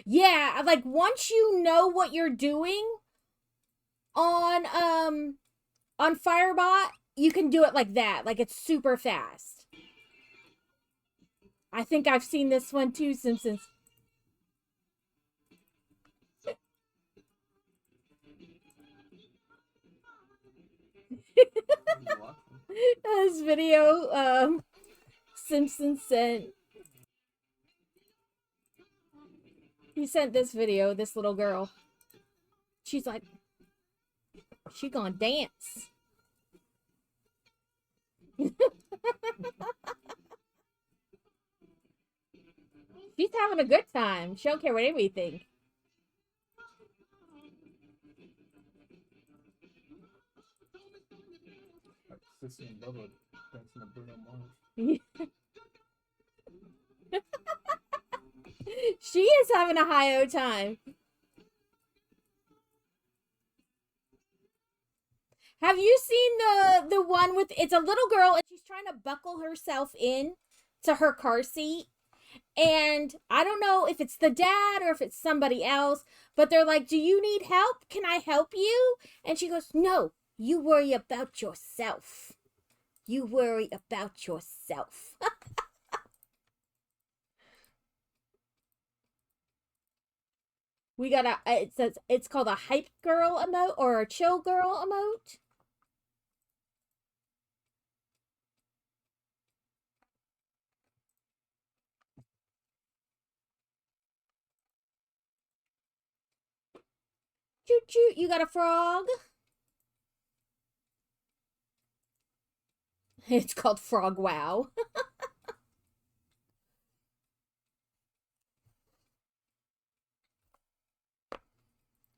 [SPEAKER 1] Yeah, like, once you know what you're doing on Firebot, you can do it like that. Like, it's super fast. I think I've seen this one too, Simpsons. This video, Simpsons sent. He sent this video, this little girl. She's like, she gonna dance. She's having a good time. She don't care what anybody think.
[SPEAKER 2] Sissy and Bubba dancing to Bruno Mars.
[SPEAKER 1] She is having a high-o time. Have you seen the one with, it's a little girl and she's trying to buckle herself in to her car seat, And I don't know if it's the dad or if it's somebody else, but they're like, do you need help? Can I help you? And she goes, no, you worry about yourself. You worry about yourself. We got it says it's called a hype girl emote or a chill girl emote. Choo choo, you got a frog? It's called Frog Wow.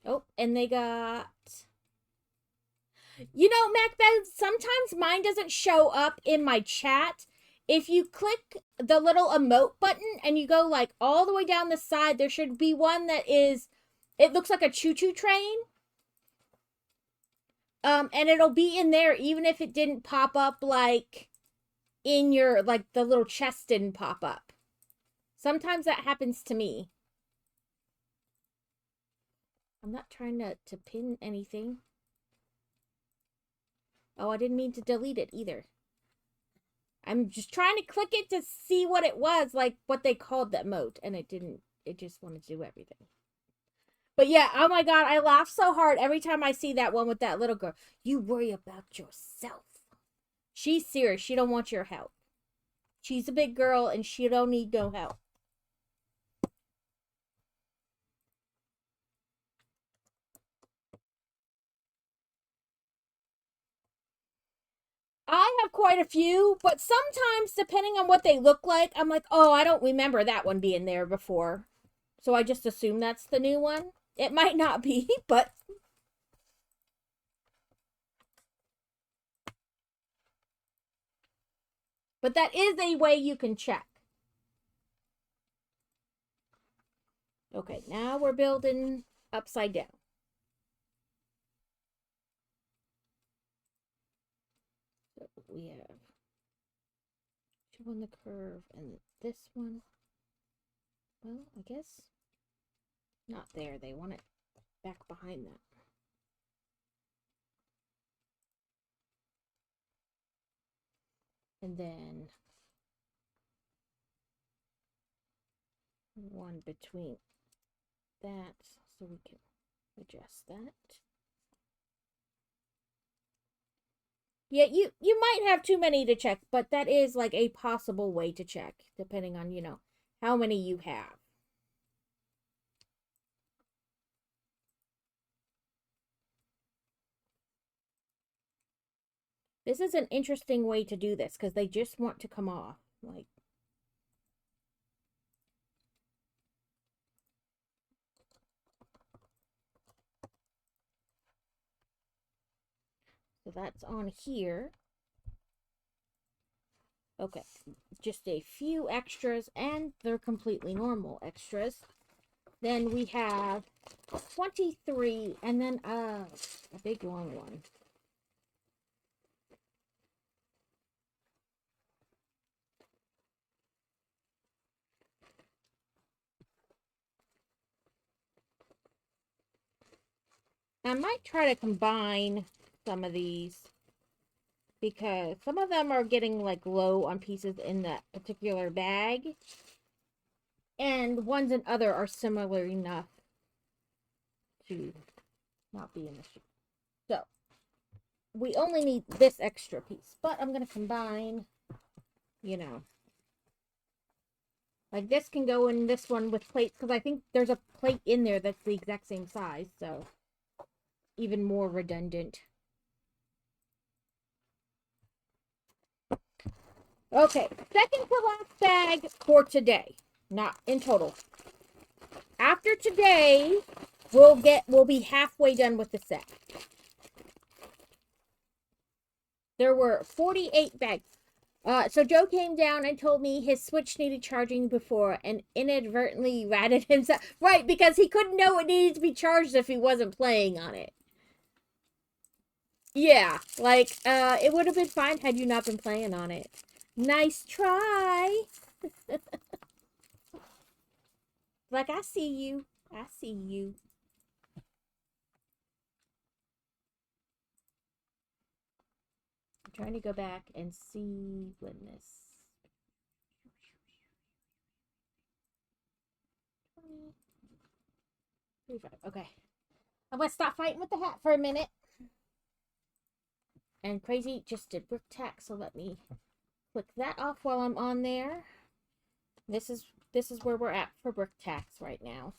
[SPEAKER 1] Oh, and they got... You know, Macbeth, sometimes mine doesn't show up in my chat. If you click the little emote button and you go like all the way down the side, there should be one that is... It looks like a choo-choo train. And it'll be in there even if it didn't pop up like in your, like the little chest didn't pop up. Sometimes that happens to me. I'm not trying to pin anything. Oh, I didn't mean to delete it either. I'm just trying to click it to see what it was, like what they called the emote, and it didn't. It just wanted to do everything. But yeah, oh my god, I laugh so hard every time I see that one with that little girl. You worry about yourself. She's serious. She don't want your help. She's a big girl and she don't need no help. I have quite a few, but sometimes depending on what they look like, I'm like, oh, I don't remember that one being there before. So I just assume that's the new one. It might not be, but... But that is a way you can check. Okay, now we're building upside down. So we have two on the curve and this one. Well, I guess not there. They want it back behind that. And then one between that, so we can adjust that. Yeah, you might have too many to check, but that is like a possible way to check, depending on, you know, how many you have. This is an interesting way to do this, because they just want to come off, like... So that's on here. Okay, just a few extras, and they're completely normal extras. Then we have 23, and then a big long one. I might try to combine some of these, because some of them are getting like low on pieces in that particular bag, and ones and other are similar enough to not be in the sheet. So we only need this extra piece, but I'm going to combine, you know, like this can go in this one with plates, because I think there's a plate in there that's the exact same size, so even more redundant. Okay, second to last bag for today, not in total. After today, we'll be halfway done with the set. There were 48 bags. So Joe came down and told me his Switch needed charging before and inadvertently ratted himself. Right, because he couldn't know it needed to be charged if he wasn't playing on it. Yeah, like, it would have been fine had you not been playing on it. Nice try. Like, I see you. I see you. I'm trying to go back and see when this. 35. Okay. I'm gonna stop fighting with the hat for a minute. And Crazy just did brick tack, so let me click that off while I'm on there. This is where we're at for brick tacks right now.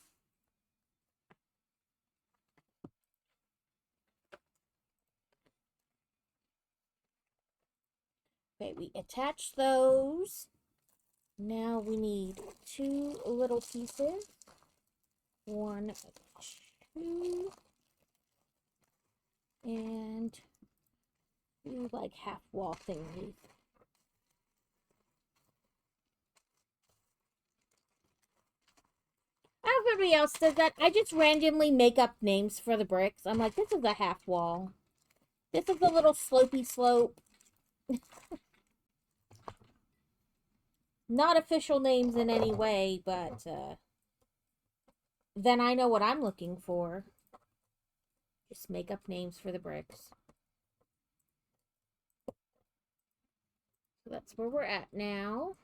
[SPEAKER 1] Okay, we attach those. Now we need 2 little pieces. 1, 2, and 2 like half wall thingies. I don't know if everybody else does that. I just randomly make up names for the bricks. I'm like, this is a half wall. This is a little slopey slope. Not official names in any way, but then I know what I'm looking for. Just make up names for the bricks. So that's where we're at now.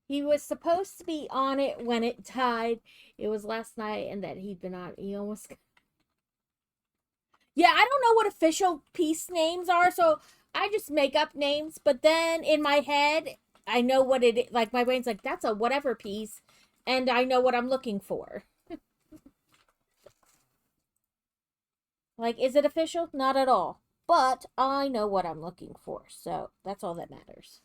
[SPEAKER 1] He was supposed to be on it when it died. It was last night, and that he'd been on. He almost. Yeah, I don't know what official piece names are, so I just make up names. But then in my head, I know what it is. Like, my brain's like, that's a whatever piece, and I know what I'm looking for. Like, is it official? Not at all. But I know what I'm looking for, so that's all that matters.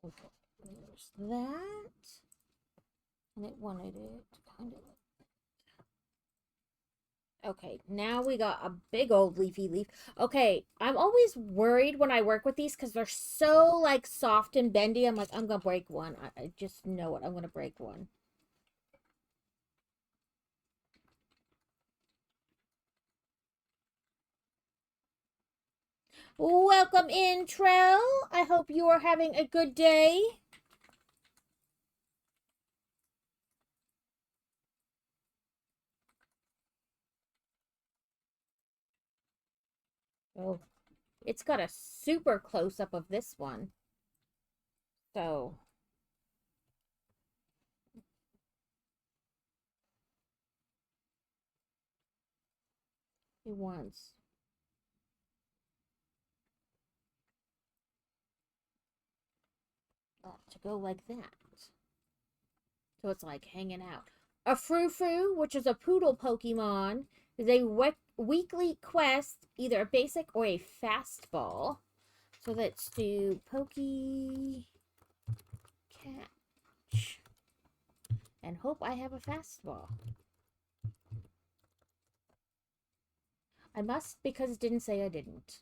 [SPEAKER 1] Okay, there's that. And it wanted it kind of. Okay, now we got a big old leafy leaf. Okay, I'm always worried when I work with these because they're so, like, soft and bendy. I'm like, I'm going to break one. I just know it. I'm going to break one. Welcome in, Trell. I hope you are having a good day. Oh, it's got a super close-up of this one. So, he wants to go like that. So it's like hanging out. A Frou-Frou, which is a poodle Pokemon, is a weekly quest, either a basic or a fastball. So let's do Pokey Catch. And hope I have a fastball. I must, because it didn't say I didn't.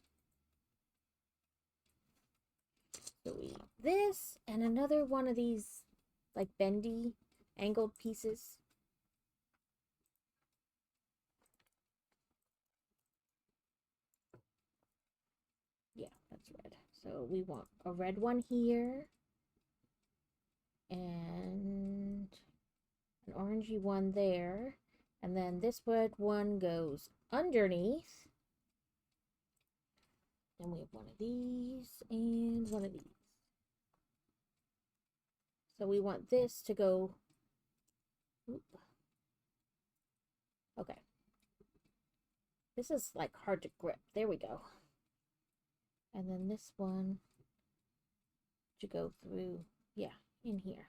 [SPEAKER 1] So we have this and another one of these, like, bendy, angled pieces. Yeah, that's red. So we want a red one here. And an orangey one there. And then this red one goes underneath. Then we have one of these and one of these. So we want this to go. Oop. Okay. This is like hard to grip. There we go. And then this one to go through, yeah, in here.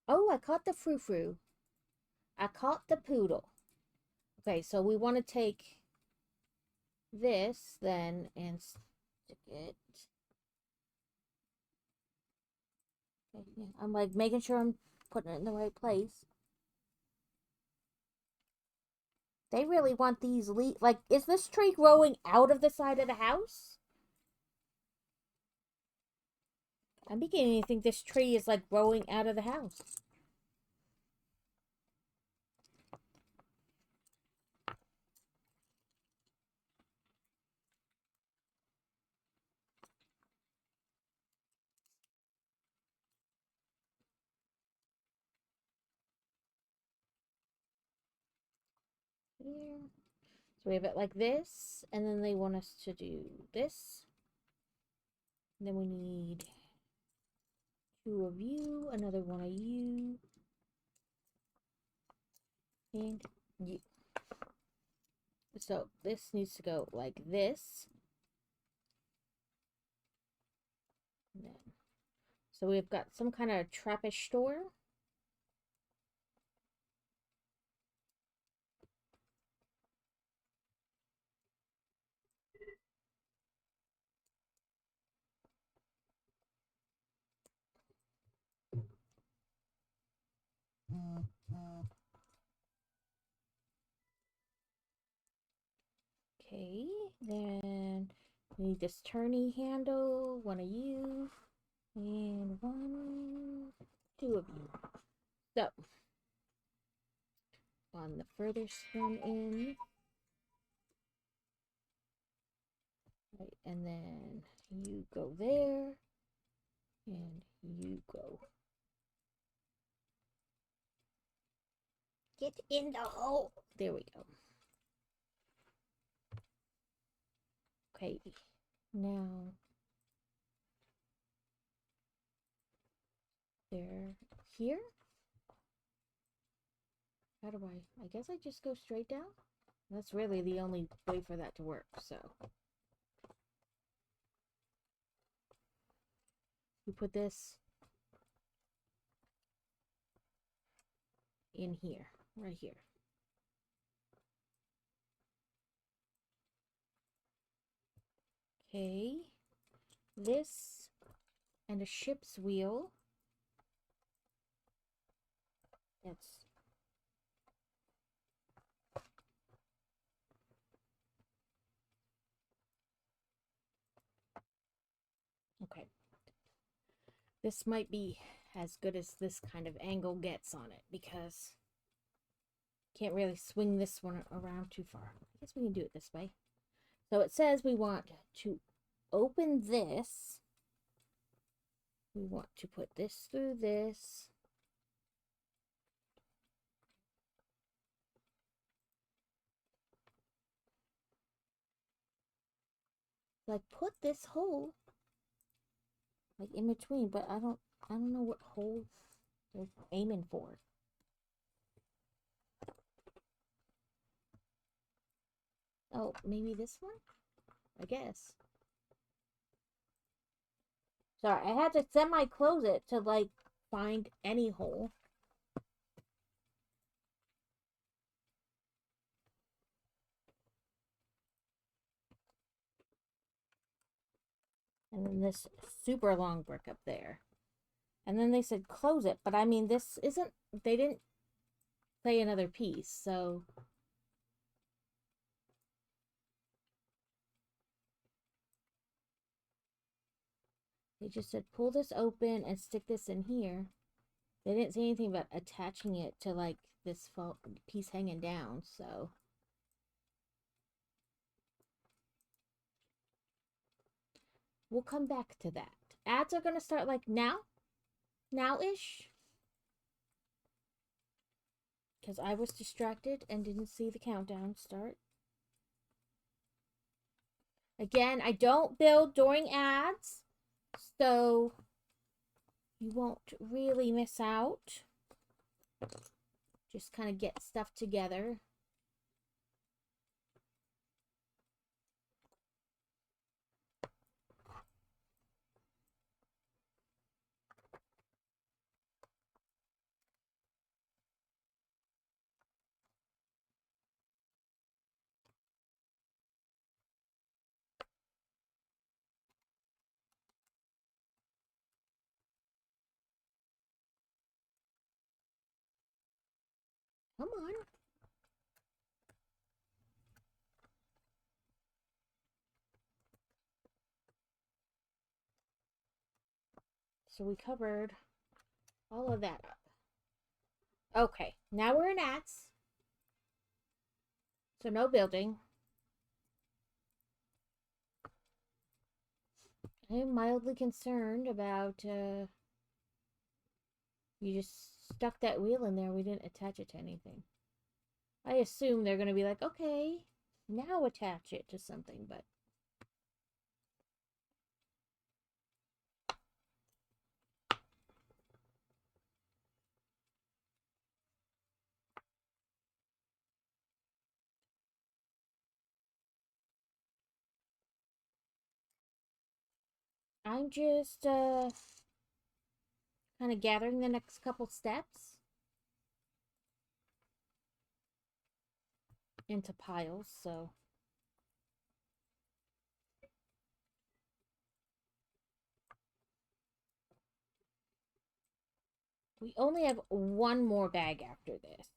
[SPEAKER 1] Oh, I caught the Frou-Frou. I caught the poodle. Okay, so we want to take this then and stick it. Okay, yeah, I'm like making sure I'm putting it in the right place. They really want these like, is this tree growing out of the side of the house? I'm beginning to think this tree is like growing out of the house. Here. So we have it like this, and then they want us to do this. And then we need 2 of you, another 1 of you, and you. So this needs to go like this. Then, so we've got some kind of trappish door. Okay, then we need this turny handle, 1 of you, and 2 of you. So, on the furthest one in, right, and then you go there, and you go. Get in the hole. There we go. Okay, now they're here. How do I guess I just go straight down? That's really the only way for that to work, so. You put this in here, right here. Okay, this and a ship's wheel. That's okay. This might be as good as this kind of angle gets on it because can't really swing this one around too far. I guess we can do it this way. So it says we want to open this. We want to put this through this. Like put this hole like in between, but I don't know what hole they're aiming for. Oh, maybe this one? I guess. Sorry, I had to semi-close it to like find any hole. And then this super long brick up there. And then they said close it, but I mean this isn't, they didn't say another piece, so they just said pull this open and stick this in here. They didn't say anything about attaching it to like this piece hanging down, so. We'll come back to that. Ads are going to start like now? Now-ish? Because I was distracted and didn't see the countdown start. Again, I don't build during ads, so you won't really miss out. Just kind of get stuff together. Come on. So we covered all of that up. Okay, now we're in ats. So no building. I am mildly concerned about, you just stuck that wheel in there. We didn't attach it to anything. I assume they're going to be like, okay, now attach it to something, but... I'm just, kind of gathering the next couple steps into piles, so... We only have one more bag after this.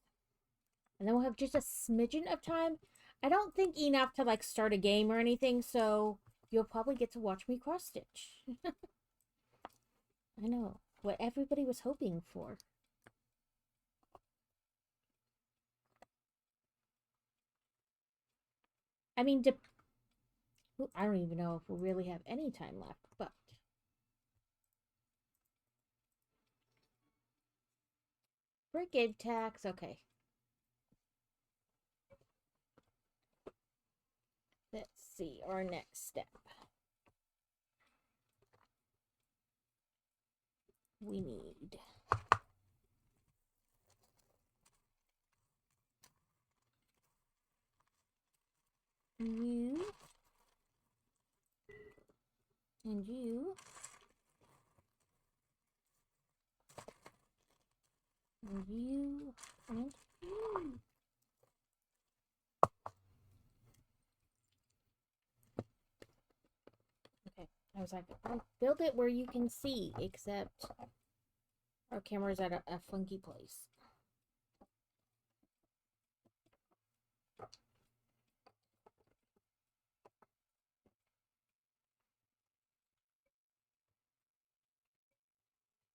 [SPEAKER 1] And then we'll have just a smidgen of time. I don't think enough to, like, start a game or anything, so you'll probably get to watch me cross-stitch. I know. What everybody was hoping for. I mean, I don't even know if we really have any time left, but... Bricklink tax, okay. Let's see, our next step. We need... you... and you... and you... and you... Okay, I was like, oh, build it where you can see, except our camera's at a funky place.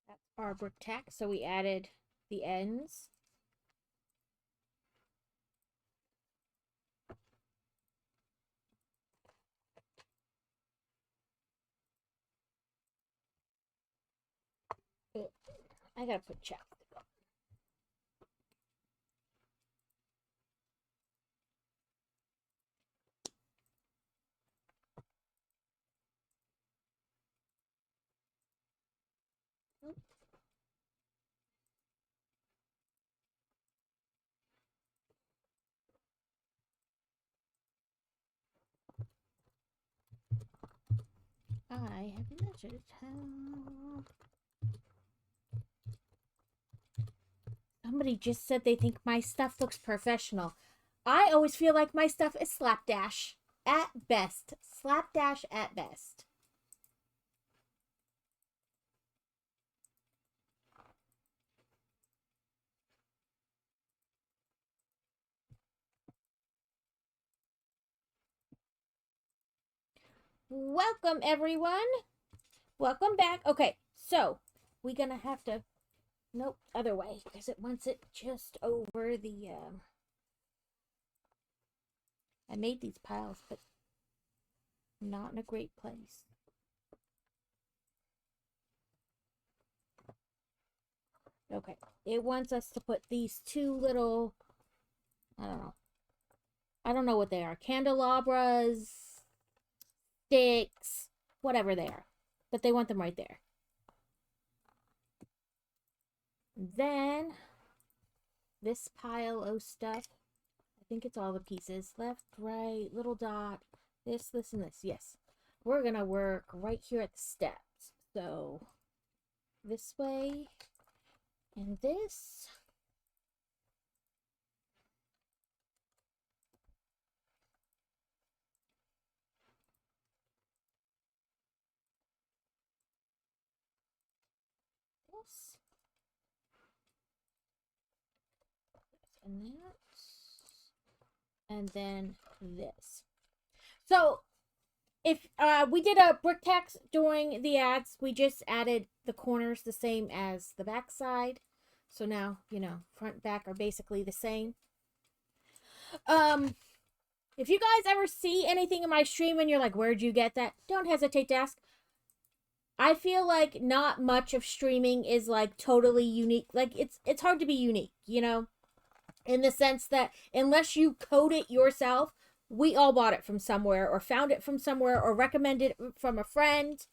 [SPEAKER 1] That's our brick tack, so we added the ends. I gotta put chapstick on. I have measured how... Somebody just said they think my stuff looks professional. I always feel like my stuff is slapdash at best. Slapdash at best. Welcome, everyone. Welcome back. Okay, so we're gonna have to... Nope, other way, because it wants it just over the... I made these piles, but not in a great place. Okay, it wants us to put these two little... I don't know what they are. Candelabras, sticks, whatever they are. But they want them right there. Then, this pile of stuff. I think it's all the pieces. Left, right, little dot. This, and this. Yes. We're going to work right here at the steps. So, this way. And this. and that. And then this. So, if we did a brick text during the ads, we just added the corners the same as the back side. So now, you know, front and back are basically the same. If you guys ever see anything in my stream and you're like, where'd you get that? Don't hesitate to ask. I feel like not much of streaming is like totally unique. Like it's hard to be unique, you know? In the sense that unless you code it yourself, we all bought it from somewhere or found it from somewhere or recommended it from a friend.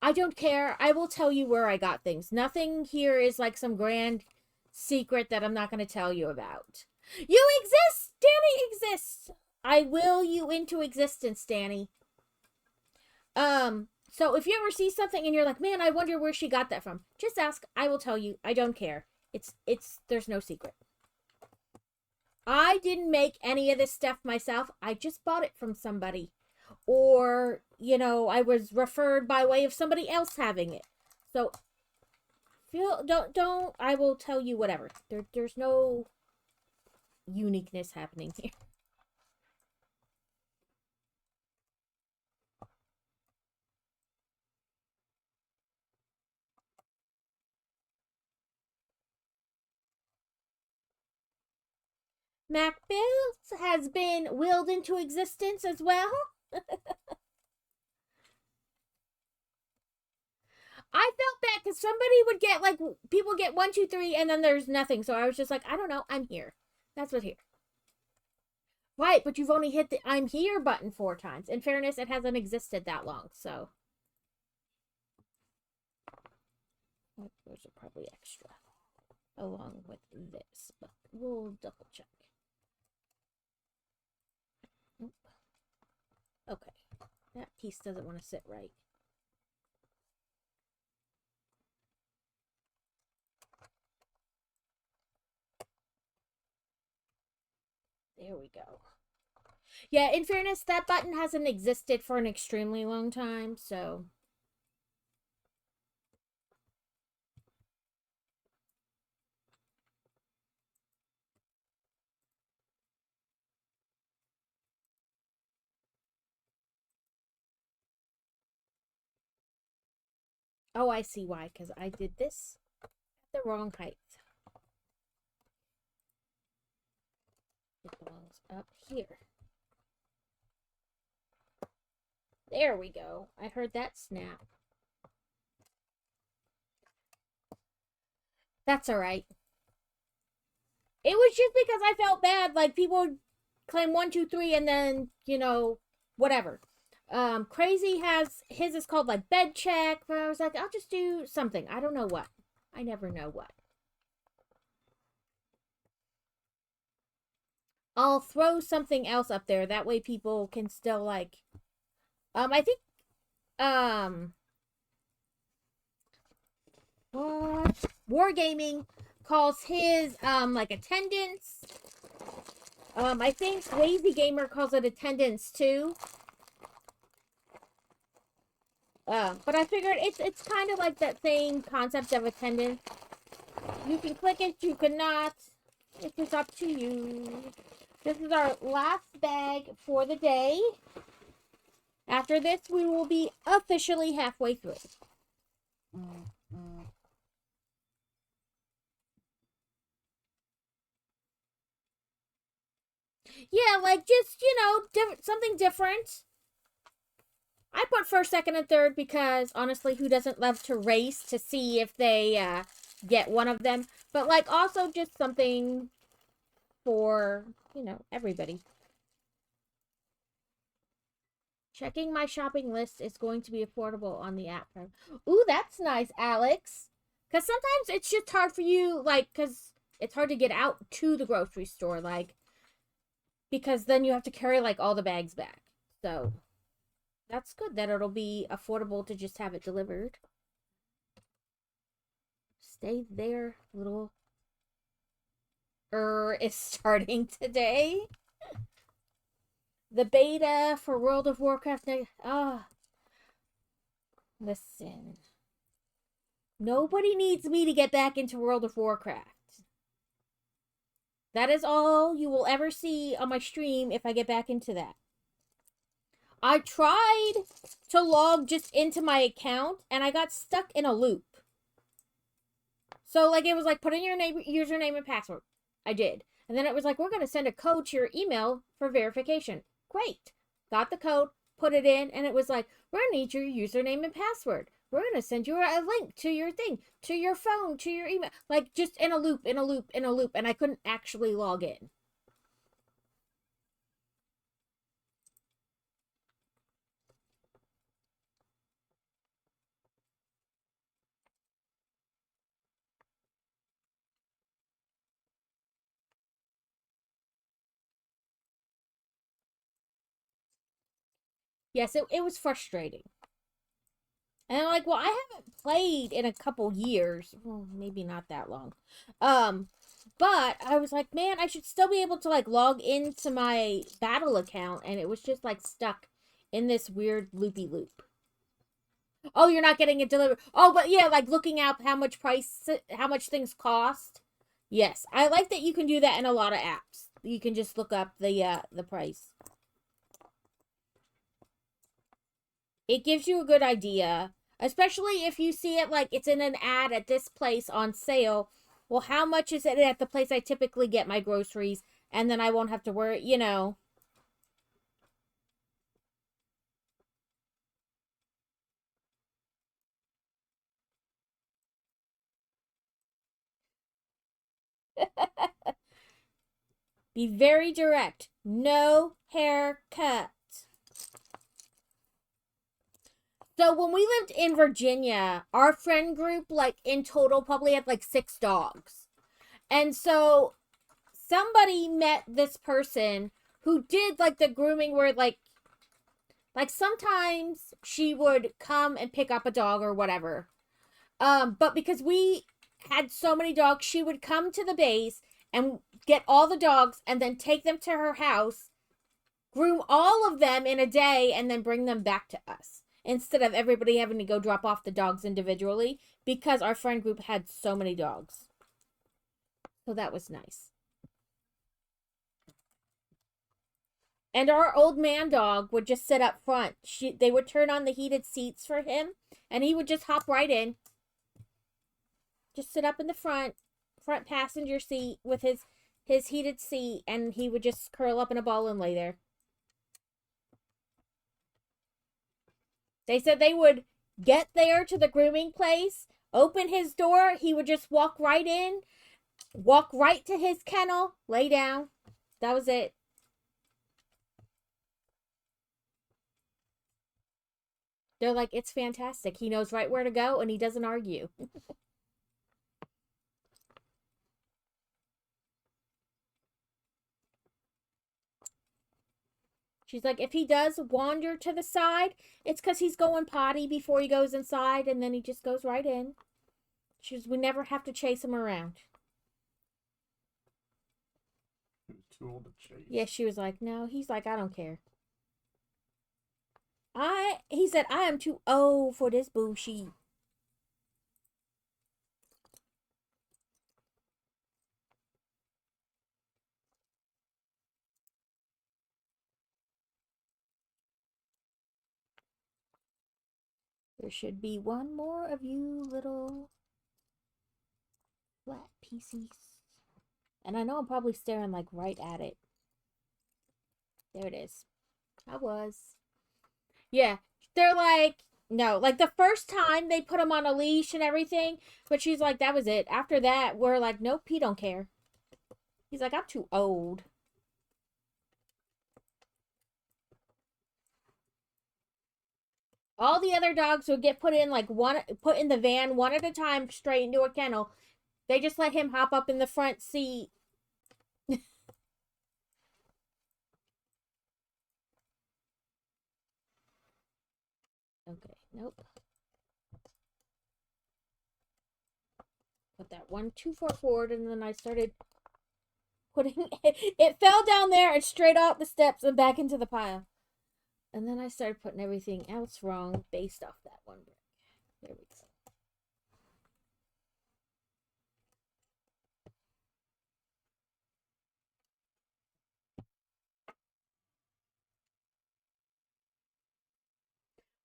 [SPEAKER 1] I don't care. I will tell you where I got things. Nothing here is like some grand secret that I'm not going to tell you about. You exist! Danny exists! I will you into existence, Danny. So if you ever see something and you're like, man, I wonder where she got that from, just ask. I will tell you. I don't care. There's no secret. I didn't make any of this stuff myself. I just bought it from somebody. Or, you know, I was referred by way of somebody else having it. So, don't, I will tell you whatever. There's no uniqueness happening here. Mac Bills has been willed into existence as well. I felt bad because somebody would get like people get 1, 2, 3, and then there's nothing. So I was just like, I don't know, I'm here. That's what here. Right, but you've only hit the I'm here button 4 times. In fairness, it hasn't existed that long, so those are probably extra along with this, but we'll double check. Nope. Okay, that piece doesn't want to sit right. There we go. Yeah, in fairness, that button hasn't existed for an extremely long time, so. Oh, I see why, because I did this at the wrong height. It belongs up here. There we go. I heard that snap. That's alright. It was just because I felt bad. Like, people would claim 1, 2, 3, and then, you know, whatever. Crazy has, his is called, like, bed check. But I was like, I'll just do something. I don't know what. I never know what. I'll throw something else up there. That way people can still, like... I think... What? Wargaming calls his, like, attendance. I think Lazy Gamer calls it attendance, too. But I figured it's kind of like that same concept of attendance. You can click it, you cannot. It is up to you. This is our last bag for the day. After this, we will be officially halfway through. Yeah, like just, you know, something different. I put first, second, and third because, honestly, who doesn't love to race to see if they get one of them? But, like, also just something for, you know, everybody. Checking my shopping list is going to be affordable on the app. Ooh, that's nice, Alex. Because sometimes it's just hard for you, like, because it's hard to get out to the grocery store, like, because then you have to carry, like, all the bags back. So, that's good that it'll be affordable to just have it delivered. Stay there, little. Is starting today. The beta for World of Warcraft. Listen. Nobody needs me to get back into World of Warcraft. That is all you will ever see on my stream if I get back into that. I tried to log just into my account and I got stuck in a loop. So, like, it was like, put in your name, username and password. I did. And then it was like, we're going to send a code to your email for verification. Great. Got the code, put it in, and it was like, we're going to need your username and password. We're going to send you a link to your thing, to your phone, to your email. Like, just in a loop, in a loop, in a loop. And I couldn't actually log in. Yes, it was frustrating. And I'm like, well, I haven't played in a couple years. Well, maybe not that long. But I was like, man, I should still be able to, like, log into my battle account. And it was just, like, stuck in this weird loopy loop. Oh, you're not getting it delivered. Oh, but yeah, like, looking up how much things cost. Yes, I like that you can do that in a lot of apps. You can just look up the price. It gives you a good idea. Especially if you see it like it's in an ad at this place on sale. Well, how much is it at the place I typically get my groceries? And then I won't have to worry, you know. Be very direct. No haircut. So when we lived in Virginia, our friend group, like, in total probably had like 6 dogs. And so somebody met this person who did like the grooming where like sometimes she would come and pick up a dog or whatever. But because we had so many dogs, she would come to the base and get all the dogs and then take them to her house, groom all of them in a day, and then bring them back to us. Instead of everybody having to go drop off the dogs individually because our friend group had so many dogs. So that was nice. And our old man dog would just sit up front. They would turn on the heated seats for him, and he would just hop right in. Just sit up in the front passenger seat with his heated seat, and he would just curl up in a ball and lay there. They said they would get there to the grooming place, open his door, he would just walk right in, walk right to his kennel, lay down. That was it. They're like, it's fantastic. He knows right where to go and he doesn't argue. She's like, if he does wander to the side, it's because he's going potty before he goes inside, and then he just goes right in. We never have to chase him around.
[SPEAKER 2] He was too old to chase.
[SPEAKER 1] Yeah, she was like, no. He's like, I don't care. He said, I am too old for this bullshit. There should be one more of you little flat pieces. And I know I'm probably staring like right at it. There it is. I was. Yeah. They're like, no. Like the first time they put him on a leash and everything. But she's like, that was it. After that, we're like, nope, he don't care. He's like, I'm too old. All the other dogs would get put in the van one at a time straight into a kennel. They just let him hop up in the front seat. Okay, nope. Put that 1, 2, 4 forward, and then I started putting it fell down there and straight out the steps and back into the pile. And then I started putting everything else wrong based off that one brick. There we go.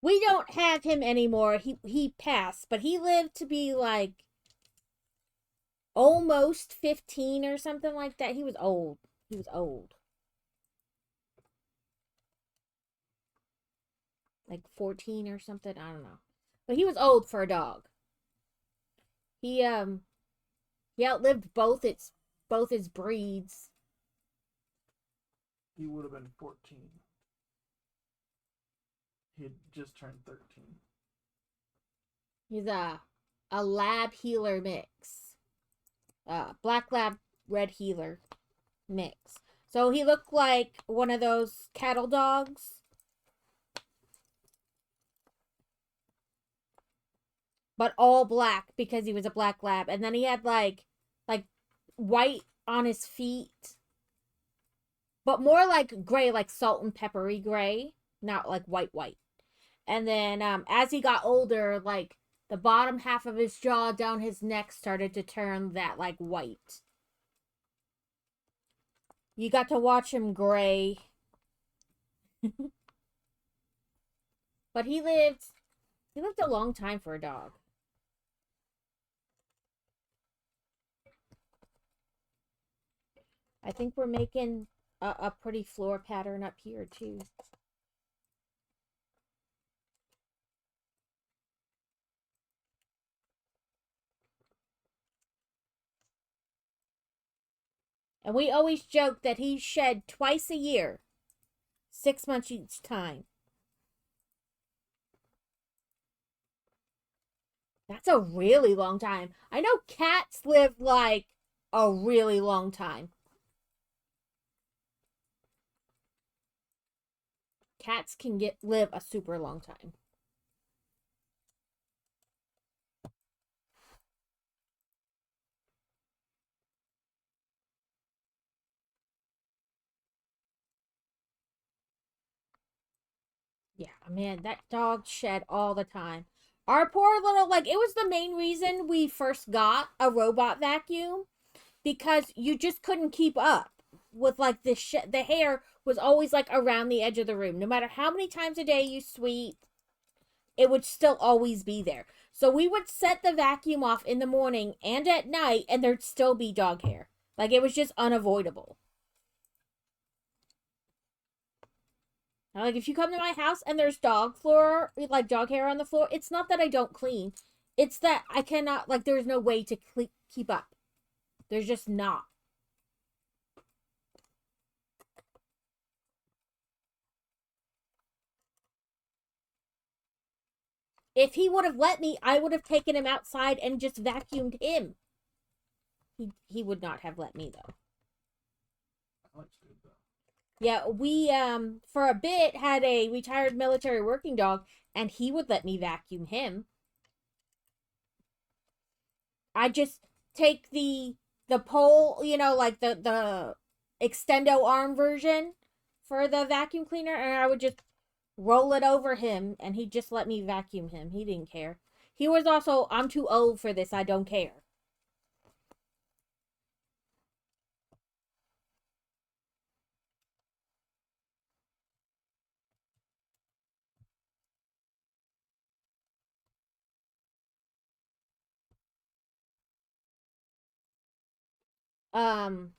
[SPEAKER 1] We don't have him anymore. He passed, but he lived to be like almost 15 or something like that. He was old. He was old. Like 14 or something. I don't know. But he was old for a dog. He outlived both his breeds.
[SPEAKER 2] He would have been 14. He had just turned 13.
[SPEAKER 1] He's a lab healer mix. Black lab red healer mix. So he looked like one of those cattle dogs. But all black because he was a black lab. And then he had like white on his feet. But more like gray, like salt and peppery gray. Not like white. And then as he got older, like the bottom half of his jaw down his neck started to turn that like white. You got to watch him gray. But he lived a long time for a dog. I think we're making a pretty floor pattern up here too. And we always joke that he shed twice a year, 6 months each time. That's a really long time. I know cats live like a really long time. Cats can live a super long time. Yeah, man, that dog shed all the time. Our poor little, like, it was the main reason we first got a robot vacuum because you just couldn't keep up with, like, the hair was always, like, around the edge of the room. No matter how many times a day you sweep, it would still always be there. So we would set the vacuum off in the morning and at night, and there'd still be dog hair. Like, it was just unavoidable. Like, if you come to my house and there's dog hair on the floor, it's not that I don't clean. It's that I cannot, like, there's no way to keep up. There's just not. If he would have let me, I would have taken him outside and just vacuumed him. He would not have let me, though.
[SPEAKER 2] Alex did though.
[SPEAKER 1] Yeah, we for a bit had a retired military working dog, and he would let me vacuum him. I just take the pole, like the extendo arm version for the vacuum cleaner, and I would just roll it over him, and he'd just let me vacuum him. He didn't care. He was also, I'm too old for this, I don't care. Um,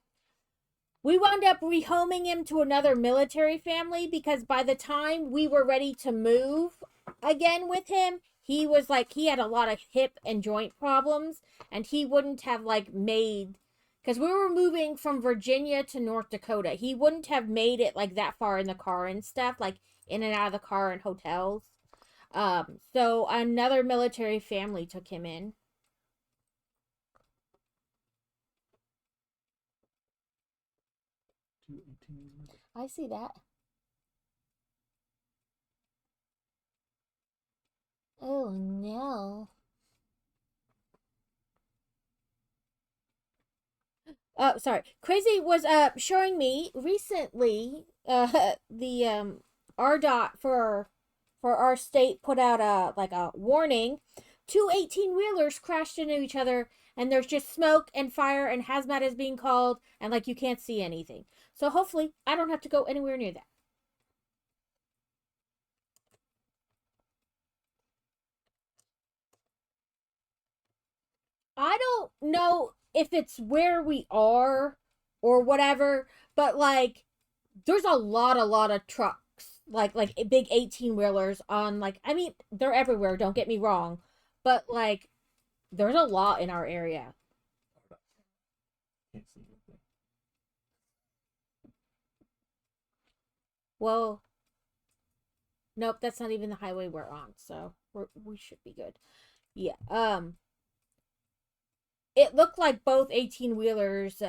[SPEAKER 1] we wound up rehoming him to another military family because by the time we were ready to move again with him, he was like, he had a lot of hip and joint problems, and he wouldn't have like made, because we were moving from Virginia to North Dakota, he wouldn't have made it like that far in the car and stuff, like in and out of the car and hotels. So another military family took him in.
[SPEAKER 2] 218.
[SPEAKER 1] I see that. Oh no. Sorry. Crazy was showing me recently the RDOT for our state put out a warning. Two 18-wheelers crashed into each other, and there's just smoke and fire, and hazmat is being called, and like you can't see anything. So hopefully I don't have to go anywhere near that. I don't know if it's where we are or whatever, but like there's a lot of trucks, like big 18-wheelers on like I mean, they're everywhere, don't get me wrong, but like there's a lot in our area.
[SPEAKER 2] Can't see anything.
[SPEAKER 1] Well, nope, that's not even the highway we're on, so we should be good. Yeah. It looked like both 18-wheelers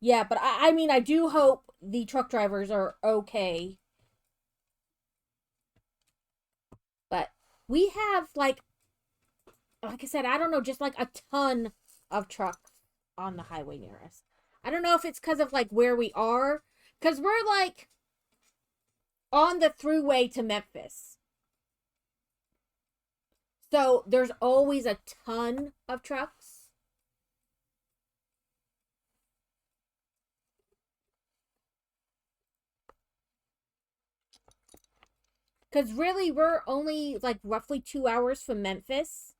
[SPEAKER 1] yeah, but I mean I do hope the truck drivers are okay. But we have like I said, I don't know, just like a ton of trucks on the highway near us. I don't know if it's because of like where we are, because we're like on the throughway to Memphis. So there's always a ton of trucks. Because really, we're only like roughly 2 hours from Memphis.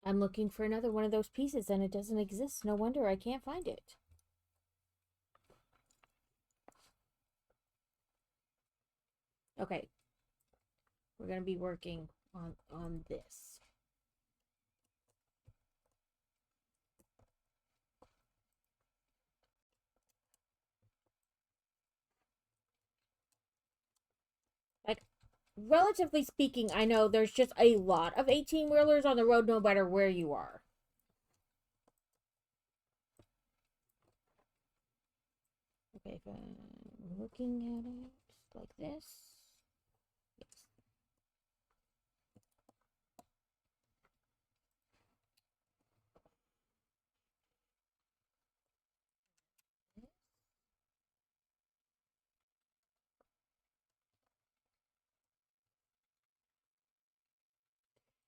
[SPEAKER 1] I'm looking for another one of those pieces and it doesn't exist. No wonder I can't find it. Okay. We're going to be working on this. Like, relatively speaking, I know there's just a lot of 18-wheelers on the road no matter where you are. Okay, if I'm looking at it like this. Yes.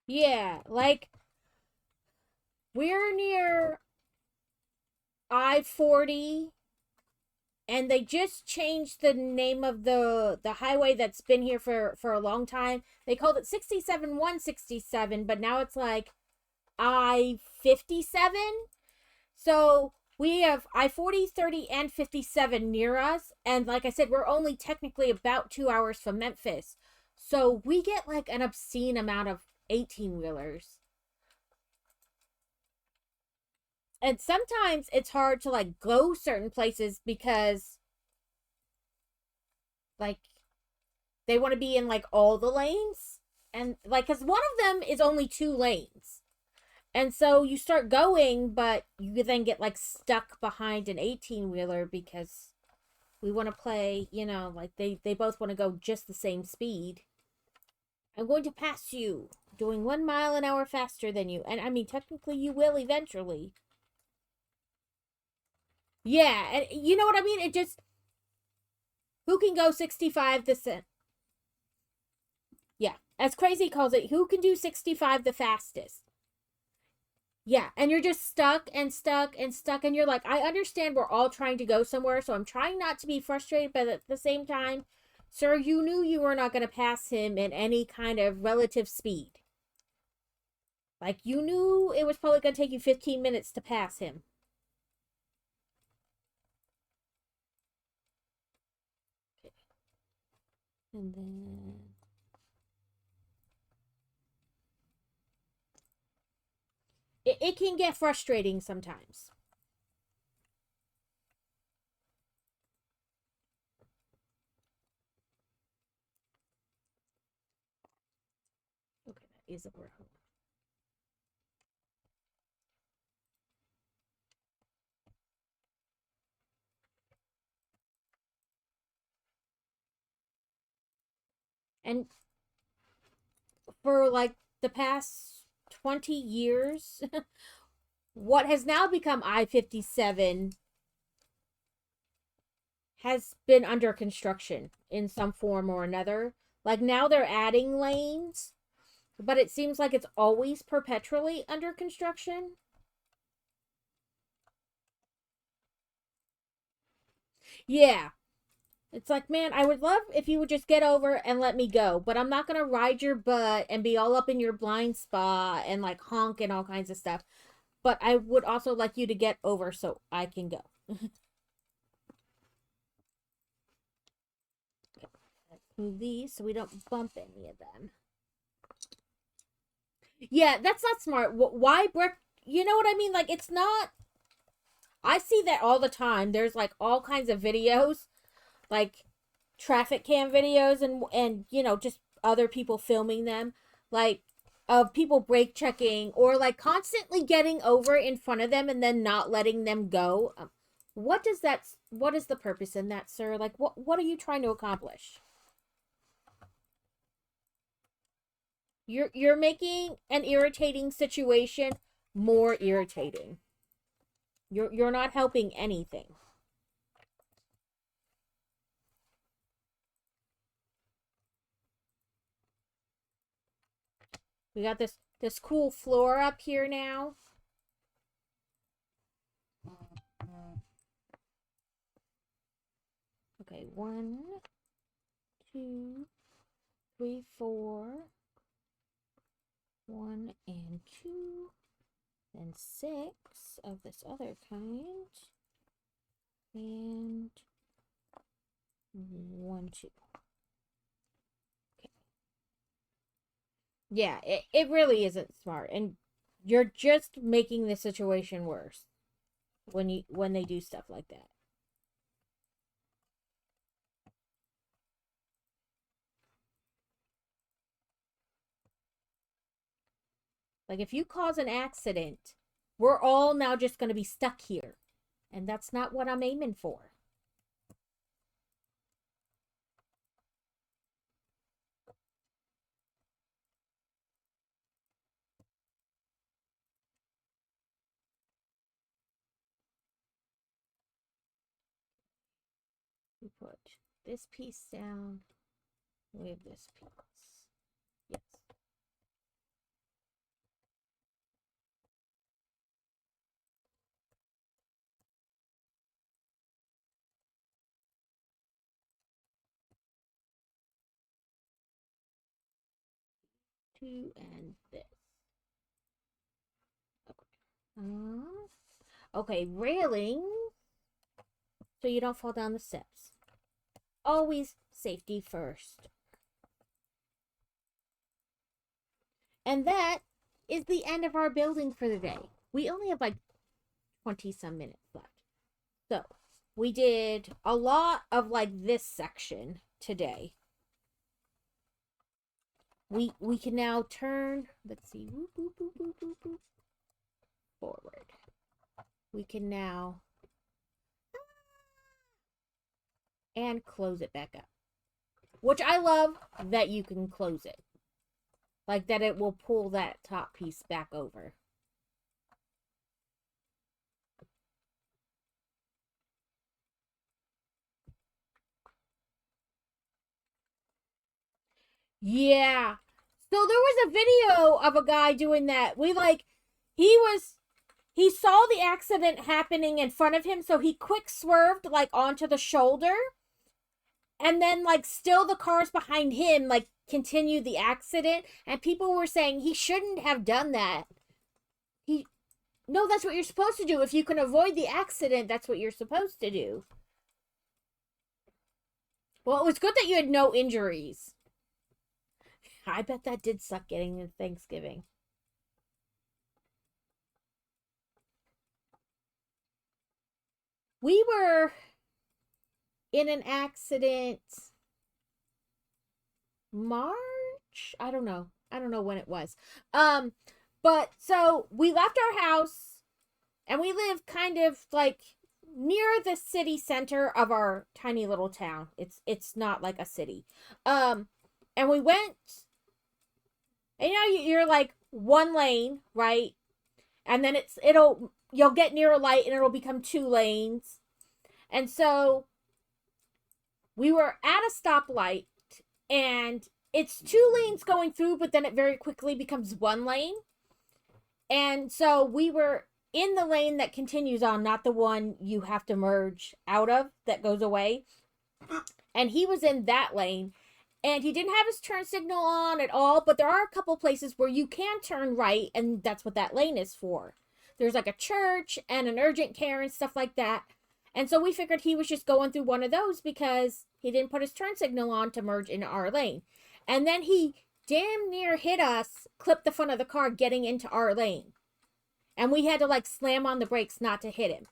[SPEAKER 1] Yeah, like we're near I-40 and they just changed the name of the highway that's been here for a long time. They called it 67 167, but now it's like I-57. So we have I-40, 30, and 57 near us. And like I said, we're only technically about 2 hours from Memphis. So we get like an obscene amount of 18-wheelers. And sometimes it's hard to like go certain places because like they want to be in like all the lanes. And like, because one of them is only 2 lanes. And so you start going, but you then get like stuck behind an 18-wheeler because we want to play, like they both want to go just the same speed. I'm going to pass you, doing 1 mile an hour faster than you. And I mean, technically, you will eventually. Yeah, and you know what I mean? It just. Who can go 65 the cent? Yeah, as Crazy calls it, who can do 65 the fastest? Yeah, and you're just stuck and stuck and stuck, and you're like, I understand we're all trying to go somewhere, so I'm trying not to be frustrated, but at the same time, sir, you knew you were not going to pass him in any kind of relative speed. Like, you knew it was probably going to take you 15 minutes to pass him. Okay. And then. It can get frustrating sometimes. Okay, that is a row. And for like the past 20 years, what has now become I-57 has been under construction in some form or another. Like now they're adding lanes, but it seems like it's always perpetually under construction. Yeah. It's like, man, I would love if you would just get over and let me go, but I'm not going to ride your butt and be all up in your blind spot and like honk and all kinds of stuff. But I would also like you to get over so I can go. Let's move these so we don't bump any of them. Yeah, that's not smart. Why brick? You know what I mean? Like, it's not. I see that all the time. There's like all kinds of videos, like traffic cam videos and you know, just other people filming them, like of people brake checking or like constantly getting over in front of them and then not letting them go. What is the purpose in that, sir? Like, what are you trying to accomplish? You're making an irritating situation more irritating. You're not helping anything. We got this cool floor up here now. Okay, 1, 2, 3, 4. 1 and 2. Then 6 of this other kind. And 1, 2. Okay. Yeah, it really isn't smart. And you're just making the situation worse when they do stuff like that. Like, if you cause an accident, we're all now just going to be stuck here. And that's not what I'm aiming for. We put this piece down. We have this piece. Yes. Two and this. Okay. Okay, railing so you don't fall down the steps. Always safety first. And that is the end of our building for the day. We only have like 20 some minutes left. So we did a lot of like this section today. We can now turn, let's see, whoop, whoop, whoop, whoop, whoop, whoop, forward. We can now and close it back up. Which I love that you can close it. Like that it will pull that top piece back over. Yeah. So there was a video of a guy doing that. He saw the accident happening in front of him, so he quick swerved like onto the shoulder. And then like still the cars behind him like continued the accident, and people were saying he shouldn't have done that. No, that's what you're supposed to do. If you can avoid the accident, that's what you're supposed to do. Well, it was good that you had no injuries. I bet that did suck getting to Thanksgiving. We were in an accident March? I don't know. I don't know when it was. But so we left our house and we live kind of like near the city center of our tiny little town. It's not like a city. And we went And you know, you're like one lane, right? And then you'll get near a light and it'll become 2 lanes. And so we were at a stoplight and it's 2 lanes going through, but then it very quickly becomes 1 lane. And so we were in the lane that continues on, not the one you have to merge out of that goes away. And he was in that lane. And he didn't have his turn signal on at all, but there are a couple places where you can turn right, and that's what that lane is for. There's like a church and an urgent care and stuff like that. And so we figured he was just going through one of those because he didn't put his turn signal on to merge into our lane. And then he damn near hit us, clipped the front of the car getting into our lane. And we had to like slam on the brakes not to hit him.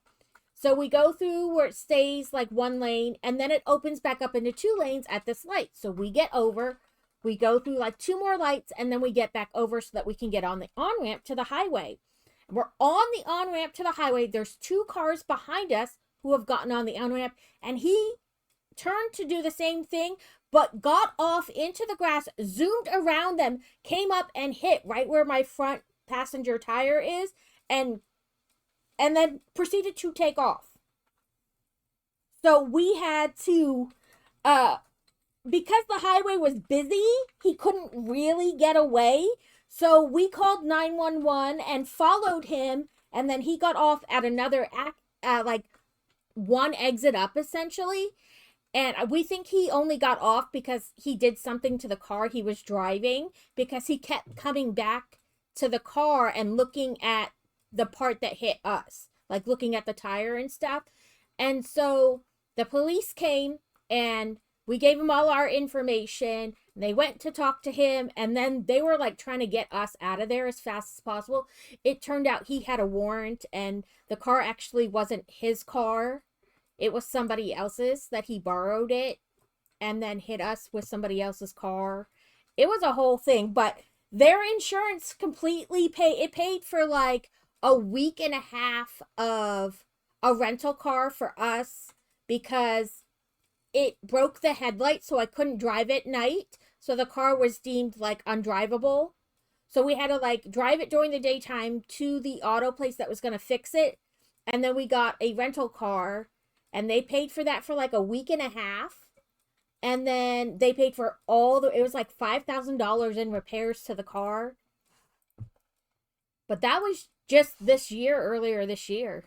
[SPEAKER 1] So we go through where it stays like 1 lane and then it opens back up into 2 lanes at this light. So we get over, we go through like 2 more lights and then we get back over so that we can get on the on-ramp to the highway. We're on the on-ramp to the highway. There's 2 cars behind us who have gotten on the on-ramp and he turned to do the same thing but got off into the grass, zoomed around them, came up and hit right where my front passenger tire is and then proceeded to take off. So we had to, because the highway was busy, he couldn't really get away. So we called 911 and followed him. And then he got off at another, like one exit up essentially. And we think he only got off because he did something to the car he was driving, because he kept coming back to the car and looking at the part that hit us, like looking at the tire and stuff. And so the police came and we gave them all our information. They went to talk to him and then they were like trying to get us out of there as fast as possible. It turned out he had a warrant and the car actually wasn't his car. It was somebody else's, that he borrowed it and then hit us with somebody else's car. It was a whole thing, but their insurance completely paid for like a week and a half of a rental car for us because it broke the headlight, so I couldn't drive at night. So the car was deemed like undrivable. So we had to like drive it during the daytime to the auto place that was going to fix it. And then we got a rental car and they paid for that for like a week and a half. And then they paid for it was like $5,000 in repairs to the car. But that was just earlier this year.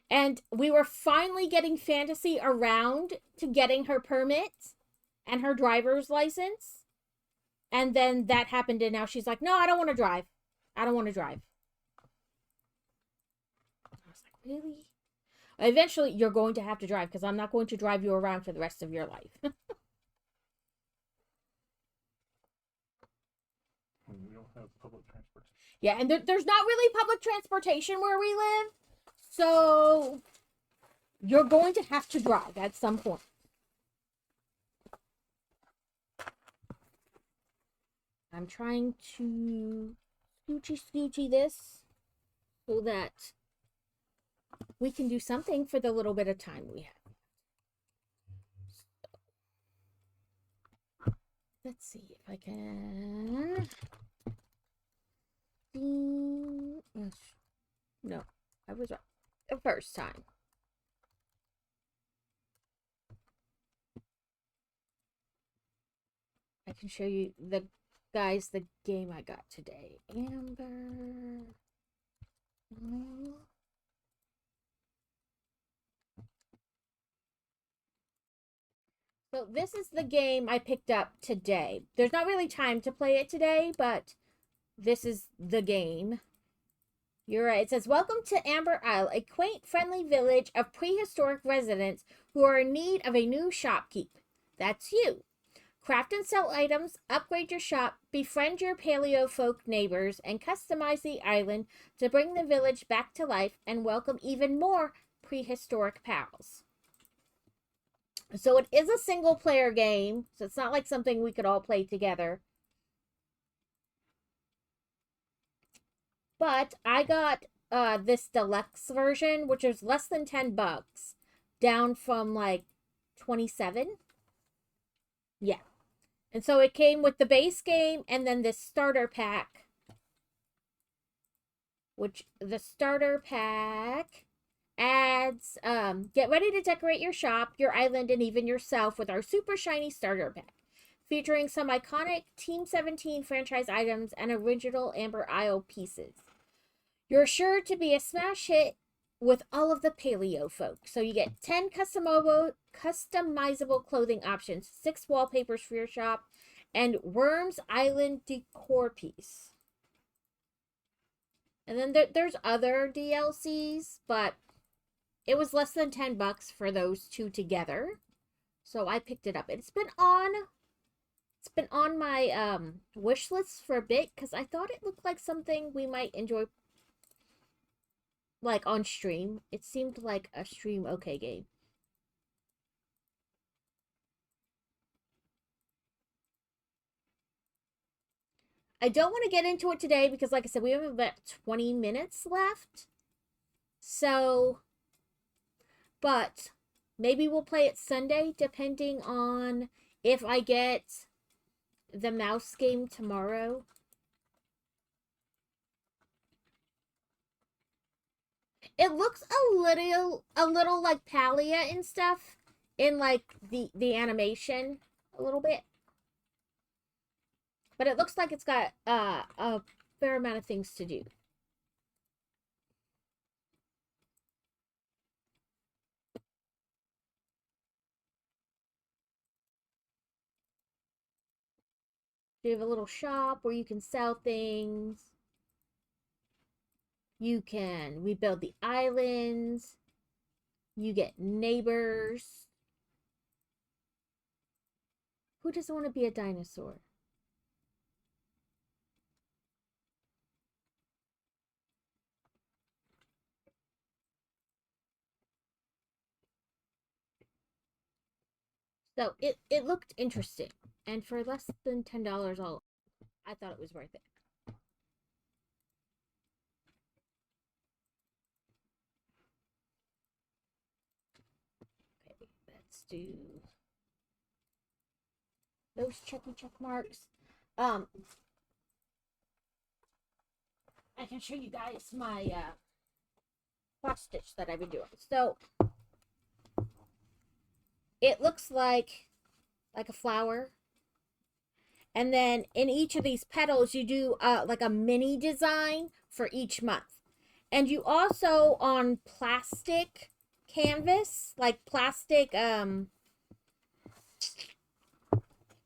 [SPEAKER 1] And we were finally getting Fantasy around to getting her permit and her driver's license. And then that happened and now she's like, no, I don't want to drive. I don't want to drive. I was like, really? Eventually, you're going to have to drive because I'm not going to drive you around for the rest of your life.
[SPEAKER 2] We don't have public transportation.
[SPEAKER 1] Yeah, and there's not really public transportation where we live. So, you're going to have to drive at some point. I'm trying to scoochy this so that we can do something for the little bit of time we have. Let's see if I can. No, I was wrong the first time. I can show you the game I got today. Amber. So this is the game I picked up today. There's not really time to play it today, but this is the game. You're right. It says, welcome to Amber Isle, a quaint, friendly village of prehistoric residents who are in need of a new shopkeep. That's you. Craft and sell items, upgrade your shop, befriend your paleo folk neighbors, and customize the island to bring the village back to life and welcome even more prehistoric pals. So it is a single player game, so it's not like something we could all play together. But I got this deluxe version, which is less than $10, down from like 27. Yeah. And so it came with the base game and then this starter pack, which the starter pack adds, get ready to decorate your shop, your island, and even yourself with our super shiny starter pack, featuring some iconic Team 17 franchise items and original Amber Isle pieces. You're sure to be a smash hit with all of the paleo folk. So you get 10 customizable clothing options, 6 wallpapers for your shop, and Worms Island decor piece. And then there's other DLCs, but it was less than $10 for those two together. So I picked it up. It's been on my wish list for a bit because I thought it looked like something we might enjoy, like on stream. It seemed like a stream okay game. I don't want to get into it today because, like I said, we have about 20 minutes left. So, but maybe we'll play it Sunday, depending on if I get the mouse game tomorrow. It looks a little like Palia and stuff in like the animation a little bit. But it looks like it's got a fair amount of things to do. You have a little shop where you can sell things. You can rebuild the islands. You get neighbors. Who doesn't want to be a dinosaur? So it looked interesting. And for less than $10 all, I thought it was worth it. Okay, let's do those check marks. I can show you guys my cross stitch that I've been doing. So it looks like a flower. And then in each of these petals, you do like a mini design for each month. And you also, on plastic canvas, like plastic,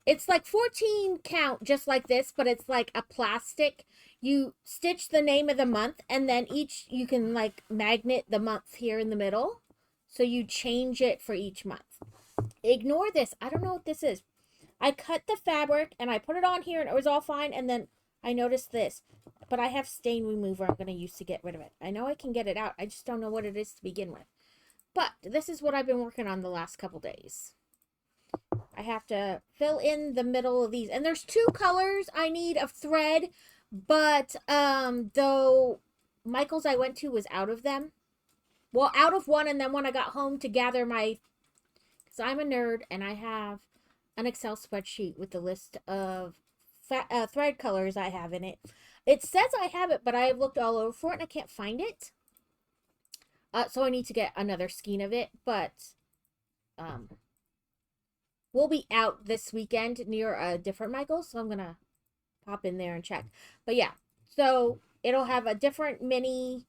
[SPEAKER 1] it's like 14 count, just like this, but it's like a plastic. You stitch the name of the month, and then you can like magnet the month here in the middle. So you change it for each month. Ignore this. I don't know what this is. I cut the fabric and I put it on here and it was all fine. And then I noticed this, but I have stain remover I'm going to use to get rid of it. I know I can get it out. I just don't know what it is to begin with. But this is what I've been working on the last couple days. I have to fill in the middle of these. And there's 2 colors I need of thread. But though Michael's I went to was out of them. Well, out of one, and then when I got home to gather my... Because I'm a nerd and I have an Excel spreadsheet with the list of thread colors I have in it. It says I have it, but I have looked all over for it and I can't find it. So I need to get another skein of it, but we'll be out this weekend near a different Michael's, so I'm going to pop in there and check. But yeah, so it'll have a different mini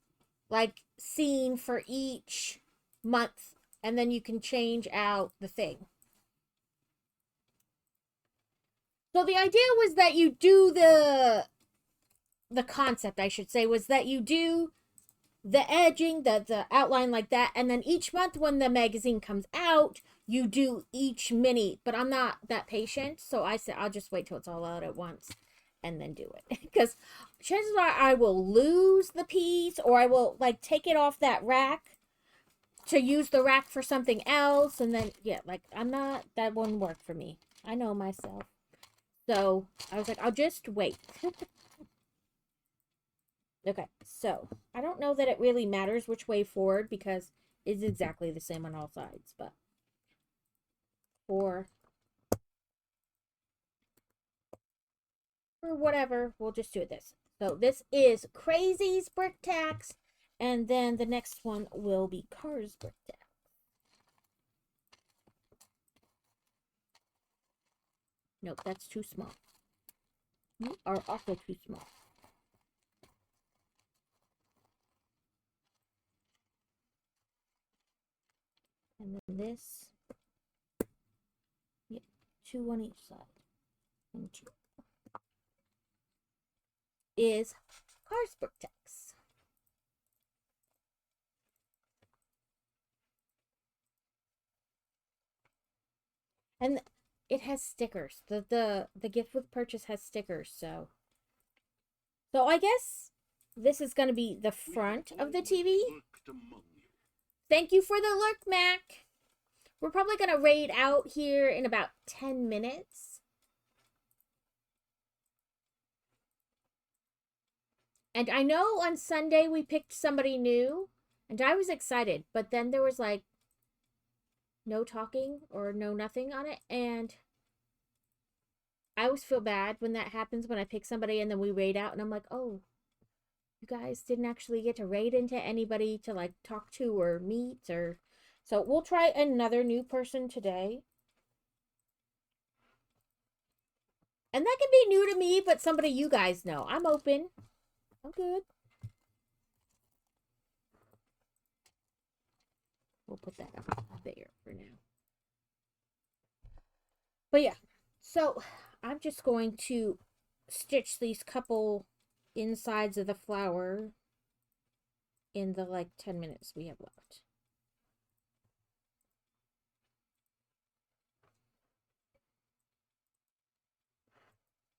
[SPEAKER 1] like scene for each month, and then you can change out the thing. So the idea was that you do the concept, I should say, was that you do the edging, the outline like that, and then each month when the magazine comes out, you do each mini. But I'm not that patient, so I said I'll just wait till it's all out at once and then do it. Because chances are I will lose the piece, or I will like take it off that rack to use the rack for something else, and then yeah, like that wouldn't work for me. I know myself. So I was like, I'll just wait. Okay, so I don't know that it really matters which way forward because it's exactly the same on all sides, but for or whatever, we'll just do this. So this is Crazy's Brick Tax, and then the next one will be Cars Brick Tax. Nope, that's too small. You are also too small. And then this, yeah, 2 on each side. And 2 is Cars Brick Tax. And it has stickers. The gift with purchase has stickers, so I guess this is going to be the front of the TV. Thank you for the lurk, Mac. We're probably going to raid out here in about 10 minutes. And I know on Sunday we picked somebody new, and I was excited, but then there was like no talking or no nothing on it, and I always feel bad when that happens, when I pick somebody and then we raid out and I'm like, oh, you guys didn't actually get to raid into anybody to like talk to or meet or... So we'll try another new person today. And that can be new to me, but somebody you guys know. I'm open. I'm good. We'll put that up there for now. But yeah, so I'm just going to stitch these couple insides of the flower in the like 10 minutes we have left.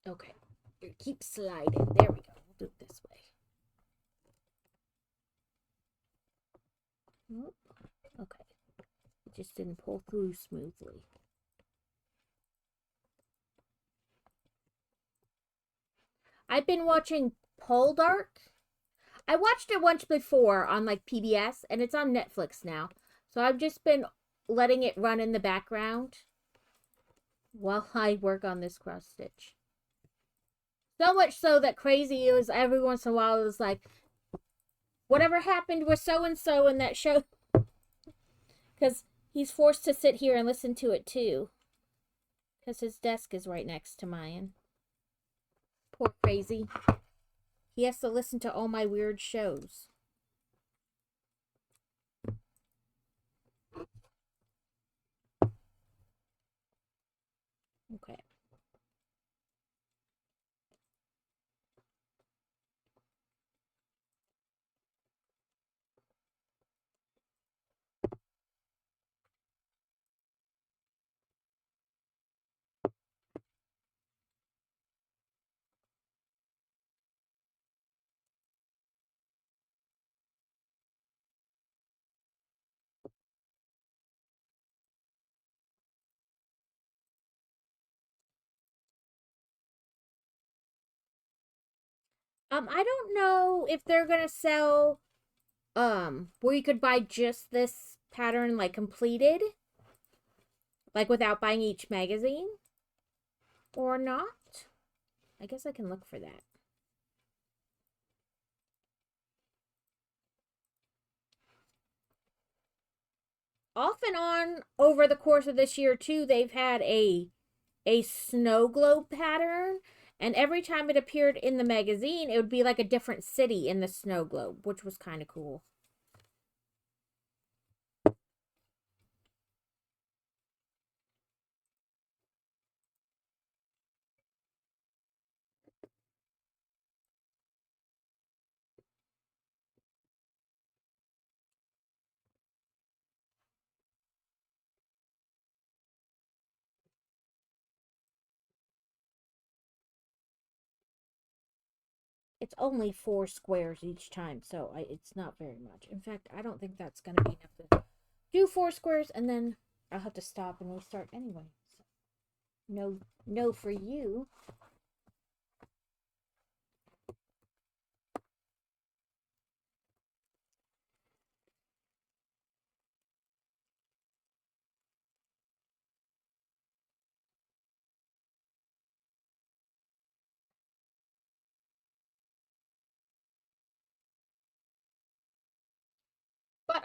[SPEAKER 1] Okay, keep sliding. There we go. We'll do it this way. Okay, it just didn't pull through smoothly. I've been watching Poldark. I watched it once before on like PBS, and it's on Netflix now. So I've just been letting it run in the background while I work on this cross stitch. So much so that Crazy is every once in a while is like, whatever happened with so-and-so in that show? Because he's forced to sit here and listen to it too. Because his desk is right next to mine. Poor Crazy. He has to listen to all my weird shows. Okay. I don't know if they're gonna sell where you could buy just this pattern like completed, like without buying each magazine, or not. I guess I can look for that. Off and on over the course of this year too, they've had a snow globe pattern, and every time it appeared in the magazine, it would be like a different city in the snow globe, which was kind of cool. It's only 4 squares each time, so it's not very much. In fact, I don't think that's going to be enough to do 4 squares, and then I'll have to stop and restart anyway. So, no for you.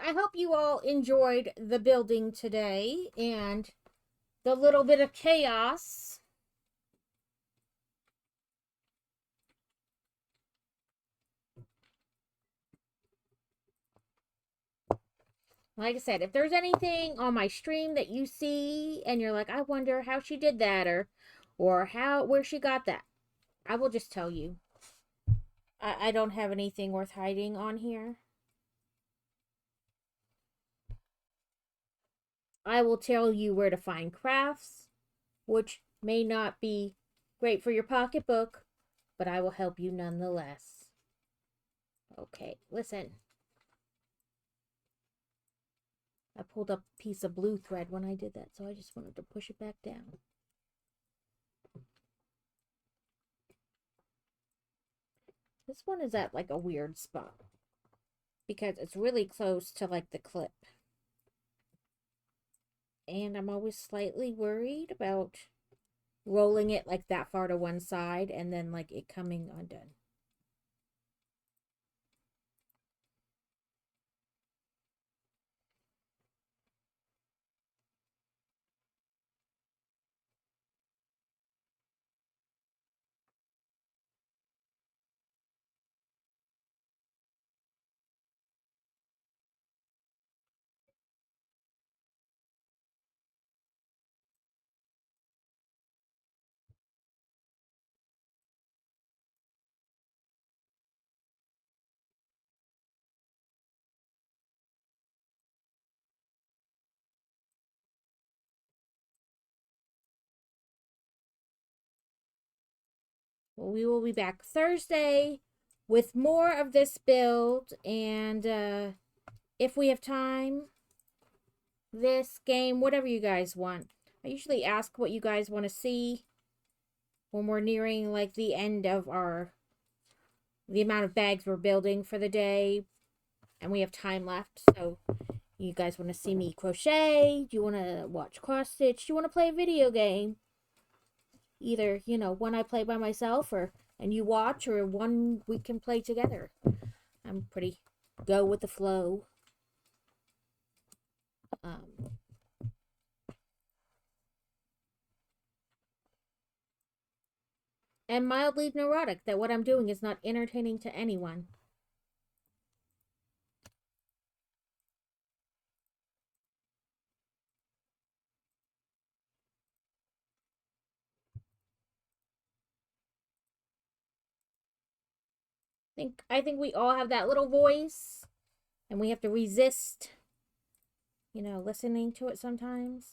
[SPEAKER 1] I hope you all enjoyed the building today and the little bit of chaos. Like I said, if there's anything on my stream that you see and you're like, I wonder how she did that, or where she got that, I will just tell you. I don't have anything worth hiding on here. I will tell you where to find crafts, which may not be great for your pocketbook, but I will help you nonetheless. Okay, listen. I pulled up a piece of blue thread when I did that, so I just wanted to push it back down. This one is at like a weird spot because it's really close to like the clip. And I'm always slightly worried about rolling it like that far to one side and then like it coming undone. Well, we will be back Thursday with more of this build, and if we have time, this game, whatever you guys want. I usually ask what you guys want to see when we're nearing like the end of the amount of bags we're building for the day, and we have time left. So you guys want to see me crochet? Do you want to watch cross stitch? Do you want to play a video game? Either, you know, one I play by myself and you watch, or one we can play together. I'm pretty go with the flow. And mildly neurotic that what I'm doing is not entertaining to anyone. I think we all have that little voice, and we have to resist, you know, listening to it sometimes.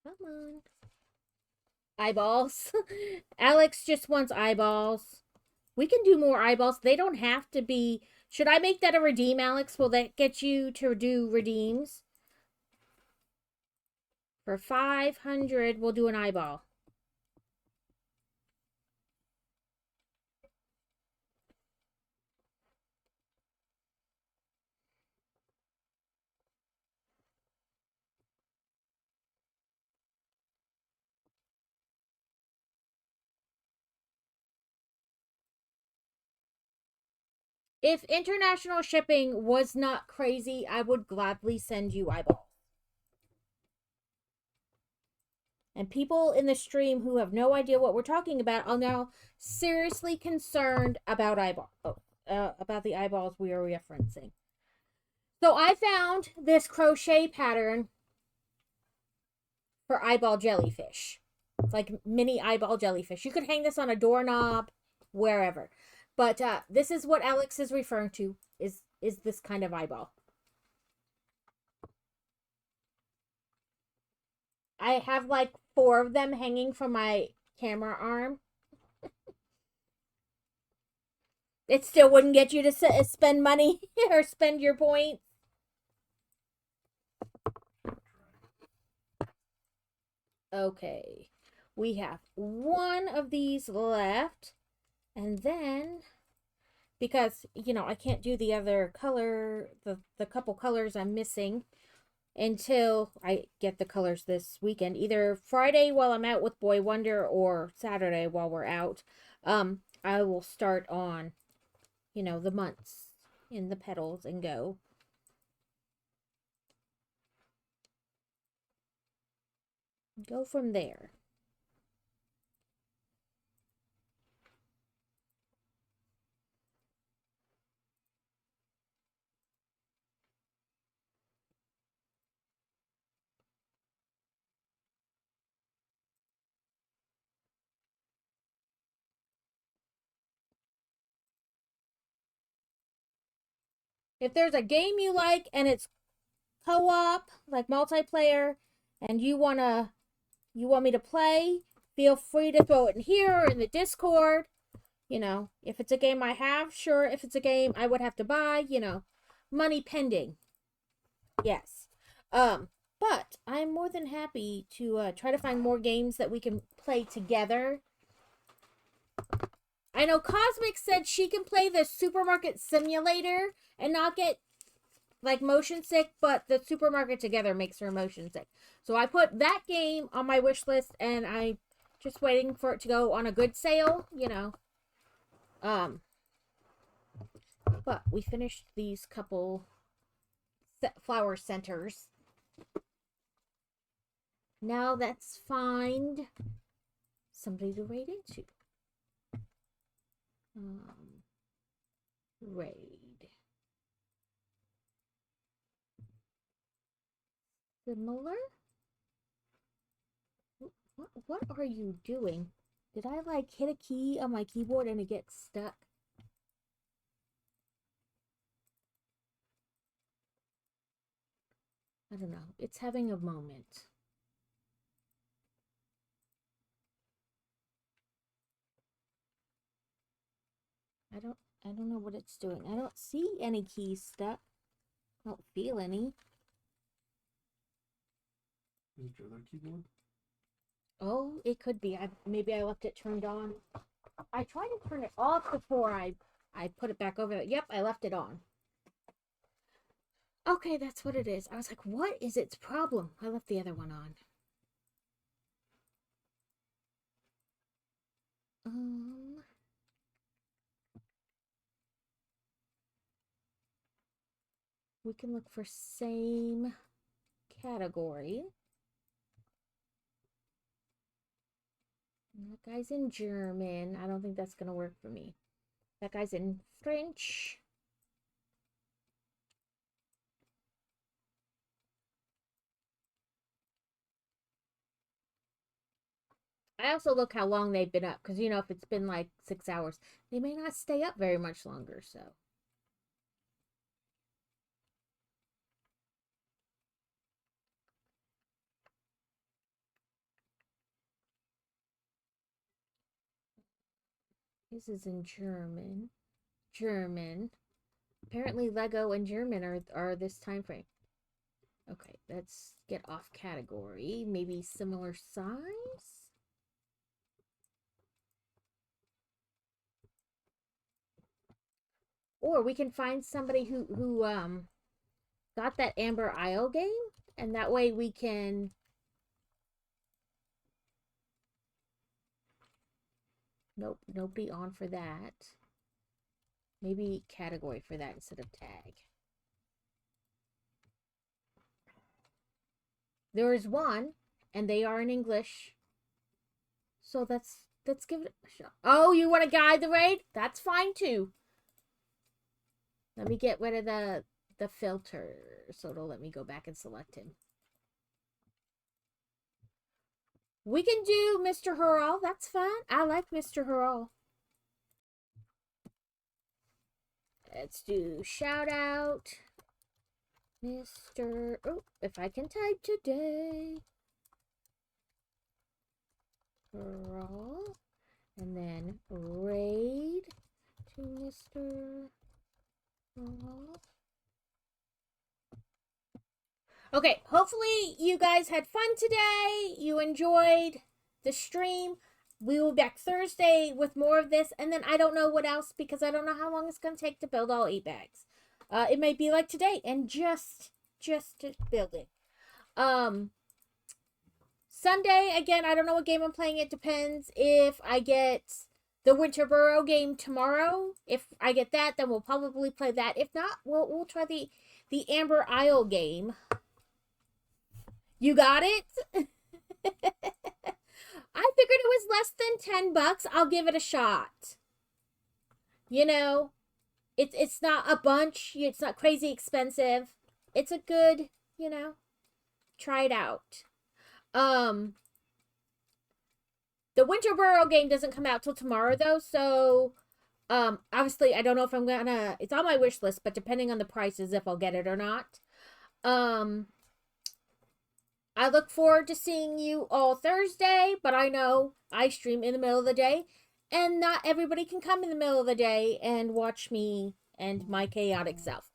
[SPEAKER 1] Come on. Eyeballs. Alex just wants eyeballs. We can do more eyeballs. They don't have to be... Should I make that a redeem, Alex? Will that get you to do redeems? For 500, we'll do an eyeball. If international shipping was not crazy, I would gladly send you eyeballs. And people in the stream who have no idea what we're talking about are now seriously concerned about about the eyeballs we are referencing. So I found this crochet pattern for eyeball jellyfish. It's like mini eyeball jellyfish. You could hang this on a doorknob, wherever. But this is what Alex is referring to, is this kind of eyeball. I have like 4 of them hanging from my camera arm. It still wouldn't get you to spend money or spend your points. Okay. We have 1 of these left. And then, because, you know, I can't do the other color, the couple colors I'm missing. until I get the colors this weekend. Either Friday while I'm out with Boy Wonder or Saturday while we're out. I will start on, the months in the petals and go. Go from there. If there's a game you like and it's co-op, like multiplayer, and you want me to play, feel free to throw it in here or in the Discord. If it's a game I have, sure. If it's a game I would have to buy, money pending. Yes. But I'm more than happy to try to find more games that we can play together. I know Cosmic said she can play the Supermarket Simulator and not get motion sick, but the Supermarket Together makes her motion sick. So I put that game on my wish list, and I'm just waiting for it to go on a good sale, But we finished these couple flower centers. Now let's find somebody to raid into. Raid. Similar? What are you doing? Did I hit a key on my keyboard and it gets stuck? I don't know. It's having a moment. I don't know what it's doing. I don't see any keys stuck. I don't feel any.
[SPEAKER 2] Is it your other keyboard?
[SPEAKER 1] Oh, it could be. Maybe I left it turned on. I tried to turn it off before I put it back over there. Yep, I left it on. Okay, that's what it is. I was like, what is its problem? I left the other one on. We can look for same category. That guy's in German. I don't think that's going to work for me. That guy's in French. I also look how long they've been up. Because, if it's been 6 hours, they may not stay up very much longer, so. This is in German. German. Apparently Lego and German are this time frame. Okay, let's get off category. Maybe similar size? Or we can find somebody who got that Amber Isle game, and that way we can Nope, nobody on for that. Maybe category for that instead of tag. There is one, and they are in English. So let's give it a shot. Oh, you want to guide the raid? That's fine too. Let me get rid of the filter, so it'll let me go back and select him. We can do Mr. Hurrell. That's fine. I like Mr. Hurrell. Let's do shout out. Mr. Oh, if I can type today. Hurrell. And then raid to Mr. Hurrell. Okay, hopefully you guys had fun today. You enjoyed the stream. We will be back Thursday with more of this. And then I don't know what else because I don't know how long it's going to take to build all 8 bags. It may be like today and just to build it. Sunday, again, I don't know what game I'm playing. It depends if I get the Winterboro game tomorrow. If I get that, then we'll probably play that. If not, we'll try the Amber Isle game. You got it? I figured it was less than $10. I'll give it a shot. You know, it's not a bunch. It's not crazy expensive. It's a good, try it out. The Winterboro game doesn't come out till tomorrow though, so obviously I don't know if I'm gonna, it's on my wish list, but depending on the prices if I'll get it or not. I look forward to seeing you all Thursday, but I know I stream in the middle of the day and not everybody can come in the middle of the day and watch me and my chaotic self.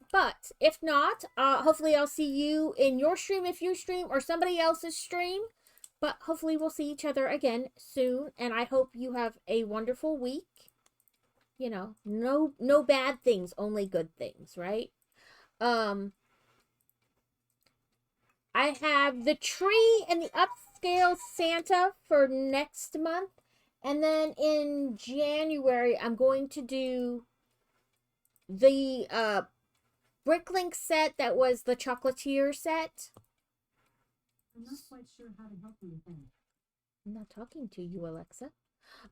[SPEAKER 1] But if not, hopefully I'll see you in your stream if you stream or somebody else's stream. But hopefully we'll see each other again soon. And I hope you have a wonderful week. No bad things, only good things, right? I have the tree and the upscale Santa for next month. And then in January, I'm going to do the Bricklink set that was the chocolatier set.
[SPEAKER 3] I'm not quite sure how to help you with that.
[SPEAKER 1] I'm not talking to you, Alexa.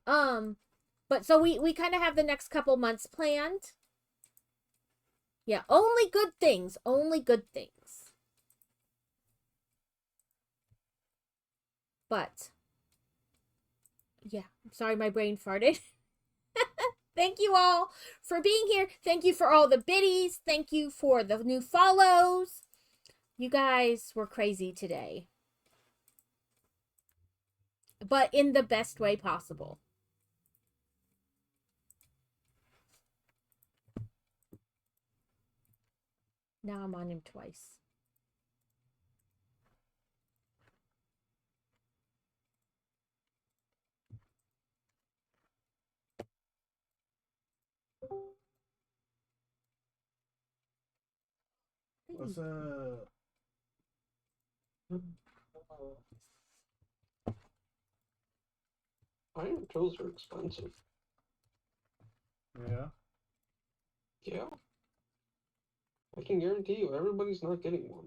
[SPEAKER 1] But so we kind of have the next couple months planned. Yeah, only good things. Only good things. But yeah, I'm sorry my brain farted. Thank you all for being here. Thank you for all the biddies. Thank you for the new follows. You guys were crazy today. But in the best way possible. Now I'm on him twice.
[SPEAKER 2] What's up?
[SPEAKER 4] Iron pills are expensive.
[SPEAKER 2] Yeah.
[SPEAKER 4] Yeah. I can guarantee you everybody's not getting one.